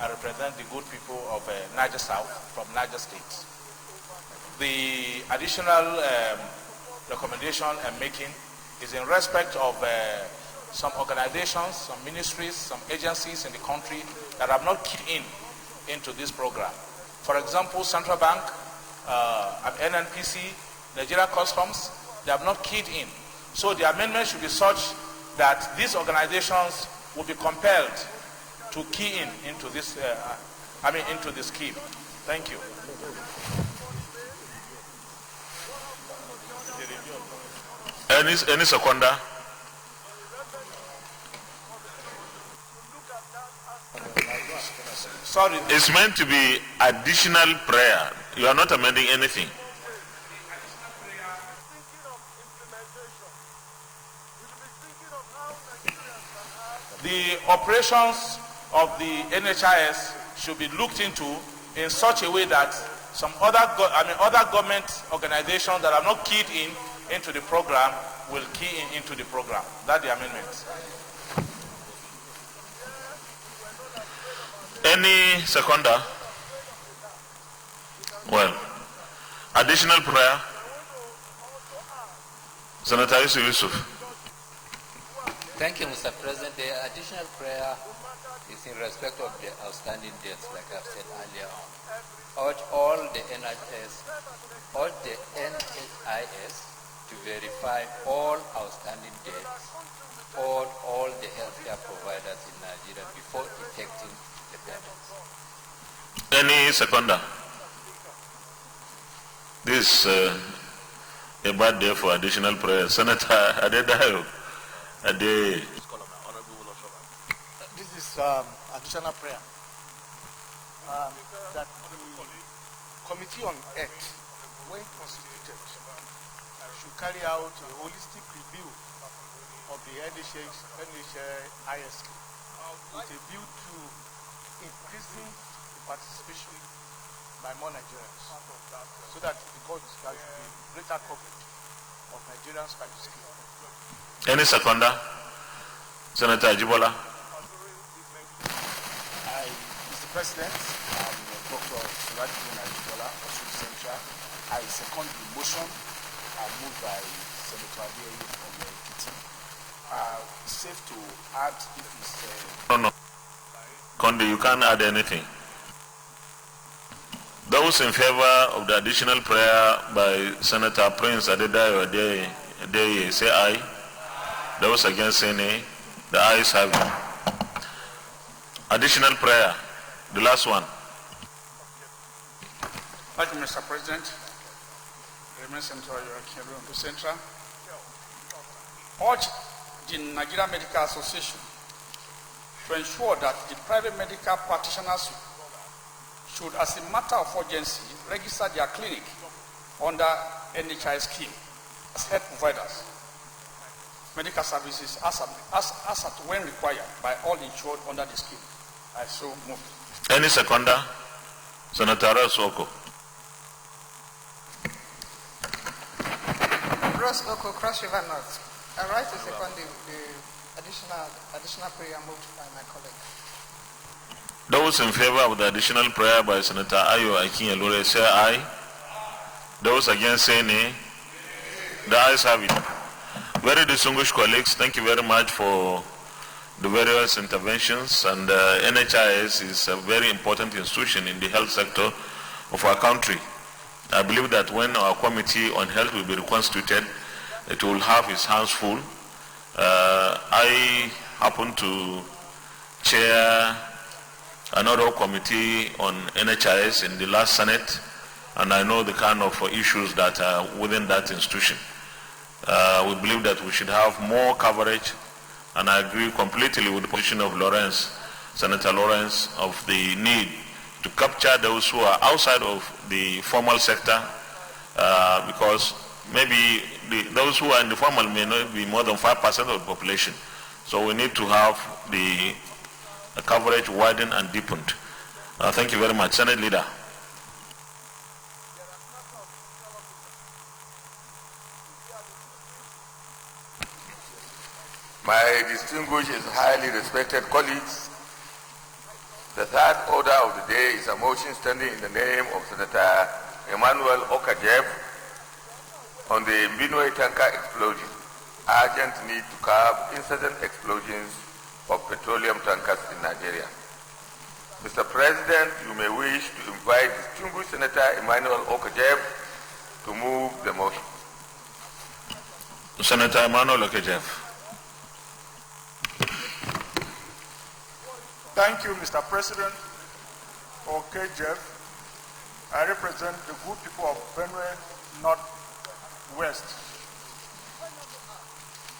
I represent the good people of Niger South from Niger State. The additional recommendation I'm making is in respect of some organizations, some ministries, some agencies in the country that have not keyed into this program. For example, Central Bank, NNPC, Nigeria Customs, they have not keyed in. So the amendment should be such that these organizations will be compelled to key into this, into the scheme. Thank you. Any seconder? Sorry. It's meant to be additional prayer. You are not amending anything. The operations of the NHIS should be looked into in such a way that some other government organizations that are not keyed into the program will key into the program. That's the amendment. Any seconder? Well, additional prayer, Senator Yusuf. Thank you, Mr. President. The additional prayer is in respect of the outstanding debts, like I've said earlier on. Urge all the NHIS to verify all outstanding debts for all the healthcare providers in Nigeria before effecting the payments. Any seconder? This is a bad day for additional prayer. Senator Adedayo. This is additional prayer. That the Committee on Health, when constituted, should carry out a holistic review of the NHIS with a view to increasing the participation by more Nigerians, so that there should be greater coverage of Nigerians by the scheme. Any seconder? Senator Ajibola. Mr. President, I'm Dr. Surajidin Ajibola, Osun Central. I second the motion moved by Senator Adeyeye from Ekiti. It's safe to add if it's... No. Kondi, you can't add anything. Those in favor of the additional prayer by Senator Prince Adedayo Adeyeye, say aye. Those against, say nay. The ayes have it. Additional prayer, the last one. Thank you, Mr. President. Remain Senator Akinye-Lure, Central. Urge the Nigeria Medical Association to ensure that the private medical practitioners should, as a matter of urgency, register their clinic under NHI scheme as health providers, medical services as at when required by all insured under the scheme. I so move. Any seconder? Senator Ross Oko. Ross Oko, Cross River North. I rise to second the additional prayer moved by my colleague. Those in favor of the additional prayer by Senator Ayo Akin-Elore say aye. Those against say nay. The ayes have it. Very distinguished colleagues, thank you very much for the various interventions, and NHIS is a very important institution in the health sector of our country. I believe that when our committee on health will be reconstituted, it will have its hands full. I happen to chair another committee on NHIS in the last Senate, and I know the kind of issues that are within that institution. We believe that we should have more coverage, and I agree completely with the position of Senator Lawrence, of the need to capture those who are outside of the formal sector, because maybe those who are in the formal may not be more than 5% of the population. So we need to have the coverage widened and deepened. Thank you very much. Senate Leader. My distinguished and highly respected colleagues, the third order of the day is a motion standing in the name of Senator Emmanuel Okajev on the Benue tanker explosion. Urgent need to curb incessant explosions of petroleum tankers in Nigeria. Mr. President, you may wish to invite distinguished Senator Emmanuel Okajev to move the motion. Senator Emmanuel Okajev. Thank you, Mr. President. Okay, Jeff. I represent the good people of Benue Northwest.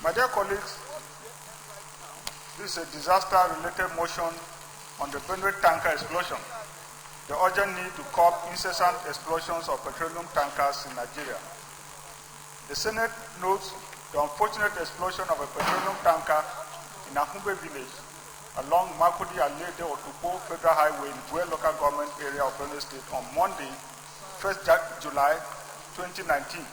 My dear colleagues, this is a disaster-related motion on the Benue tanker explosion, the urgent need to curb incessant explosions of petroleum tankers in Nigeria. The Senate notes the unfortunate explosion of a petroleum tanker in Ahumbe village along Makudi Alede Otupo Federal Highway in Gwe local government area of Benue State on Monday, 1st July 2019.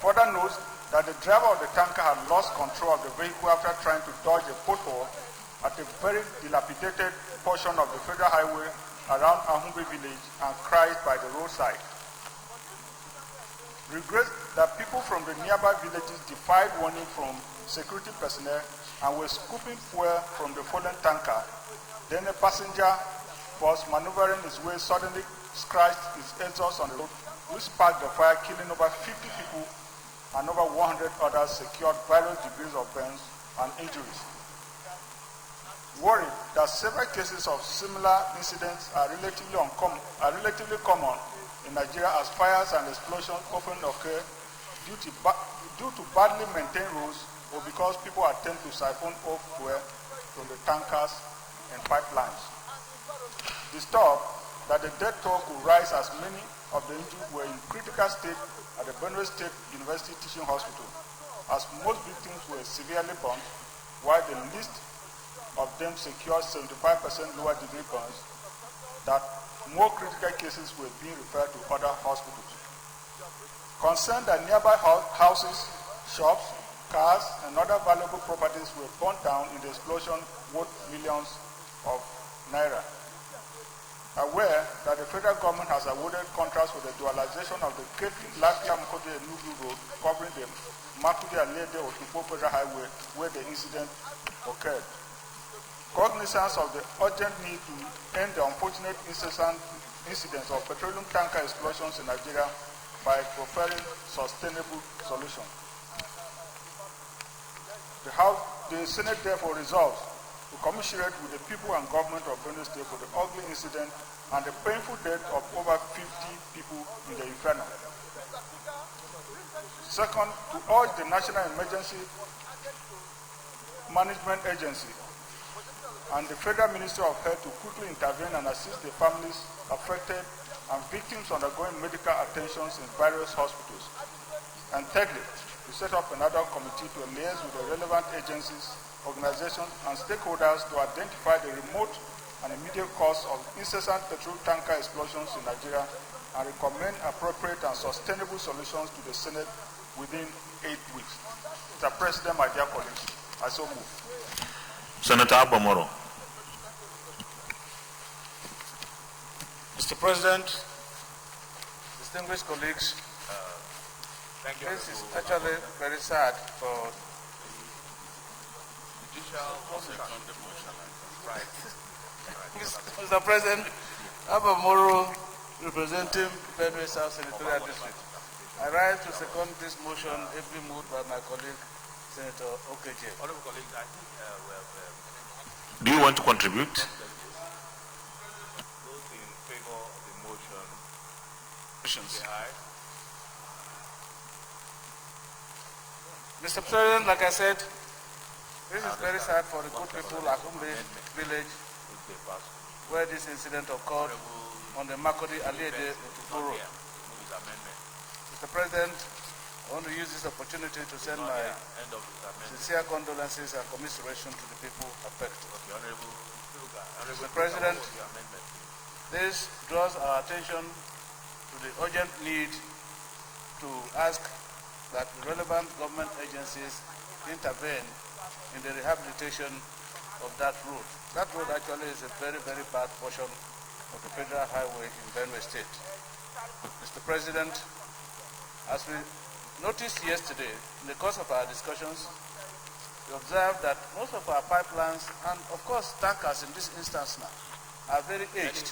Further notes that the driver of the tanker had lost control of the vehicle after trying to dodge a pothole at a very dilapidated portion of the Federal Highway around Ahumbe village and crashed by the roadside. Regrets that people from the nearby villages defied warning from security personnel and were scooping fuel from the fallen tanker. Then a passenger was maneuvering his way suddenly scratched his exhaust on the road, which sparked the fire, killing over 50 people and over 100 others secured various degrees of burns and injuries. Worried that several cases of similar incidents are relatively common in Nigeria, as fires and explosions often occur due to badly maintained roads or because people attempt to siphon off fuel from the tankers and pipelines. Disturbed that the death toll could rise as many of the injured were in critical state at the Benue State University Teaching Hospital, as most victims were severely burnt, while the least of them secured 75% lower degree burns, that more critical cases were being referred to other hospitals. Concerned that nearby houses, shops, cars, and other valuable properties were burnt down in the explosion worth millions of naira. Aware that the federal government has awarded contracts for the dualization of the Lakia-Mkode-Enugu road covering the Makudi-Alede-Otupo Federal Highway where the incident occurred. Cognizance of the urgent need to end the unfortunate incessant incidents of petroleum tanker explosions in Nigeria by preferring sustainable solutions. The Senate therefore resolves to commiserate with the people and government of Benue State for the ugly incident and the painful death of over 50 people in the inferno. Second, to urge the National Emergency Management Agency and the Federal Ministry of Health to quickly intervene and assist the families affected and victims undergoing medical attentions in various hospitals. And thirdly, to set up another committee to liaise with the relevant agencies, organizations, and stakeholders to identify the remote and immediate cause of incessant petrol tanker explosions in Nigeria and recommend appropriate and sustainable solutions to the Senate within 8 weeks. Mr. President, my dear colleagues, I so move. Senator Abamoro. Mr. President, distinguished colleagues, this is actually very sad for Mr. President, Abamoro, representing Plenary South Senatorial District. I rise to second this motion, ably moved by my colleague, Senator Okeje. Honorable colleagues, I think we have... Do you want to contribute? Those in favor of the motion, say aye. Mr. President, like I said, this is very sad for the good people of Akumbe village where this incident occurred on the Makodi Aliede Utuburu. Mr. President, I want to use this opportunity to send my sincere condolences and commiseration to the people affected. Mr. President, this draws our attention to the urgent need to ask that the relevant government agencies intervene in the rehabilitation of that road. That road actually is a very, very bad portion of the federal highway in Benue State. Mr. President, as we noticed yesterday, in the course of our discussions, we observed that most of our pipelines, and of course tankers in this instance now, are very aged.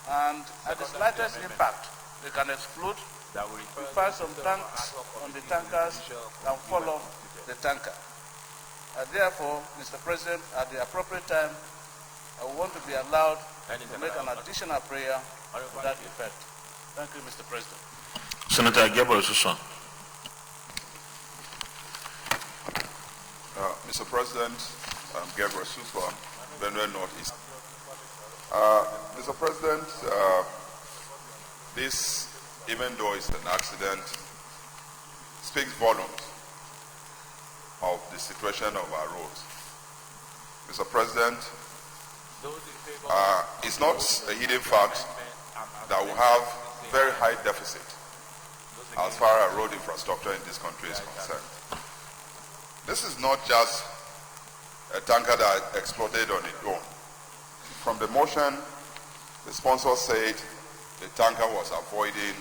And at the slightest impact, they can explode. We find some tanks on the tankers and fall off the tanker. And therefore, Mr. President, at the appropriate time, I want to be allowed to make an additional prayer to that effect. Thank you, Mr. President. Senator Gabriel Susan. Mr. President, I'm Gabriel Susan, Benue Northeast. Mr. President, this, even though it's an accident, speaks volumes of the situation of our roads. Mr. President, it's not a hidden fact that we have very high deficit as far as road infrastructure in this country is concerned. This is not just a tanker that exploded on its own. From the motion, the sponsor said the tanker was avoiding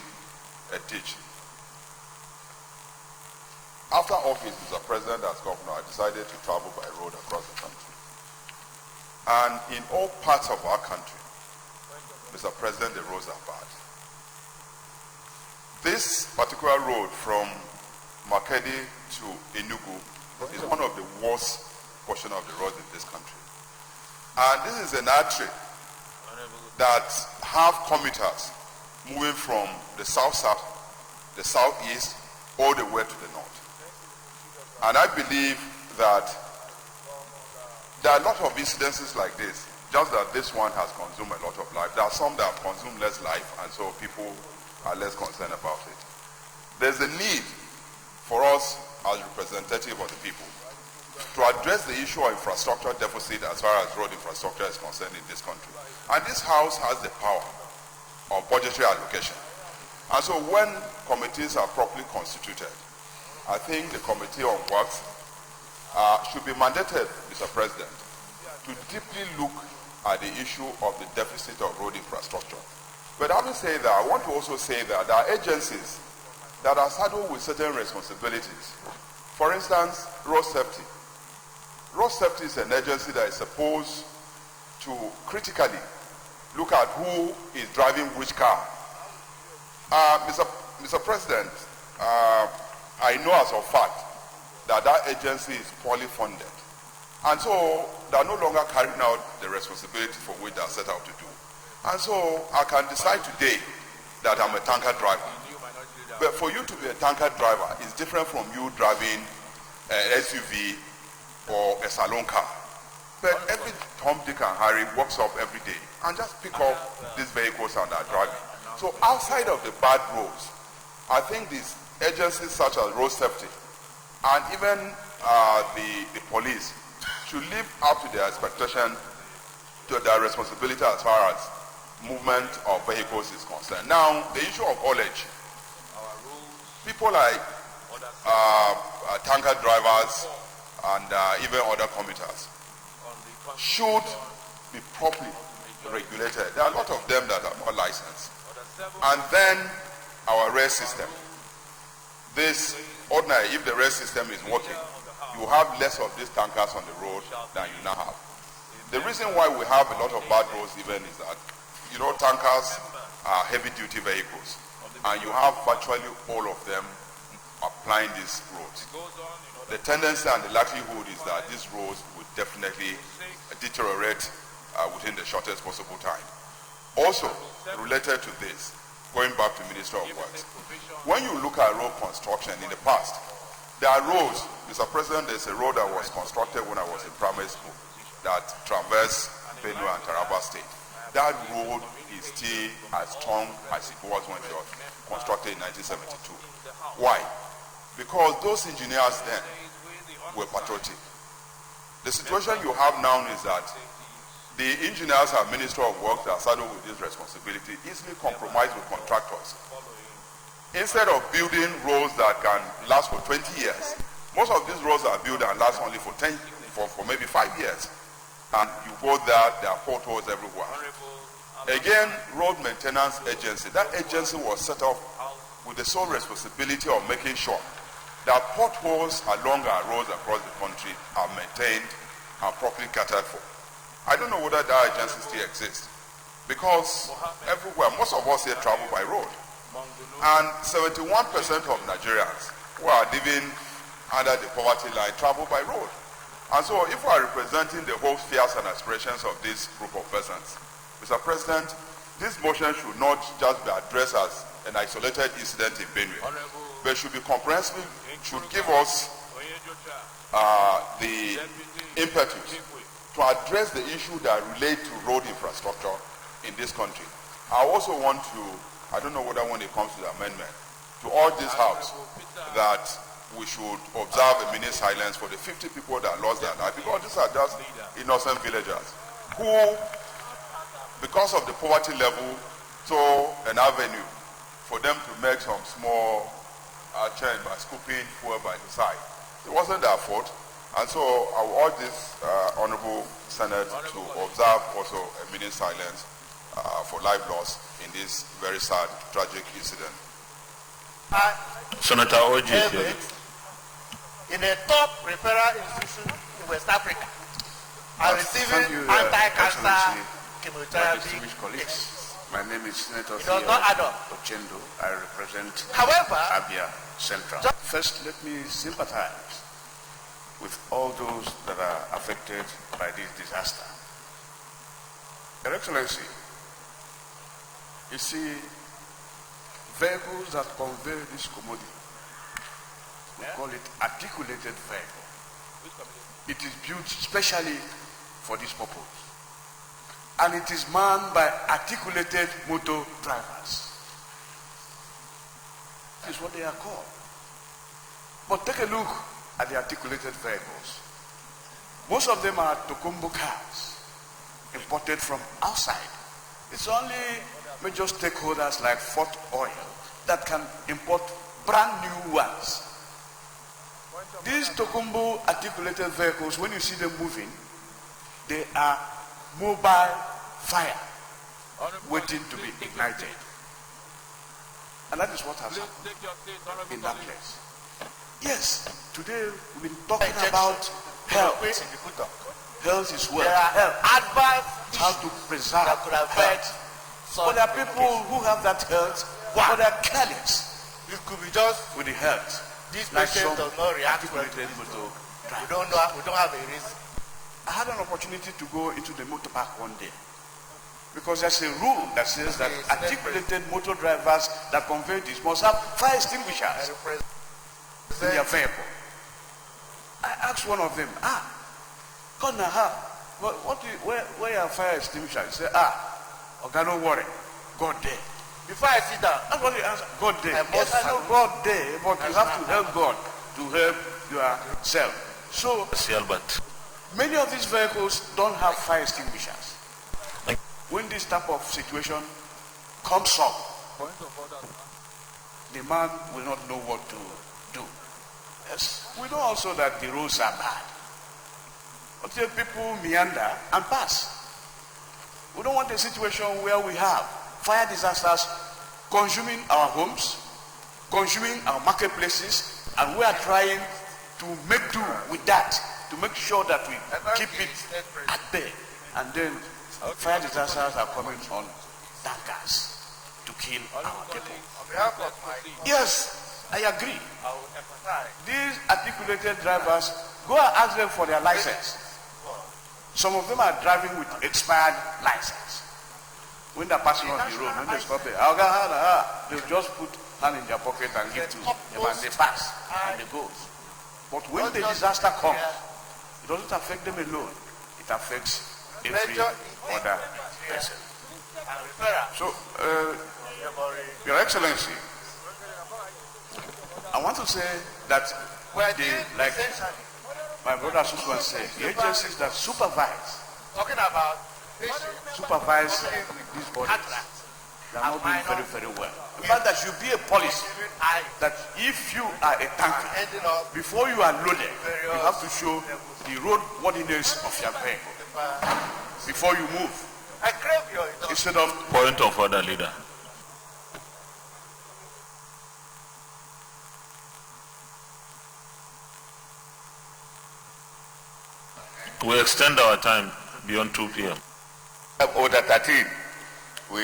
a ditch. After office, Mr. President, as governor, I decided to travel by road across the country. And in all parts of our country, Mr. President, the roads are bad. This particular road from Makedi to Enugu is one of the worst portion of the road in this country. And this is an artery that have commuters moving from the south-south, the southeast, all the way to the north. And I believe that there are a lot of incidences like this, just that this one has consumed a lot of life. There are some that have consumed less life, and so people are less concerned about it. There's a need for us as representative of the people to address the issue of infrastructure deficit as far as road infrastructure is concerned in this country. And this House has the power of budgetary allocation. And so when committees are properly constituted, I think the Committee on Works should be mandated, Mr. President, to deeply look at the issue of the deficit of road infrastructure. But having said that, I want to also say that there are agencies that are saddled with certain responsibilities. For instance, road safety. Road safety is an agency that is supposed to critically look at who is driving which car. Mr. President, I know as a fact that that agency is poorly funded. And so they are no longer carrying out the responsibility for which they are set out to do. And so I can decide today that I'm a tanker driver. But for you to be a tanker driver is different from you driving an SUV or a salon car. suspect every Tom, Dick, and Harry walks up every day and just pick up these vehicles and are driving. So outside of the bad roads, I think these agencies such as road safety and even the police should live up to their expectation, to their responsibility as far as movement of vehicles is concerned. Now, the issue of haulage. People like tanker drivers and even other commuters should be properly regulated. There are a lot of them that are not licensed. And then our rail system. This ordinary, if the rail system is working, you have less of these tankers on the road than you now have. The reason why we have a lot of bad roads even is that, you know, tankers are heavy duty vehicles and you have virtually all of them applying these roads. The tendency and the likelihood is that these roads would definitely deteriorate within the shortest possible time. Also, related to this, going back to Minister of Works, when you look at road construction in the past, there are roads, Mr. President, there's a road that was constructed when I was in primary school that traversed Benue and Taraba State. That road is still as strong as it was when it was constructed in 1972. Why? Because those engineers then were patriotic. The situation you have now is that the engineers and Minister of Works that are saddled with this responsibility easily compromise with contractors. Instead of building roads that can last for 20 years, most of these roads are built and last only for maybe 5 years. And you go there are potholes everywhere. Again, road maintenance agency. That agency was set up with the sole responsibility of making sure that potholes along our roads across the country are maintained and properly catered for. I don't know whether that agency still exists, because everywhere, most of us here travel by road. And 71% of Nigerians who are living under the poverty line travel by road. And so if we are representing the hopes, fears, and aspirations of this group of persons, Mr. President, this motion should not just be addressed as an isolated incident in Benue, but should be comprehensive, should give us the impetus to address the issue that relate to road infrastructure in this country. I also want to, I don't know whether when it comes to the amendment, to urge this House that we should observe a minute silence for the 50 people that lost their life, because these are just innocent villagers who, because of the poverty level, saw an avenue for them to make some small change by scooping fuel by the side. It wasn't their fault. And so I will urge this Honorable Senate to observe also a minute silence for life loss in this very sad, tragic incident. Senator Oji. In a top referral institution in West Africa, are receiving anti-cancer chemotherapy. My name is Senator Ochendo. I represent Abia Central. First, let me sympathize with all those that are affected by this disaster. Your Excellency, you see, vehicles that convey this commodity, we call it articulated vehicle. It is built specially for this purpose. And it is manned by articulated motor drivers. That is what they are called. But take a look at the articulated vehicles. Most of them are Tokumbo cars, imported from outside. It's only major stakeholders like Fort Oil that can import brand new ones. These Tokumbo articulated vehicles, when you see them moving, they are mobile fire waiting to be ignited. And that is what has happened in that place. Yes, today we've been talking about health. Health is wealth. There are adverse how to preserve that could affect. But there are people who have that health, but they are careless. It could be just with the health. This patient does not react well. We don't have a reason. I had an opportunity to go into the motor park one day, because there's a rule that says that articulated motor drivers that convey this must have fire extinguishers in their vehicle. I asked one of them, where are fire extinguisher? You say, okay, don't worry, God there. Before I sit down, that's what you answer. God there. Yes, I know God there, but you have to help God to help yourself. So, many of these vehicles don't have fire extinguishers. When this type of situation comes up, the man will not know what to do. Yes, we know also that the roads are bad. But the people meander and pass. We don't want a situation where we have fire disasters consuming our homes, consuming our marketplaces, and we are trying to make do with that, to make sure that we keep it at bay. And then fire disasters are coming on tankers to kill our people. On behalf of my... Yes, I agree. These articulated drivers, go and ask them for their license. Some of them are driving with expired license. When they're passing on the road, when they stop there, they'll just put hand in their pocket and give to them and they pass and they go. But when the disaster comes, it doesn't affect them alone. It affects every other person. So, Your Excellency, I want to say that like my brother Suswan said, the agencies that supervise these bodies, they are not doing very, very well. In fact, there should be a policy that if you are a tanker, before you are loaded, you have to show the roadworthiness of your vehicle before you move. Instead of point of order, leader. We extend our time beyond 2 p.m. Order 13, we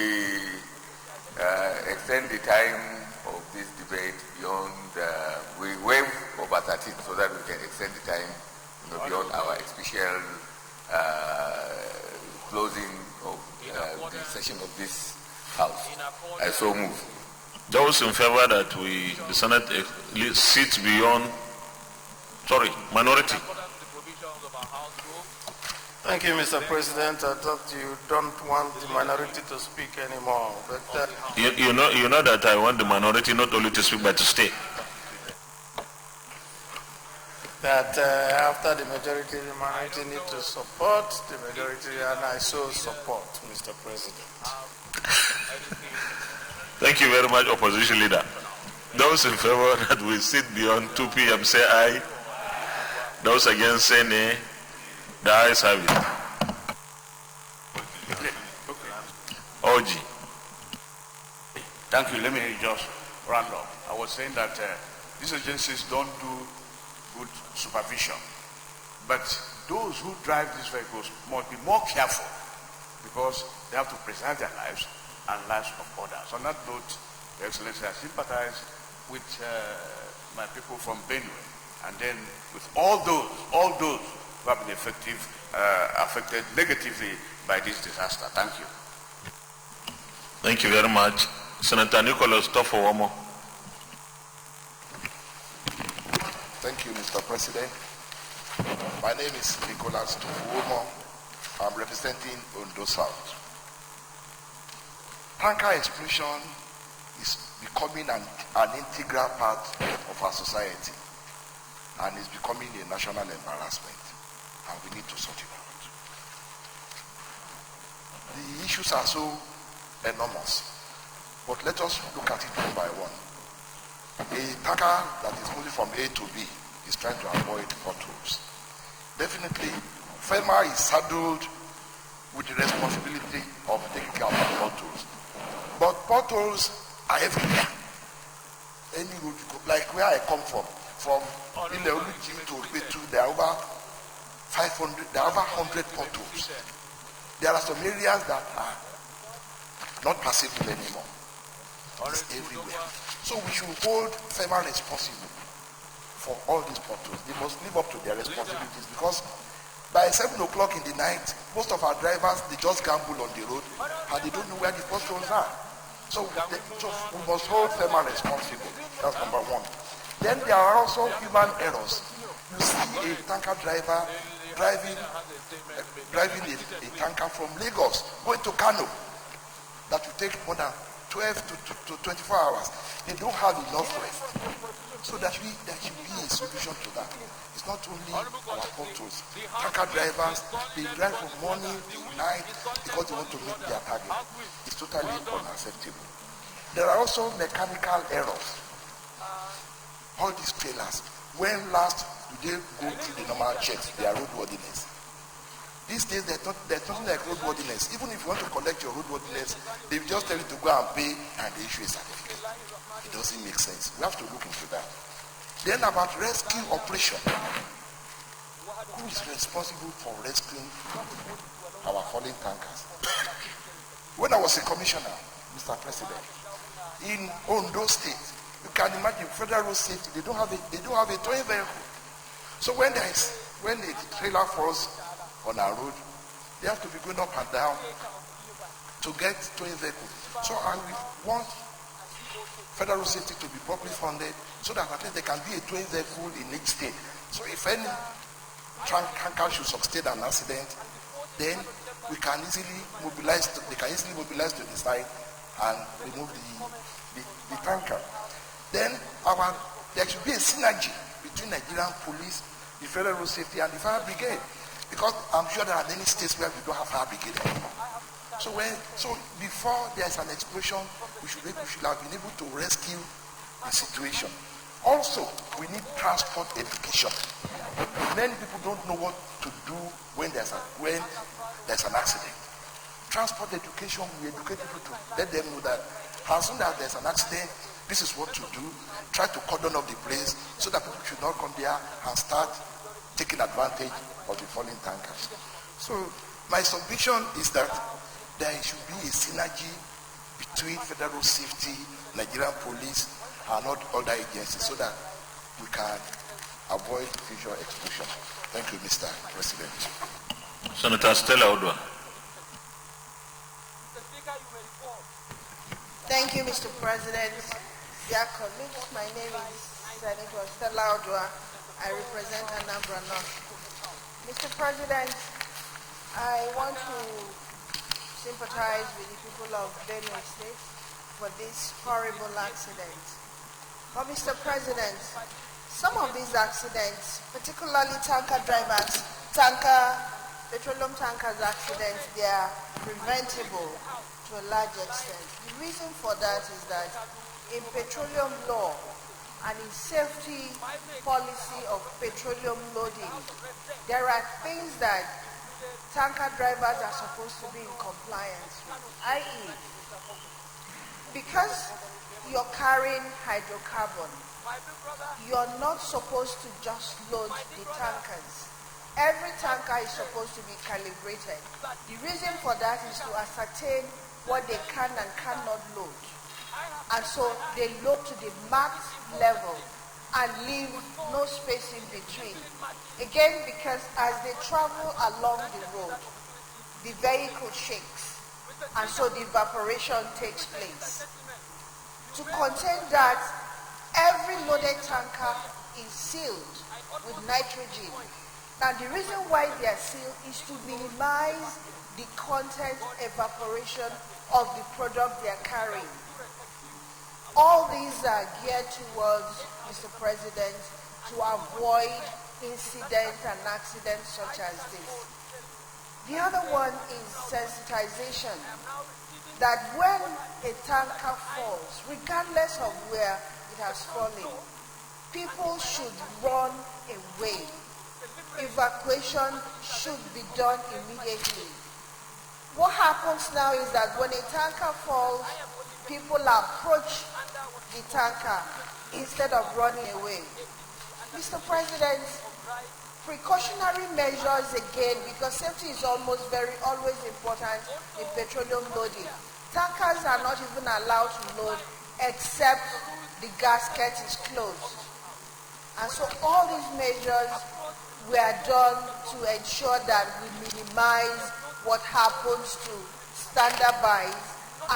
extend the time of this debate beyond, we waive over 13 so that we can extend the time beyond our special closing of the session of this House. I so move. Those in favor that the Senate sits beyond, minority. Thank you, Mr. President. I thought you don't want the minority to speak anymore. But you know that I want the minority not only to speak but to stay. That after the majority need to support the majority, and I so support, Mr. President. Thank you very much, opposition leader. Those in favor that we sit beyond 2 p.m. say aye. Those against say nay. The ayes have it. OG. Thank you. Let me just round up. I was saying that these agencies don't do good supervision. But those who drive these vehicles must be more careful because they have to preserve their lives and lives of others. On that note, Your Excellency, I sympathize with my people from Benue and then with all those who have been affected negatively by this disaster. Thank you. Thank you very much. Senator Nicholas Tofowomo. Thank you, Mr. President. My name is Nicholas Tofowomo. I'm representing Ondo South. Tanker explosion is becoming an integral part of our society and is becoming a national embarrassment. And we need to sort it out. The issues are so enormous, but let us look at it one by one. A tanker that is moving from A to B is trying to avoid potholes. Definitely, FEMA is saddled with the responsibility of taking care of the potholes. But potholes are everywhere. Any road you go, like where I come from Ileoluji to Betu, there are over 500, there are over 100 potholes. There are some areas that are not passable anymore. It's everywhere. So we should hold FEMA responsible for all these potholes. They must live up to their responsibilities because by 7 o'clock in the night, most of our drivers, they just gamble on the road and they don't know where the potholes are. So we must hold FEMA responsible. That's number one. Then there are also human errors. You see a tanker driver driving driving a tanker from Lagos going to Kano that will take more than 12 to 24 hours. They don't have enough rest. So there should be a solution to that. It's not only our portals. Tanker drivers, they drive from morning to night because they want to meet their target. It's totally unacceptable. There are also mechanical errors. All these trailers, when last do they go through the normal checks, their roadworthiness? These days, there's nothing like roadworthiness. Even if you want to collect your roadworthiness, they will just tell you to go and pay and they issue a certificate. It doesn't make sense. We have to look into that. Then about rescue operation. Who is responsible for rescuing our fallen tankers? When I was a commissioner, Mr. President, in Ondo State, you can imagine federal road safety, they don't have a towing vehicle. So when a trailer falls on our road, they have to be going up and down to get towing vehicle. So I want federal road safety to be properly funded so that at least there can be a towing vehicle in each state. So if any tanker should sustain an accident, then we can easily mobilize. They can easily mobilize to the side and remove the tanker. Then there should be a synergy between Nigerian police, the federal road safety, and the fire brigade, because I'm sure there are many states where we don't have fire brigade anymore. So before there's an explosion, we should have been able to rescue the situation. Also, we need transport education. Many people don't know what to do when there's an accident. Transport education, we educate people to let them know that as soon as there's an accident, this is what to do. Try to cordon off the place so that people should not come there and start taking advantage of the fallen tankers. So my submission is that there should be a synergy between federal safety, Nigerian police, and other agencies so that we can avoid future explosion. Thank you, Mr. President. Senator Stella Odwa. Thank you, Mr. President. Dear colleagues, my name is Senator Stella Odwa. I represent Anambra North. Mr. President, I want to sympathize with the people of Benue State for this horrible accident. But Mr. President, some of these accidents, particularly petroleum tankers accidents, they are preventable to a large extent. The reason for that is that in petroleum law and in safety policy of petroleum loading, there are things that tanker drivers are supposed to be in compliance with, i.e., because you're carrying hydrocarbon, you're not supposed to just load the tankers. Every tanker is supposed to be calibrated. The reason for that is to ascertain what they can and cannot load. And so they load to the max level and leave no space in between. Again, because as they travel along the road, the vehicle shakes, and so the evaporation takes place. To contain that, every loaded tanker is sealed with nitrogen. Now, the reason why they are sealed is to minimize the content evaporation of the product they are carrying. All these are geared towards, Mr. President, to avoid incidents and accidents such as this. The other one is sensitization, that when a tanker falls, regardless of where it has fallen, people should run away. Evacuation should be done immediately. What happens now is that when a tanker falls, people approach the tanker instead of running away. Mr. President, precautionary measures again, because safety is always important in petroleum loading. Tankers are not even allowed to load except the gasket is closed. And so all these measures were done to ensure that we minimize what happens to standby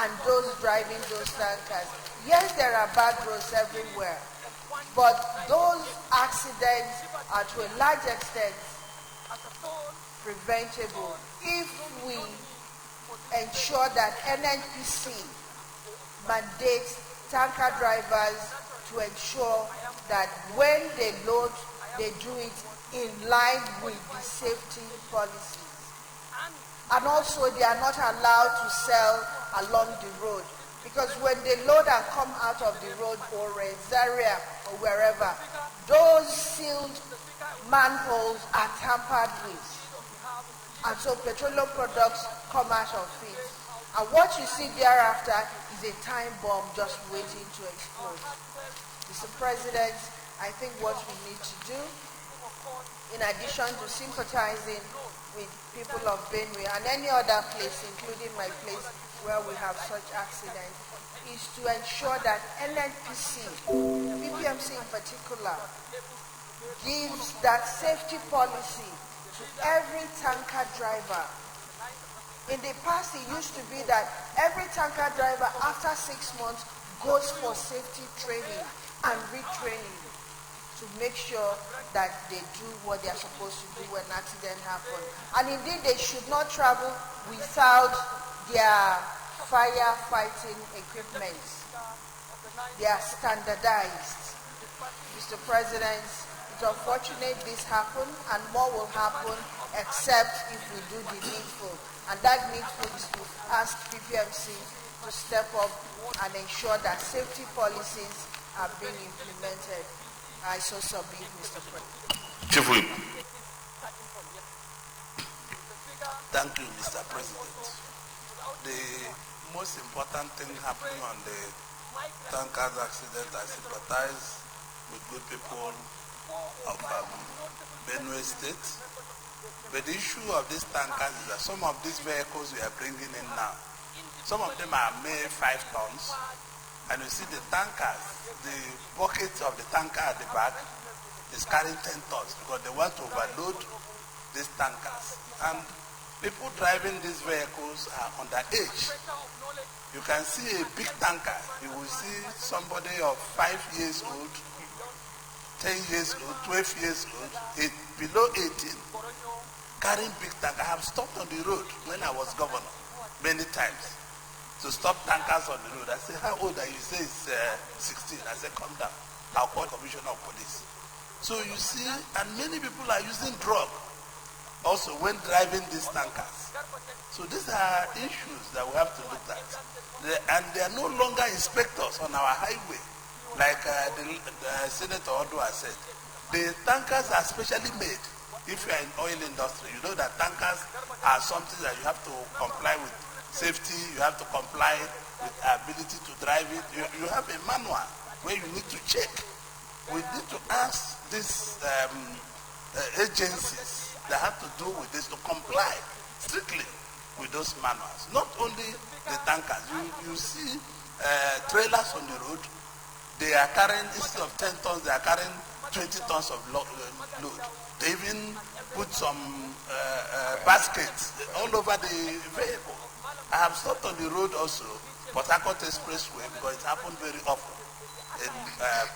and those driving those tankers. Yes, there are bad roads everywhere, but those accidents are to a large extent preventable if we ensure that NNPC mandates tanker drivers to ensure that when they load, they do it in line with the safety policies. And also, they are not allowed to sell along the road, because when they load and come out of the road or Zaria or wherever, those sealed manholes are tampered with. And so petroleum products come out of it. And what you see thereafter is a time bomb just waiting to explode. Mr. President, I think what we need to do, in addition to sympathizing with people of Benue and any other place, including my place where we have such accidents, is to ensure that NNPC, PPMC in particular, gives that safety policy to every tanker driver. In the past, it used to be that every tanker driver, after 6 months, goes for safety training and retraining to make sure that they do what they are supposed to do when an accident happens. And indeed, they should not travel without their firefighting equipment. They are standardized. Mr. President, it's unfortunate this happened, and more will happen except if we do the needful. And that needful is to ask PPMC to step up and ensure that safety policies are being implemented. I so submit, Mr. President. Chief Whip. Thank you, Mr. President. The most important thing happening on the tankers accident, I sympathize with good people of Benue State. But the issue of these tankers is that some of these vehicles we are bringing in now, some of them are made 5 tons, and you see the tankers, the bucket of the tanker at the back is carrying 10 tons because they want to overload these tankers. And people driving these vehicles are underage. You can see a big tanker. You will see somebody of 5 years old, 10 years old, 12 years old, below 18, carrying big tanker. I have stopped on the road when I was governor many times to stop tankers on the road. I say, how old are you? He says 16. I say, come down. I'll call commissioner of police. So you see, and many people are using drug also when driving these tankers. So these are issues that we have to look at. And they are no longer inspectors on our highway. Like the Senator Odo has said, the tankers are specially made. If you are in oil industry, you know that tankers are something that you have to comply with safety, you have to comply with ability to drive it. You have a manual where you need to check. We need to ask these agencies that have to do with this to comply strictly with those manuals. Not only the tankers, you see trailers on the road, they are carrying, instead of 10 tons, they are carrying 20 tons of load. They even put some baskets all over the vehicle. I have stopped on the road also, Port Harcourt Expressway, because it happened very often. In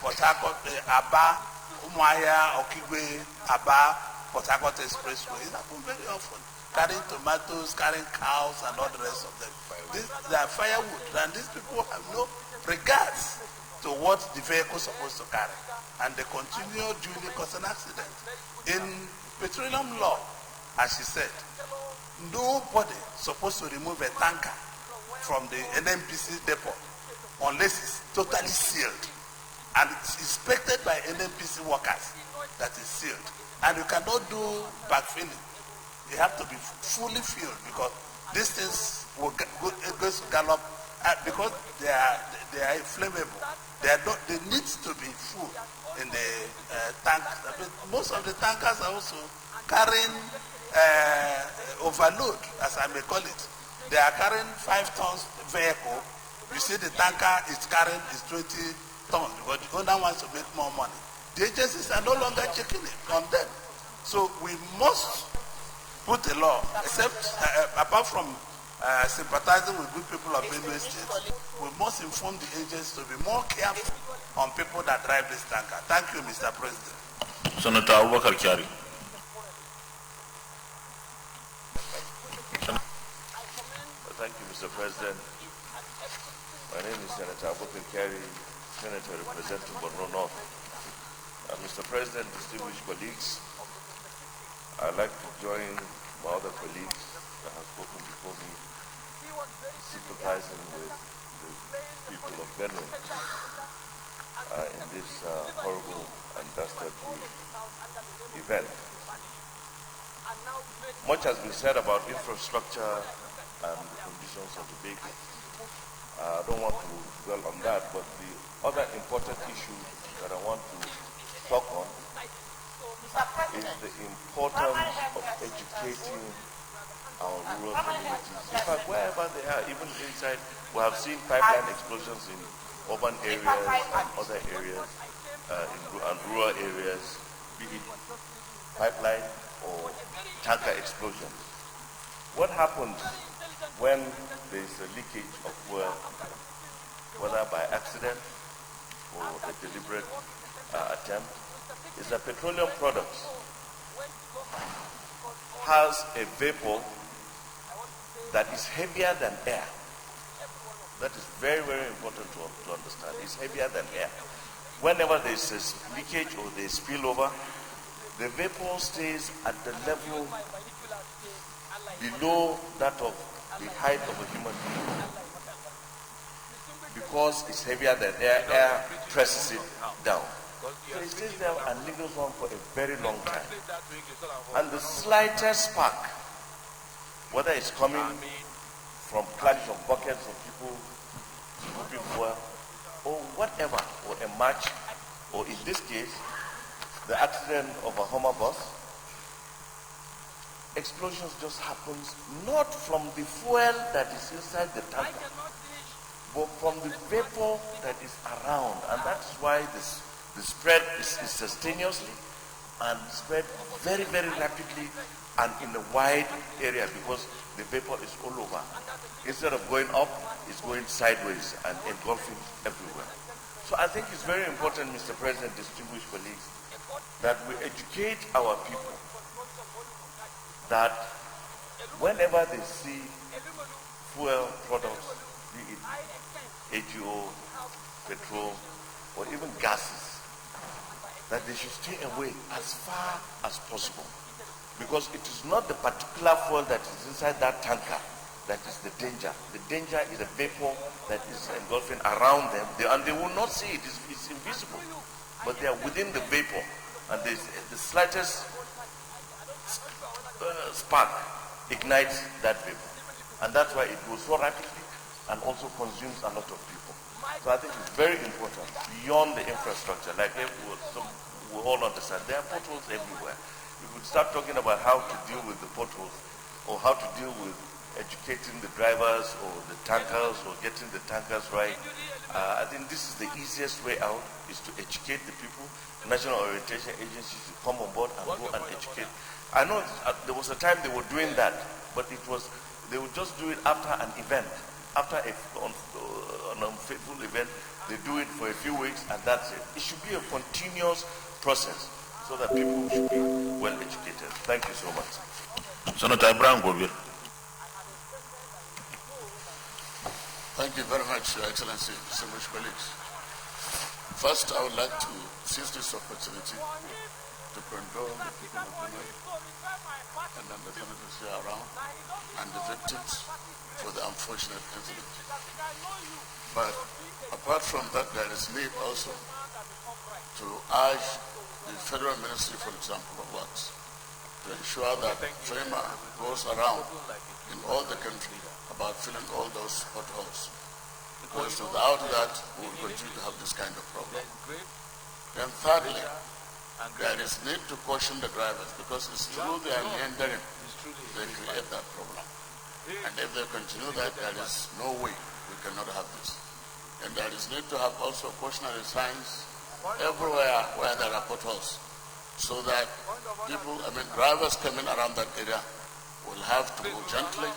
Port Harcourt, Aba, Umuahia, Okigwe, Aba, Port Harcourt Expressway. It happened very often. Carrying tomatoes, carrying cows, and all the rest of them. They are firewood, and these people have no regards to what the vehicle is supposed to carry. And they continue duly cause an accident. In petroleum law, as she said, nobody is supposed to remove a tanker from the NNPC depot unless it's totally sealed. And it's inspected by NNPC workers that is sealed. And you cannot do backfilling. You have to be fully filled because these things will go to gallop because they are flammable. They need to be full in the tank. Most of the tankers are also carrying overload, as I may call it. They are carrying 5 tons vehicle. You see the tanker is carrying is 20 tons because the owner wants to make more money. The agencies are no longer checking it on them. So we must put a law, except apart from sympathizing with good people of Benue State, we must inform the agents to be more careful on people that drive this tanker. Thank you, Mr. President. Senator Abubakar Kyari. Thank you, Mr. President. My name is Senator Abubakar Kari, Senator representing Borno North. Mr. President, distinguished colleagues, I'd like to join my other colleagues that have spoken before me, sympathizing with the people of Benue in this horrible and dastardly event. Much has been said about infrastructure and the conditions of the vehicle. I don't want to dwell on that, but the other important issue that I want to talk on is the importance of educating our rural communities. In fact, wherever they are, even inside, we have seen pipeline explosions in urban areas and other areas, and rural areas, be it pipeline or tanker explosions. What happens when there is a leakage of fuel, whether by accident or a deliberate attempt, is that petroleum products has a vapor that is heavier than air. That is very, very important to understand. It's heavier than air. Whenever there is a leakage or there is spillover, the vapor stays at the level below that of the height of a human being. Because it's heavier than air, air presses it down. So it stays there and lingers on for a very long time. And the slightest spark, whether it's coming from clutch of buckets of people scooping fuel, or whatever, or a match, or in this case, the accident of a Hummer bus, explosions just happens not from the fuel that is inside the tanker, but from the vapor that is around. And that's why the spread is instantaneously and spread very, very rapidly and in a wide area, because the vapor is all over. Instead of going up, it's going sideways and engulfing everywhere. So I think it's very important, Mr. President, distinguished colleagues, that we educate our people that whenever they see fuel products, be it AGO, petrol, or even gases, that they should stay away as far as possible. Because it is not the particular fuel that is inside that tanker that is the danger. The danger is the vapor that is engulfing around them, and they will not see it. It's invisible. But they are within the vapor, and the slightest spark ignites that vapor. And that's why it goes so rapidly and also consumes a lot of people. So I think it's very important, beyond the infrastructure, like we all understand, there are potholes everywhere. We could start talking about how to deal with the potholes, or how to deal with educating the drivers or the tankers, or getting the tankers right. I think this is the easiest way out, is to educate the people. National orientation agencies to come on board and go and educate. I know there was a time they were doing that, but they would just do it after an event. After an unfaithful event, they do it for a few weeks and that's it. It should be a continuous process so that people should be well educated. Thank you so much. Senator Ibrahim Gobir. Thank you very much, Your Excellency, distinguished colleagues. First, I would like to seize this opportunity to condole the people of Benue and then the senators here around and the victims for the unfortunate incident. But apart from that, there is need also to urge the Federal Ministry, for example, of Works, to ensure that FEMA goes around in all the country about filling all those potholes. Because without that, we will continue to have this kind of problem. Then thirdly, there is need to caution the drivers, because it's through their meandering they create that problem. And if they continue that, there is no way we cannot have this. And there is need to have also cautionary signs everywhere where there are potholes, so that drivers coming around that area will have to go gently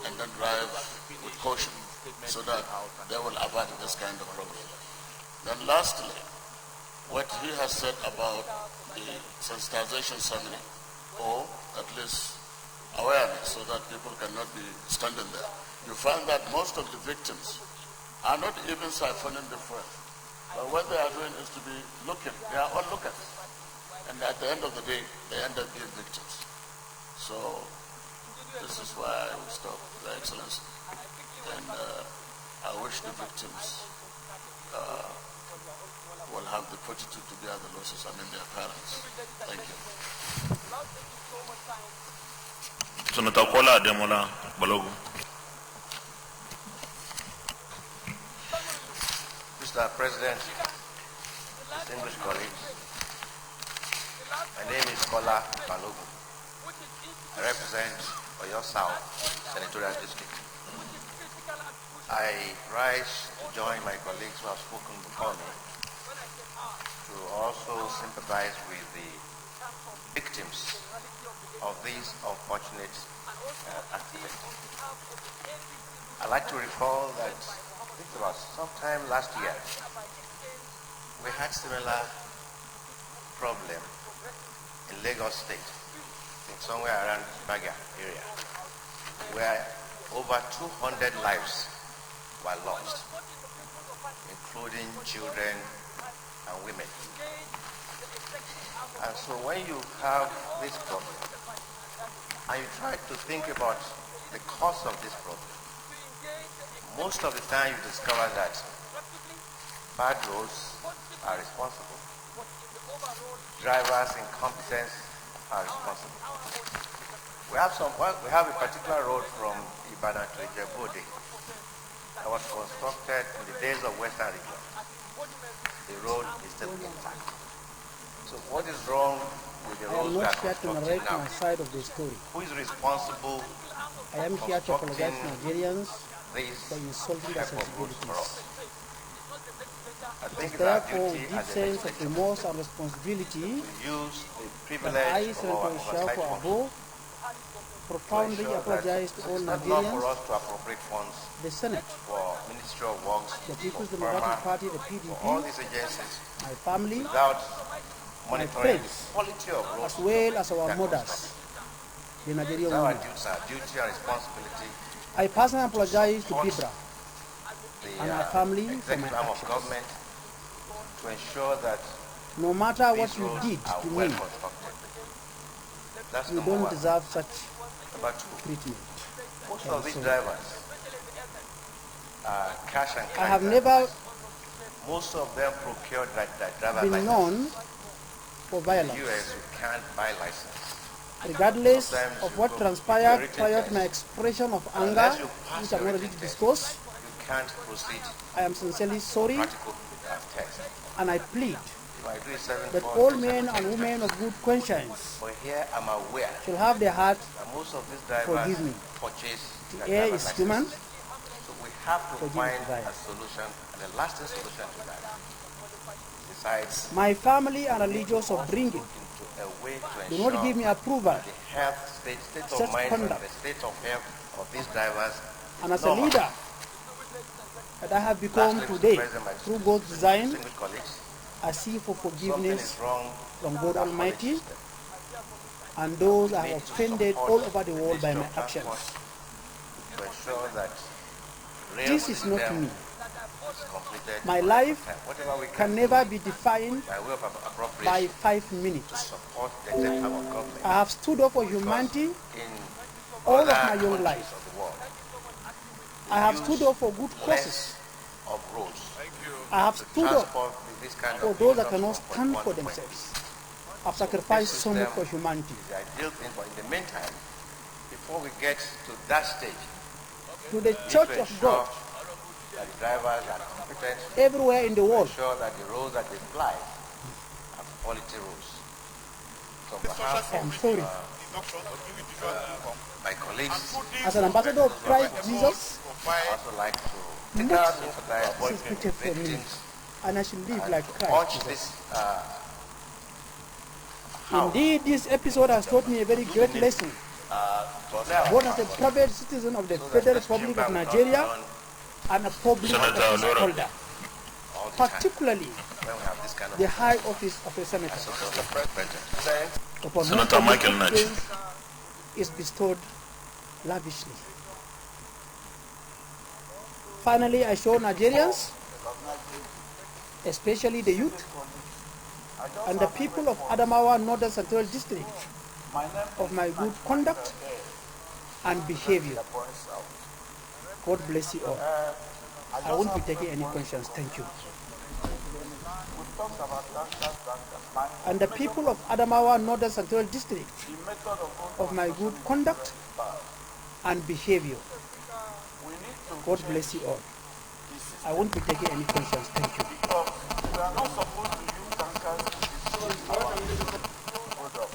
and then drive with caution, so that they will avoid this kind of problem. Then lastly, what he has said about the sensitization ceremony, or at least awareness, so that people cannot be standing there. you find that most of the victims are not even siphoning the fuel. But what they are doing is to be looking. They are onlookers. And at the end of the day, they end up being victims. So this is why I will stop, Your Excellency. And I wish the victims will have the fortitude to bear the losses, their parents. Thank you. Senator Kola Ademola Balogun. Mr. President, distinguished colleagues, my name is Kola Balogun. I represent Oyo South Senatorial District. I rise to join my colleagues who have spoken before me to also sympathize with the victims of these unfortunate accidents. I'd like to recall that I think it was sometime last year we had similar problem in Lagos State, I think somewhere around Baga area, where over 200 lives were lost, including children and women. And so when you have this problem, and you try to think about the cause of this problem, most of the time you discover that bad roads are responsible. Drivers' incompetence are responsible. We have a particular road from Ibadan to Ijebu-Ode that was constructed in the days of Western region. The road is still intact. So what is wrong with the roads we are constructing now? My side of the story. Who is responsible? I am here to apologize to Nigerians for insulting their sensibilities. I think it's therefore with deep sense of remorse and responsibility that I, Senator Shafo Abo, profoundly apologize to all Nigerians, for us to appropriate funds, the Senate, for Ministry of Works, the People's Democratic Party, the PDP, all these agencies, my family, without my monitoring friends, the quality of roads, as well as our mothers, the Nigerian women. Our duty and responsibility. I personally apologize to Bibra and our family for my arm of actions. government to ensure that no matter what you did to me, you don't deserve such treatment. Most of these drivers are cash and I have never most of them procured that driver been license. known for violence. In the US, you can't buy license. Regardless of what transpired prior to my expression of anger, which I'm not ready to discuss, you can't proceed. I am sincerely sorry, Test. and I plead I agree, that all men and women of good conscience but here I'm aware shall have their heart that most of these drivers forgive me. purchase The air is human. So we have to Forgive find me. a solution, and a lasting solution to that. Besides, My family and religious upbringing a way to do not give me approval, the health state such of mind, and conduct. the state of health of these drivers. And as a leader that I have become today, through God's design, I seek for forgiveness from God Almighty and those I have offended all over the world by my actions. To ensure that This is not me. My life can never be defined by 5 minutes. I have stood up for humanity all of my young life. I have stood up for good causes. I have stood up for those that cannot stand for themselves. I've sacrificed so much for humanity. The ideal thing, but in the meantime, before we get to that stage, To the Church of God, that the drivers are competent everywhere in the world, to ensure that the roads that they fly are quality roads. So perhaps I'm sorry. my colleagues, As an ambassador of Christ Jesus, I also like to take much out sympathize is expected from me, and I should live like Christ watch Jesus. this Indeed, this episode has taught me a very great lesson. Both as a private citizen of the Federal Republic of Nigeria and a public office holder, particularly the high office of a senator, upon whom Senator Michael public Nash. praise is bestowed lavishly. Finally, I show Nigerians, especially the youth and the people of Adamawa Northern Central District, of my good conduct and behavior. God bless you all. I won't be taking any questions. Thank you. And the people of Adamawa Northern Central District, of my good conduct and behavior. God bless you all. I won't be taking any questions. Thank you. We are not supposed to use tankers to distribute our product.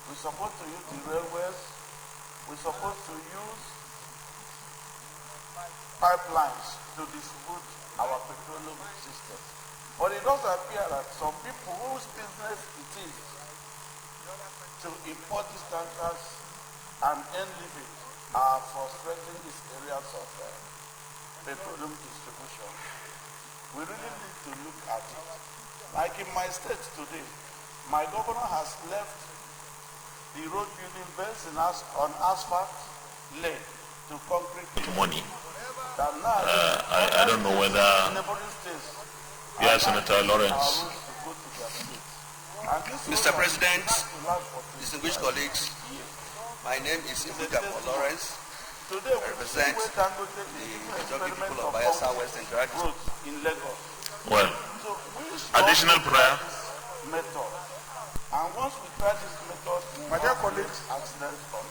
We're supposed to use the railways. We're supposed to use pipelines to distribute our petroleum system. But it does appear that some people whose business it is to import these tankers and earn living are frustrating these areas of petroleum distribution. We really need to look at it. Like in my state today, my governor has left the road building based on asphalt lane to concrete money. I don't know whether Senator Lawrence. Mr. President, distinguished colleagues, my name is Lawrence. I represent the majority people of Bayelsa West Central District. Well, additional prayer. And once we try this method, my dear colleagues, accidents come.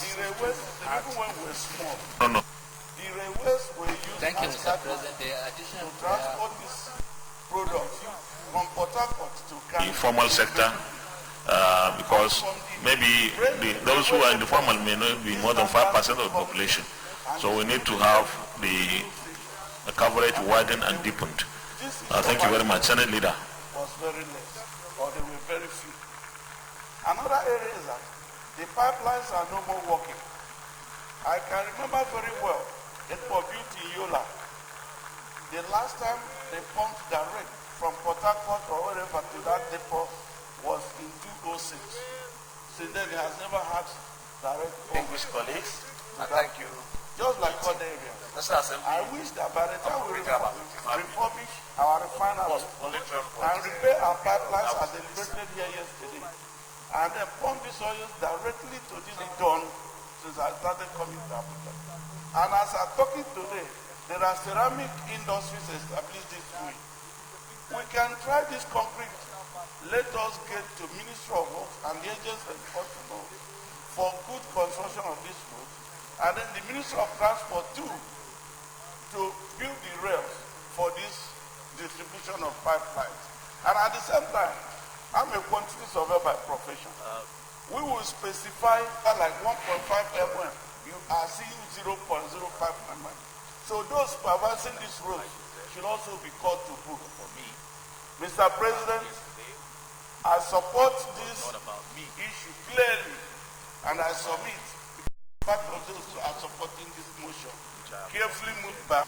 The railways, even when we're small, the railways were used Thank you, as Mr. President. The additional to transport this product from Port Harcourt to the formal sector, because maybe those who are in the formal may not be more than 5% of the population. So we need to have the coverage widened and deepened. Thank you very much, Senate Leader. Was very less, or they were very few. Another area is that the pipelines are no more working. I can remember very well it was built in Yola. The last time they pumped direct from Port Harcourt or wherever to that depot was in 2006. Since then, it has never had direct. English colleagues, thank you. Just like other areas. I wish that by the time we refurbish our refineries and repair our pipelines as deliberated here yesterday, and then pump these oils directly to this done since I started coming to Abuja. And as I'm talking today, there are ceramic industries established this way. We can try this concrete. Let us get to Ministry of Works and the agents responsible for good construction of this road, and then the Ministry of Transport too, to build the rails for this distribution of pipelines. And at the same time, I'm a quantity surveyor by profession. We will specify like 1.5 mm. You are seeing 0.05 mm. So those supervising this road should also be called to book for me. Mr. President, I support this issue clearly, and I submit part of those who are supporting this motion. Carefully move back.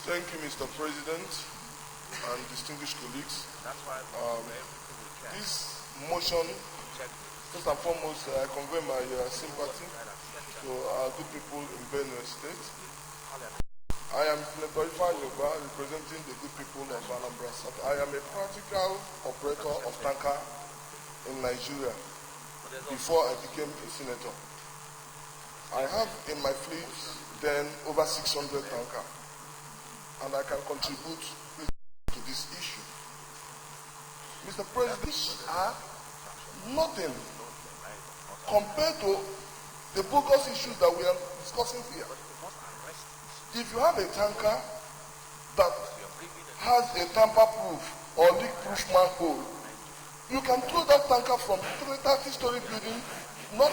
Thank you, Mr. President and distinguished colleagues. This motion, first and foremost, I convey my sympathy to our good people in Benue State. I am Plenary representing the good people of Anambra South. I am a practical operator of tanker in Nigeria before I became a senator. I have in my fleet then over 600 tankers, and I can contribute to this issue. Mr. President, these are nothing compared to the bogus issues that we are discussing here. If you have a tanker that has a tamper-proof or leak-proof manhole, you can throw that tanker from 30-story building, not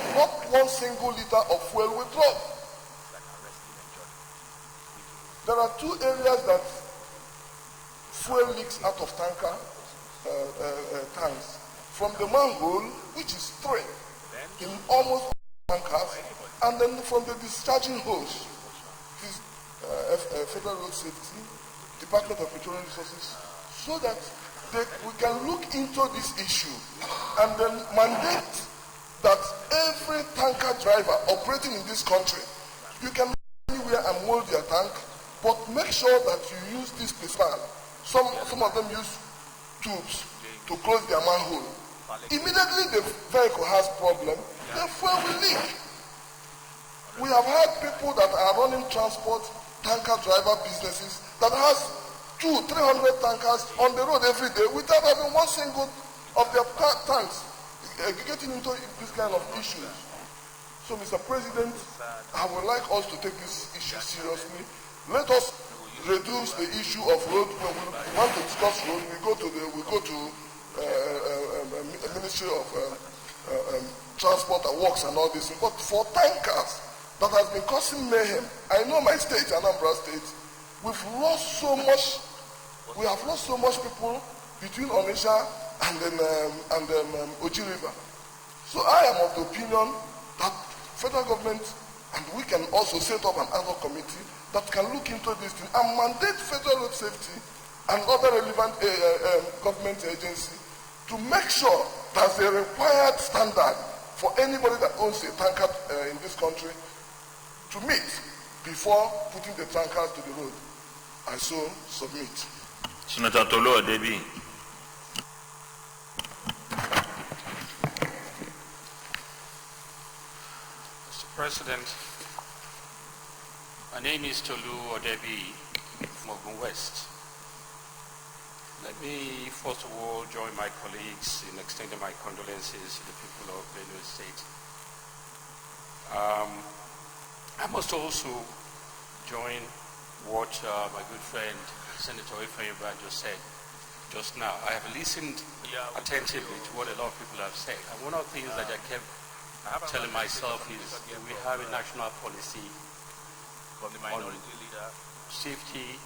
1 single liter of fuel will drop. There are 2 areas that fuel leaks out of tanker tanks. From the manhole, which is 3 in almost all tankers, and then from the discharging hose. This Federal Road Safety, Department of Petroleum Resources, so that we can look into this issue and then mandate that every tanker driver operating in this country You can go anywhere and mold your tank, but make sure that you use this pistol. Some of them use tubes to close their manhole. Immediately the vehicle has problem, the fuel will leak. We have had people that are running transport, tanker driver businesses that has 200-300 tankers on the road every day without having one single of their tanks getting into this kind of issues. So, Mr. President, I would like us to take this issue seriously. Let us reduce the issue of road. When we want to discuss road, we go to Ministry of Transport and Works and all this. But for tankers that has been causing mayhem, I know my state, Anambra State, we have lost so much people between Onitsha and Oji River. So I am of the opinion that federal government, and we can also set up an ad hoc committee that can look into this thing and mandate federal road safety and other relevant government agencies to make sure there's a required standard for anybody that owns a tanker in this country to meet before putting the tankers to the road. I so submit. Senator Tolo Adebi. Mr. President, my name is Tolu Odebi from Ogun West. Let me first of all join my colleagues in extending my condolences to the people of Benue State. I must also join what my good friend Senator Ifeanyi just said just now. I have listened attentively to what a lot of people have said, and one of the things that I kept telling myself is that we have a national policy on safety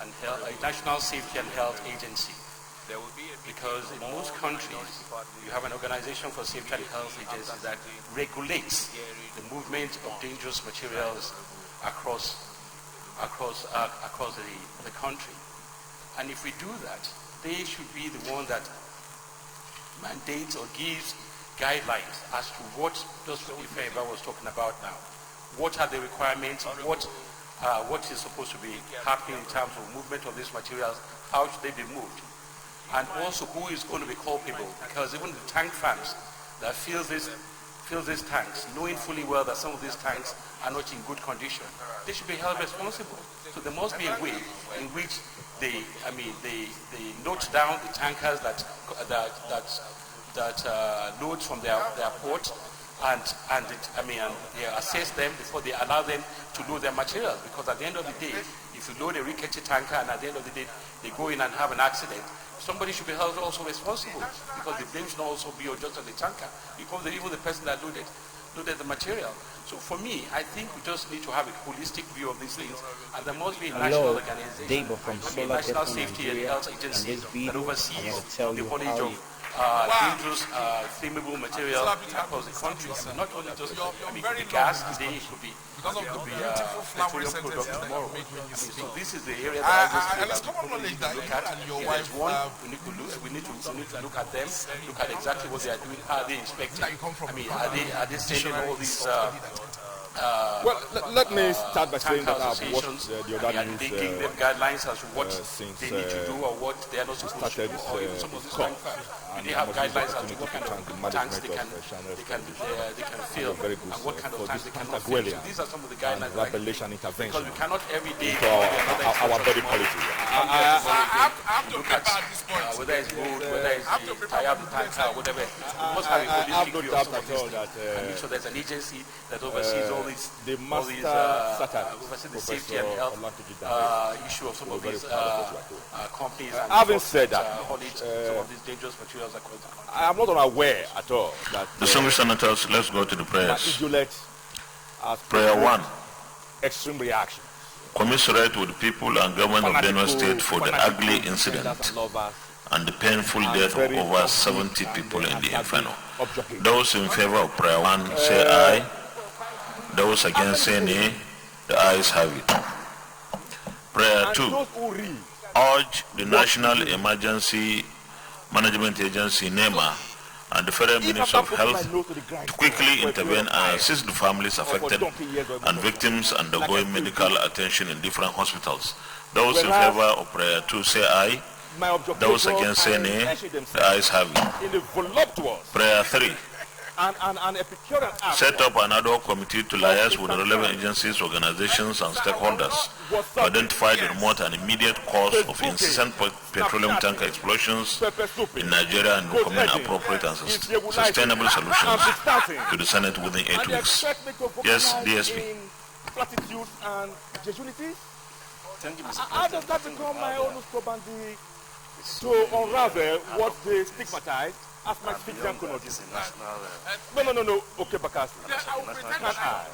and health, a national safety and health agency. Because in most countries, you have an organization for safety and health agency that regulates the movement of dangerous materials across the country. And if we do that, they should be the one that mandates or gives guidelines as to what just what Ifeanyi was talking about now. What are the requirements? What is supposed to be happening in terms of movement of these materials? How should they be moved? And also, who is going to be culpable? Because even the tank farms that fill these tanks, knowing fully well that some of these tanks are not in good condition, they should be held responsible. So there must be a way in which they note down the tankers that load from their port, and they assess them before they allow them to load their materials. Because at the end of the day, if you load a rickety tanker and at the end of the day they go in and have an accident, somebody should be held also responsible, because the blame should not also be just on the tanker, because even the person that loaded the material. So for me, I think we just need to have a holistic view of these things, and there must be a national organization, a national safety and health agency that oversees the haulage of dangerous flammable material across the country. Not only just the gas today, it could be petroleum product tomorrow. So this is the area that I just feel that we need to look at. There's one, we need to look at them, look at exactly what they are doing. Are they inspecting? Are they sending all these let me start by saying that I've watched the other news. They give them guidelines as to what they need to do or what they are not supposed to do, or even some of these tank farms. They have guidelines as to what kind of tanks they can fill and what kind of tanks they cannot fill. So these are some of the guidelines that because we cannot every day our body policy. I have to look at whether it's road, whether it's the tire of the tanker, whatever. We must have a holistic view of some of these things and make sure there's an agency that oversees all these oversees the safety and health issue of some of these companies. Having said that, some of these dangerous materials across the country. I am not unaware at all that distinguished senators, let's go to the prayers. Prayer 1. Extreme reaction. Commiserate with the people and government of Benue State for the ugly incident and the painful death of over 70 people in the inferno. Those in favor of prayer 1 say aye. Those against say nay. The ayes have it. Prayer 2. Urge the National Emergency Management Agency, NEMA, and the Federal Ministry of Health to quickly intervene and assist the families affected and victims undergoing medical attention in different hospitals. Those in favor of prayer 2 say aye. Those against say nay. The ayes have it. Prayer 3. Set up an ad hoc committee to liaise with the relevant agencies, organizations, and stakeholders to identify the remote and immediate cause of incessant petroleum tanker explosions in Nigeria and recommend appropriate and sustainable solutions to the Senate within 8 weeks. Yes, DSP. Platitudes and jesuities? How does that become my own scope to unravel what they stigmatize as my speech anchorology? No. Okay, Bakassi. I will pretend that I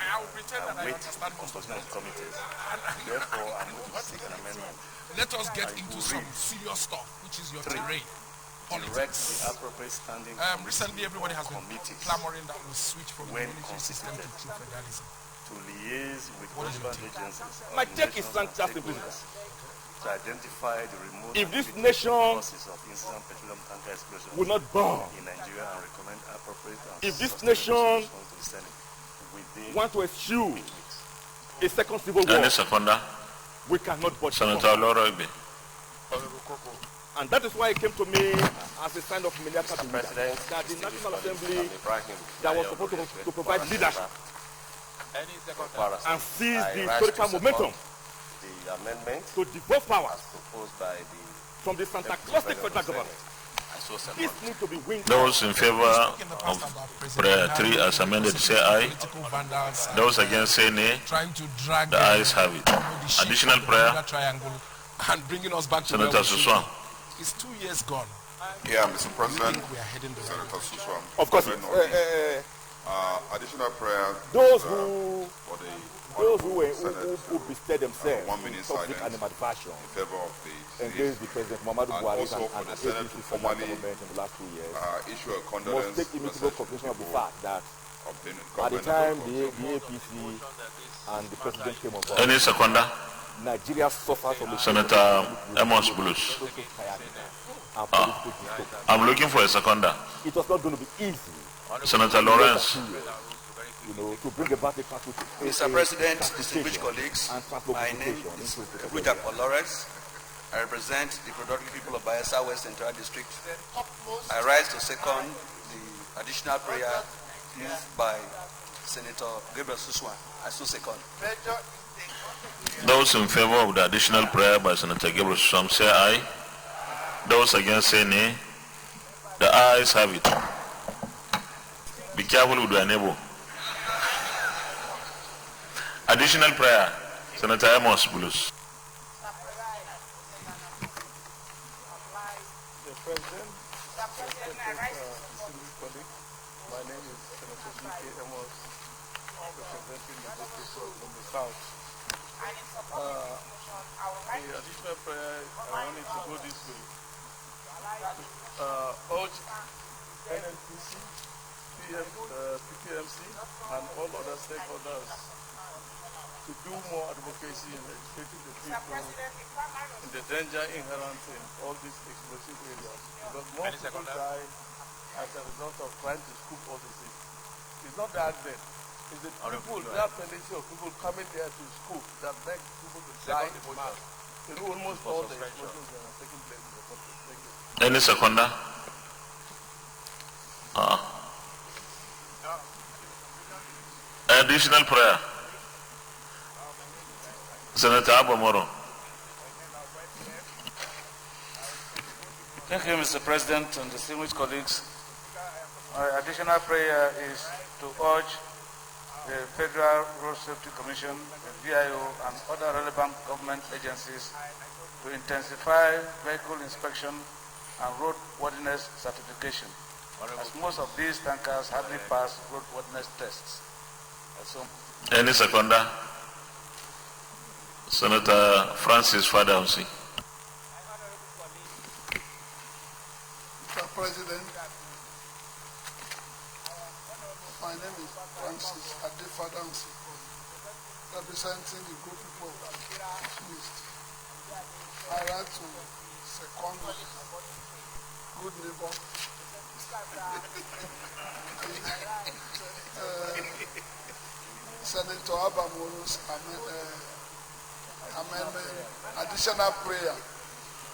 understand composition of committees. Therefore, I'm going to seek an amendment. Let us get into some serious stuff, which is your terrain. Politics. The appropriate standing recently, everybody has been clamoring that we switch from the military system to true federalism. To liaise with relevant agencies. My take is fantastic. To identify the remote if this nation causes of incessant petroleum tanker explosions will not burn in Nigeria and recommend appropriate and if this nation want to eschew a second civil war, we cannot but Senator Loro Igbe. And that is why it came to me as a sign of Miliaka that the National Assembly that was supposed to provide leadership and seize the historical momentum the amendment to devolve powers proposed by from the Santa Claus state federal government. This needs to be winged. Those in favor of prayer 3 as amended say aye. Those against say nay. The ayes have it. Additional prayer. And bringing us back to Senator Suswan. It's 2 years gone. Yeah, Mr. President. We are heading the Senator Suswan. Of course. Additional prayer. Those who bested themselves in toxic animal fashion in favor of the against the President Muhammadu Buhari and the Senate to formally government in the last 2 years issue a condolence must take immediate recognition of the fact that at the time the APC and the President came on board, any seconder? Nigeria suffers from the Senator Amos Bulus. I'm looking for a seconder. It was not going to be easy. Senator Lawrence. To bring about the Mr. President, distinguished colleagues, my name is Lawrence. I represent the productive people of Bayelsa West Central District. I rise to second the additional prayer moved by Senator Gabriel Suswan. I so second. Those in favor of the additional prayer by Senator Gabriel Suswan say aye. Those against say nay. The ayes have it. Be careful with your neighbor. Additional prayer, Senator Amos Bulus. President, my name is Senator G.K. Amos, representing the district from the south. The additional prayer, I want it to go this way. Urge NNPC, PPMC, and all other stakeholders to do more advocacy in educating the people in the danger inherent in all these explosive areas. Because more people die as a result of trying to scoop all these things. It's not the accident. It's the people, that tendency of people coming there to scoop that make people to die in mass. You know, almost all the explosions that are taking place in the country. Thank you. Any seconder? Additional prayer. Senator Abomoro. Thank you, Mr. President and distinguished colleagues. My additional prayer is to urge the Federal Road Safety Commission, the VIO, and other relevant government agencies to intensify vehicle inspection and roadworthiness certification, as most of these tankers hardly pass roadworthiness tests. Any seconder? Senator Francis Fadamsi. Mr. President, my name is Francis Adefadamsi, representing the group people of East. I write to second good neighbor, Senator Abamoro's amendment, additional prayer.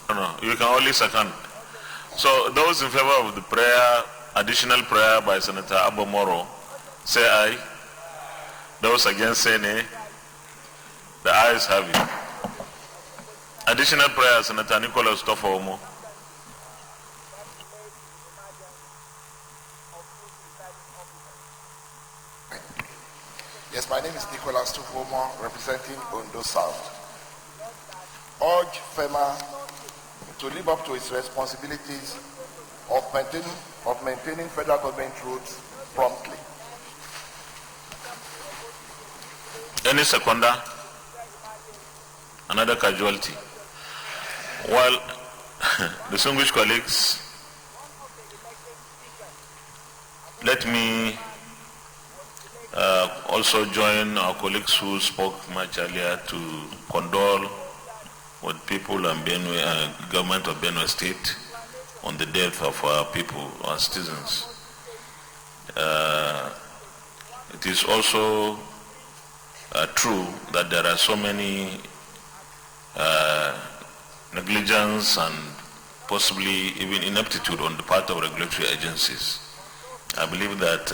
No, you can only second. So those in favor of the prayer, additional prayer by Senator Abamoro, say aye. Those against say nay. The ayes have it. Additional prayer, Senator Nicholas Tofomo. Yes, my name is Nicholas Tufomo, representing Ondo South. Urge FEMA to live up to its responsibilities of maintaining federal government roads promptly. Any seconder? Another casualty. Well, distinguished colleagues, let me also join our colleagues who spoke much earlier to condole with people and government of Benue State on the death of our people, our citizens. It is also true that there are so many negligence and possibly even ineptitude on the part of regulatory agencies. I believe that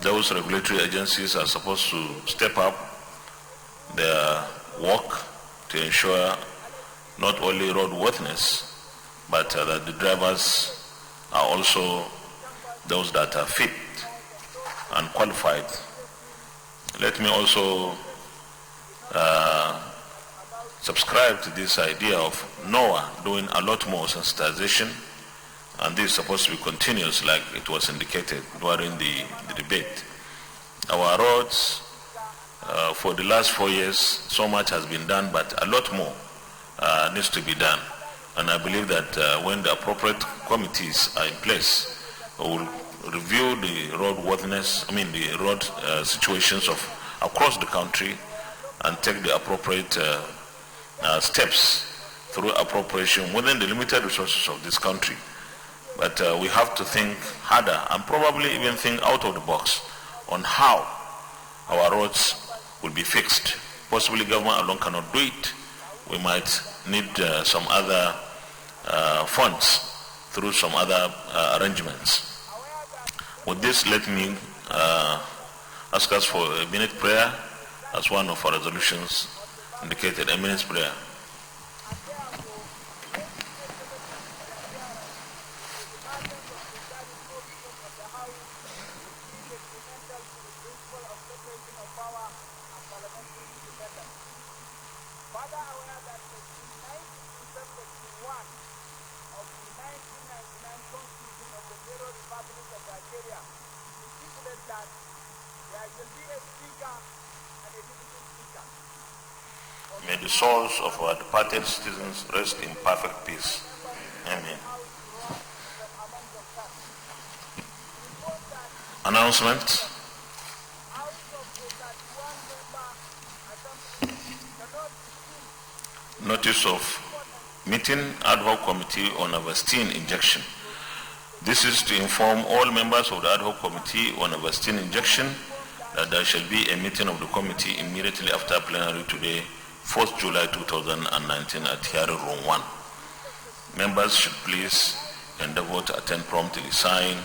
those regulatory agencies are supposed to step up their work to ensure not only roadworthiness, but that the drivers are also those that are fit and qualified. Let me also subscribe to this idea of NOAA doing a lot more sensitization, and this is supposed to be continuous like it was indicated during the debate. Our roads, for the last 4 years, so much has been done, but a lot more needs to be done. And I believe that when the appropriate committees are in place, we will review the the road situations of across the country and take the appropriate steps through appropriation within the limited resources of this country. But we have to think harder and probably even think out of the box on how our roads will be fixed. Possibly government alone cannot do it. We might need some other funds through some other arrangements. With this, let me ask us for a minute prayer as one of our resolutions indicated. A minute's prayer. May the souls of our departed citizens rest in perfect peace. Amen. Announcement. Notice of meeting ad hoc committee on a vaccine injection. This is to inform all members of the ad hoc committee on a vaccine injection that there shall be a meeting of the committee immediately after plenary today, 4th July 2019 at hearing room 1. Members should please endeavor to attend promptly. Sign,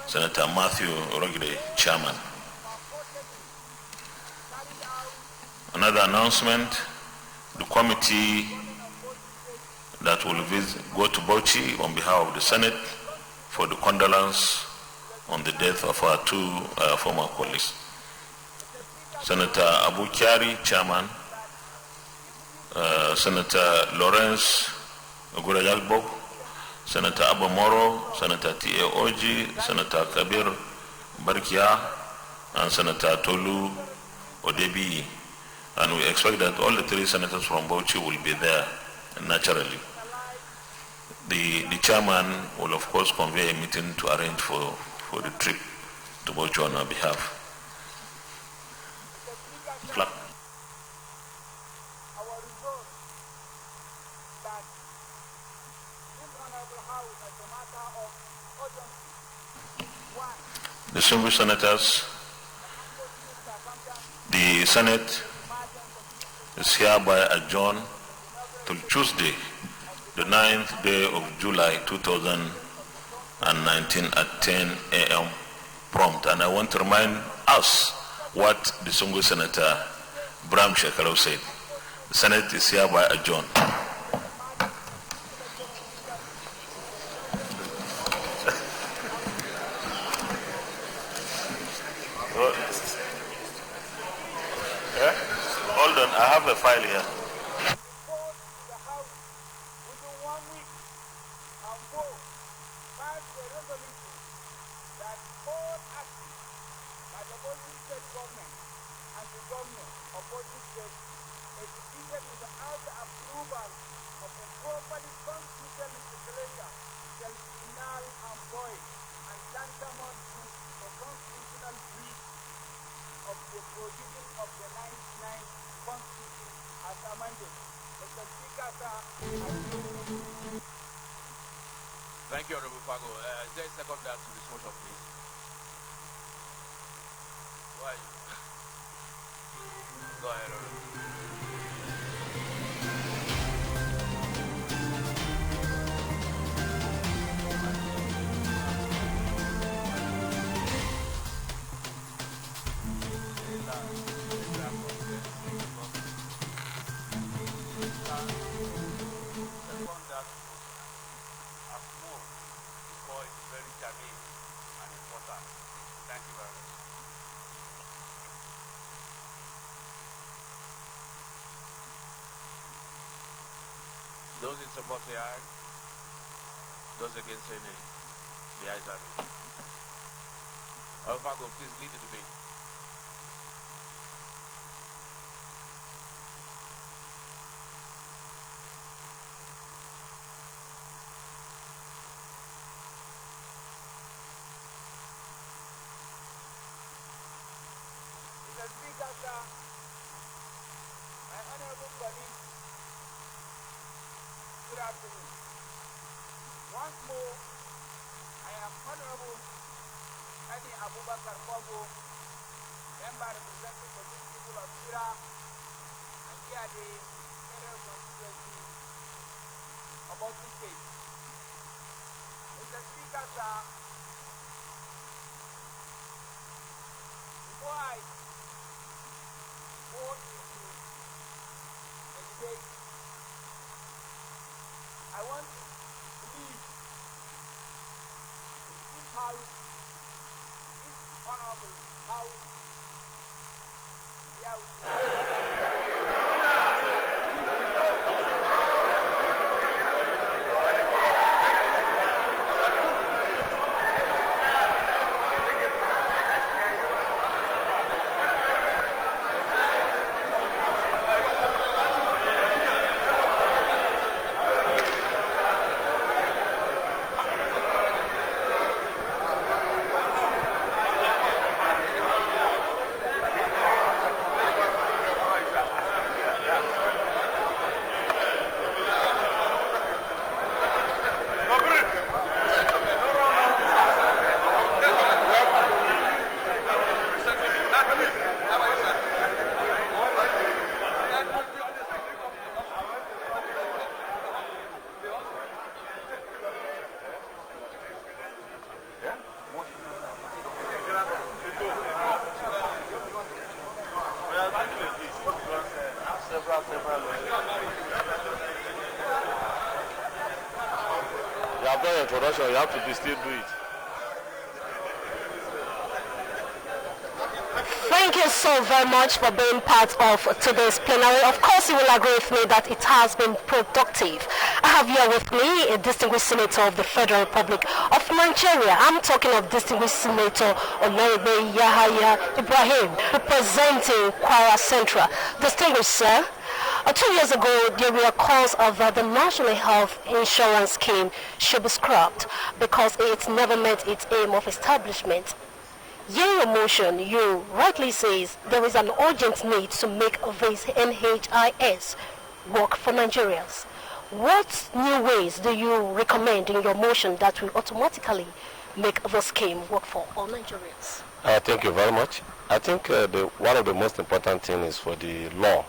Senator Matthew Rogide, Chairman. Another announcement, the committee that will go to Bauchi on behalf of the Senate for the condolence on the death of our two former colleagues. Senator Abu Kyari, Chairman, Senator Lawrence Ogurayagbo, Senator Abamoro, Senator T.A. Oji, Senator Kabir Barkia, and Senator Tolu Odebi. And we expect that all the three senators from Bauchi will be there naturally. The chairman will of course convey a meeting to arrange for the trip to Bauchi on our behalf. Flag. Distinguished senators, the Senate is hereby adjourned till Tuesday, the 9th day of July 2019 at 10 a.m. prompt. And I want to remind us what the distinguished Senator Bram Shekarov said. The Senate is hereby adjourned. Hold on, I have a file here. Thank you, Honorable Fago. Is there a second to this motion, please? Why? Go ahead, Honorable. Those in support say aye. Those against say nay. The ayes have it. Alphago, please lead the debate. Mr. Speaker, sir, my honorable colleagues, good afternoon. Once more, I am Honorable Adi Abubakar Kogo, member representing the good people of Sira and here the federal constituency of Osun State. Mr. Speaker, sir, before I go into the debate, I want to believe this house, this honorable house, here with You have done your introduction, you have to still do it. Thank you so very much for being part of today's plenary. Of course, you will agree with me that it has been productive. I have here with me a distinguished senator of the Federal Republic of Nigeria. I'm talking of distinguished Senator Oloribe Yahaya Ibrahim, representing Kwara Central. Distinguished sir, 2 years ago, there were calls of the National Health Insurance Scheme should be scrapped because it never met its aim of establishment. In your motion, you rightly says there is an urgent need to make this NHIS work for Nigerians. What new ways do you recommend in your motion that will automatically make the scheme work for all Nigerians? Thank you very much. I think one of the most important things is for the law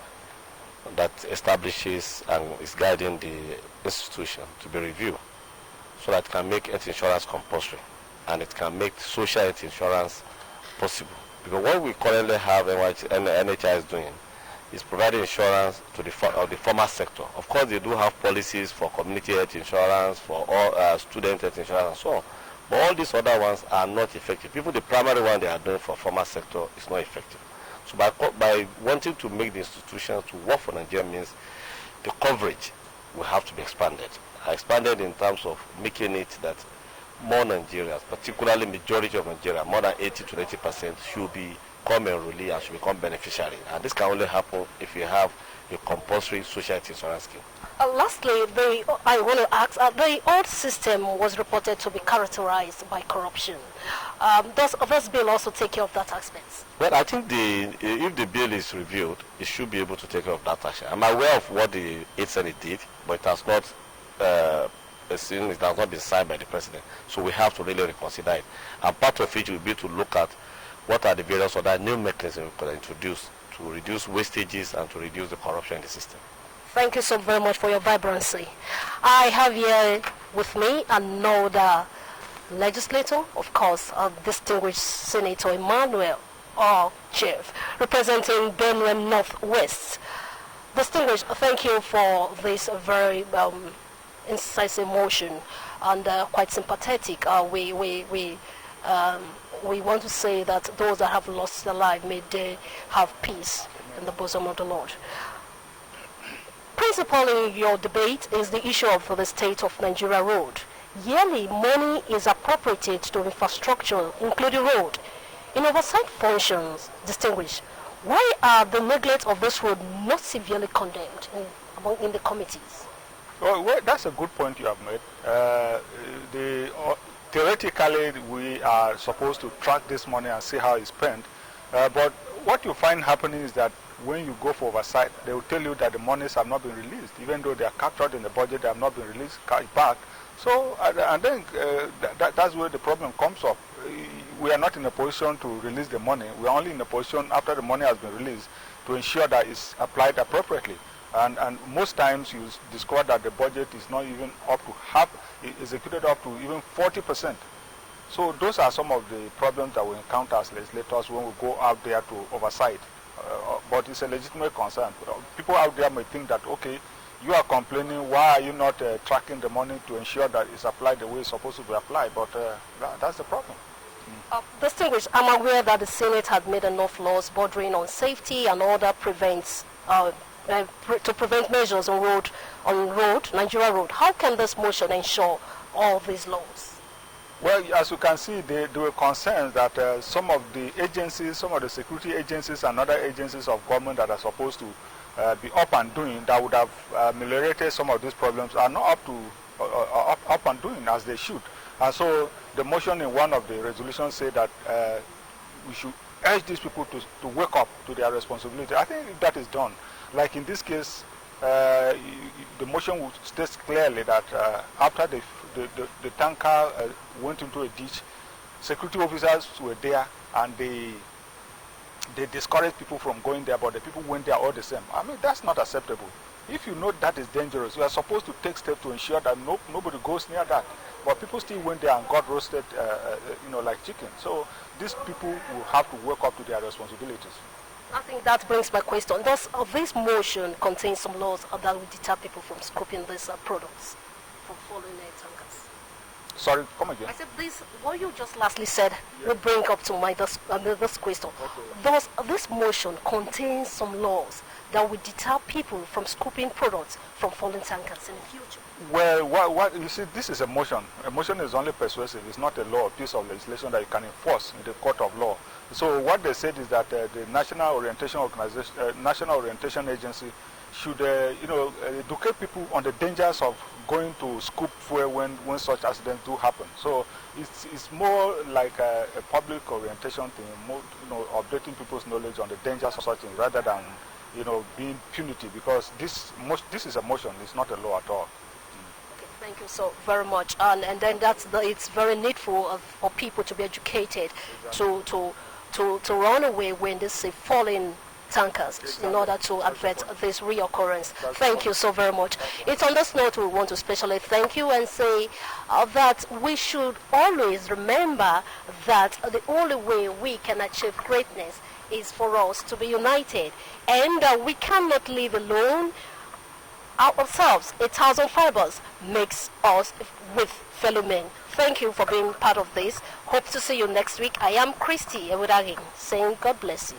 that establishes and is guiding the institution to be reviewed, so that it can make health insurance compulsory and it can make social health insurance possible. Because what we currently have NHI is doing is providing insurance to the formal sector. Of course, they do have policies for community health insurance, for all student health insurance and so on. But all these other ones are not effective. People, the primary one they are doing for formal sector is not effective. So by wanting to make the institutions to work for Nigeria means the coverage will have to be expanded. Expanded in terms of making it that more Nigerians, particularly majority of Nigeria, more than 80 to 90% should become enrollee and should become beneficiary. And this can only happen if you have a compulsory social insurance scheme. Lastly, I want to ask, the old system was reported to be characterized by corruption. Does this bill also take care of that aspect? Well, I think if the bill is reviewed, it should be able to take care of that action. I'm aware of what the 8th Senate did, but it has not it has not been signed by the president. So we have to really reconsider it. And part of it will be to look at what are the various other new mechanisms we could introduce to reduce wastages and to reduce the corruption in the system. Thank you so very much for your vibrancy. I have here with me another legislator, of course, distinguished Senator Emmanuel Chief, representing Birmingham Northwest. Distinguished, thank you for this very incisive motion and quite sympathetic. We want to say that those that have lost their life, may they have peace in the bosom of the Lord. Principal in your debate is the issue of the state of Nigeria road. Yearly, money is appropriated to infrastructure, including road. In oversight functions, distinguished, why are the neglect of this road not severely condemned in the committees? Well, that's a good point you have made. Theoretically, we are supposed to track this money and see how it's spent. But what you find happening is that when you go for oversight, they will tell you that the monies have not been released. Even though they are captured in the budget, they have not been released back. So, and then that's where the problem comes up. We are not in a position to release the money. We are only in a position after the money has been released to ensure that it's applied appropriately. And most times you discover that the budget is not even up to half, executed up to even 40%. So those are some of the problems that we encounter as legislators when we go out there to oversight. But it's a legitimate concern. People out there may think that, okay, you are complaining, why are you not tracking the money to ensure that it's applied the way it's supposed to be applied? But that's the problem. Distinguished, I'm aware that the Senate had made enough laws bordering on safety and other to prevent measures on Nigeria road. How can this motion ensure all these laws? Well, as you can see, there were concerns that some of the agencies, some of the security agencies and other agencies of government that are supposed to be up and doing, that would have ameliorated some of these problems, are not up and doing as they should. And so the motion in one of the resolutions said that we should urge these people to wake up to their responsibility. I think if that is done, like in this case, the motion states clearly that after the tanker went into a ditch, security officers were there and they discouraged people from going there, but the people went there all the same. I mean, that's not acceptable. If you know that is dangerous, you are supposed to take steps to ensure that nobody goes near that. But people still went there and got roasted, like chicken. So these people will have to wake up to their responsibilities. I think that brings my question. Does this motion contain some laws that will deter people from scoping these products, from following their tankers? Sorry, come again. I said this, what you just lastly said, will bring up to this question. Okay. Does this motion contain some laws that will deter people from scoping products from foreign tankers in the future? Well, what you see, this is a motion. A motion is only persuasive. It's not a law, a piece of legislation that you can enforce in the court of law. So what they said is that the National Orientation Agency should, educate people on the dangers of going to scoop fuel when such accidents do happen. So it's more like a public orientation thing, more, updating people's knowledge on the dangers of such things rather than being punitive, because this is a motion, it's not a law at all. Thank you so very much. And then it's very needful for people to be educated, to run away when they see falling tankers in order to avert this reoccurrence. Thank you so very much. It's on this note we want to especially thank you and say that we should always remember that the only way we can achieve greatness is for us to be united, and we cannot live alone. Ourselves, 1,000 fibers makes us with fellow men. Thank you for being part of this. Hope to see you next week. I am Christy Ewudagin saying God bless you.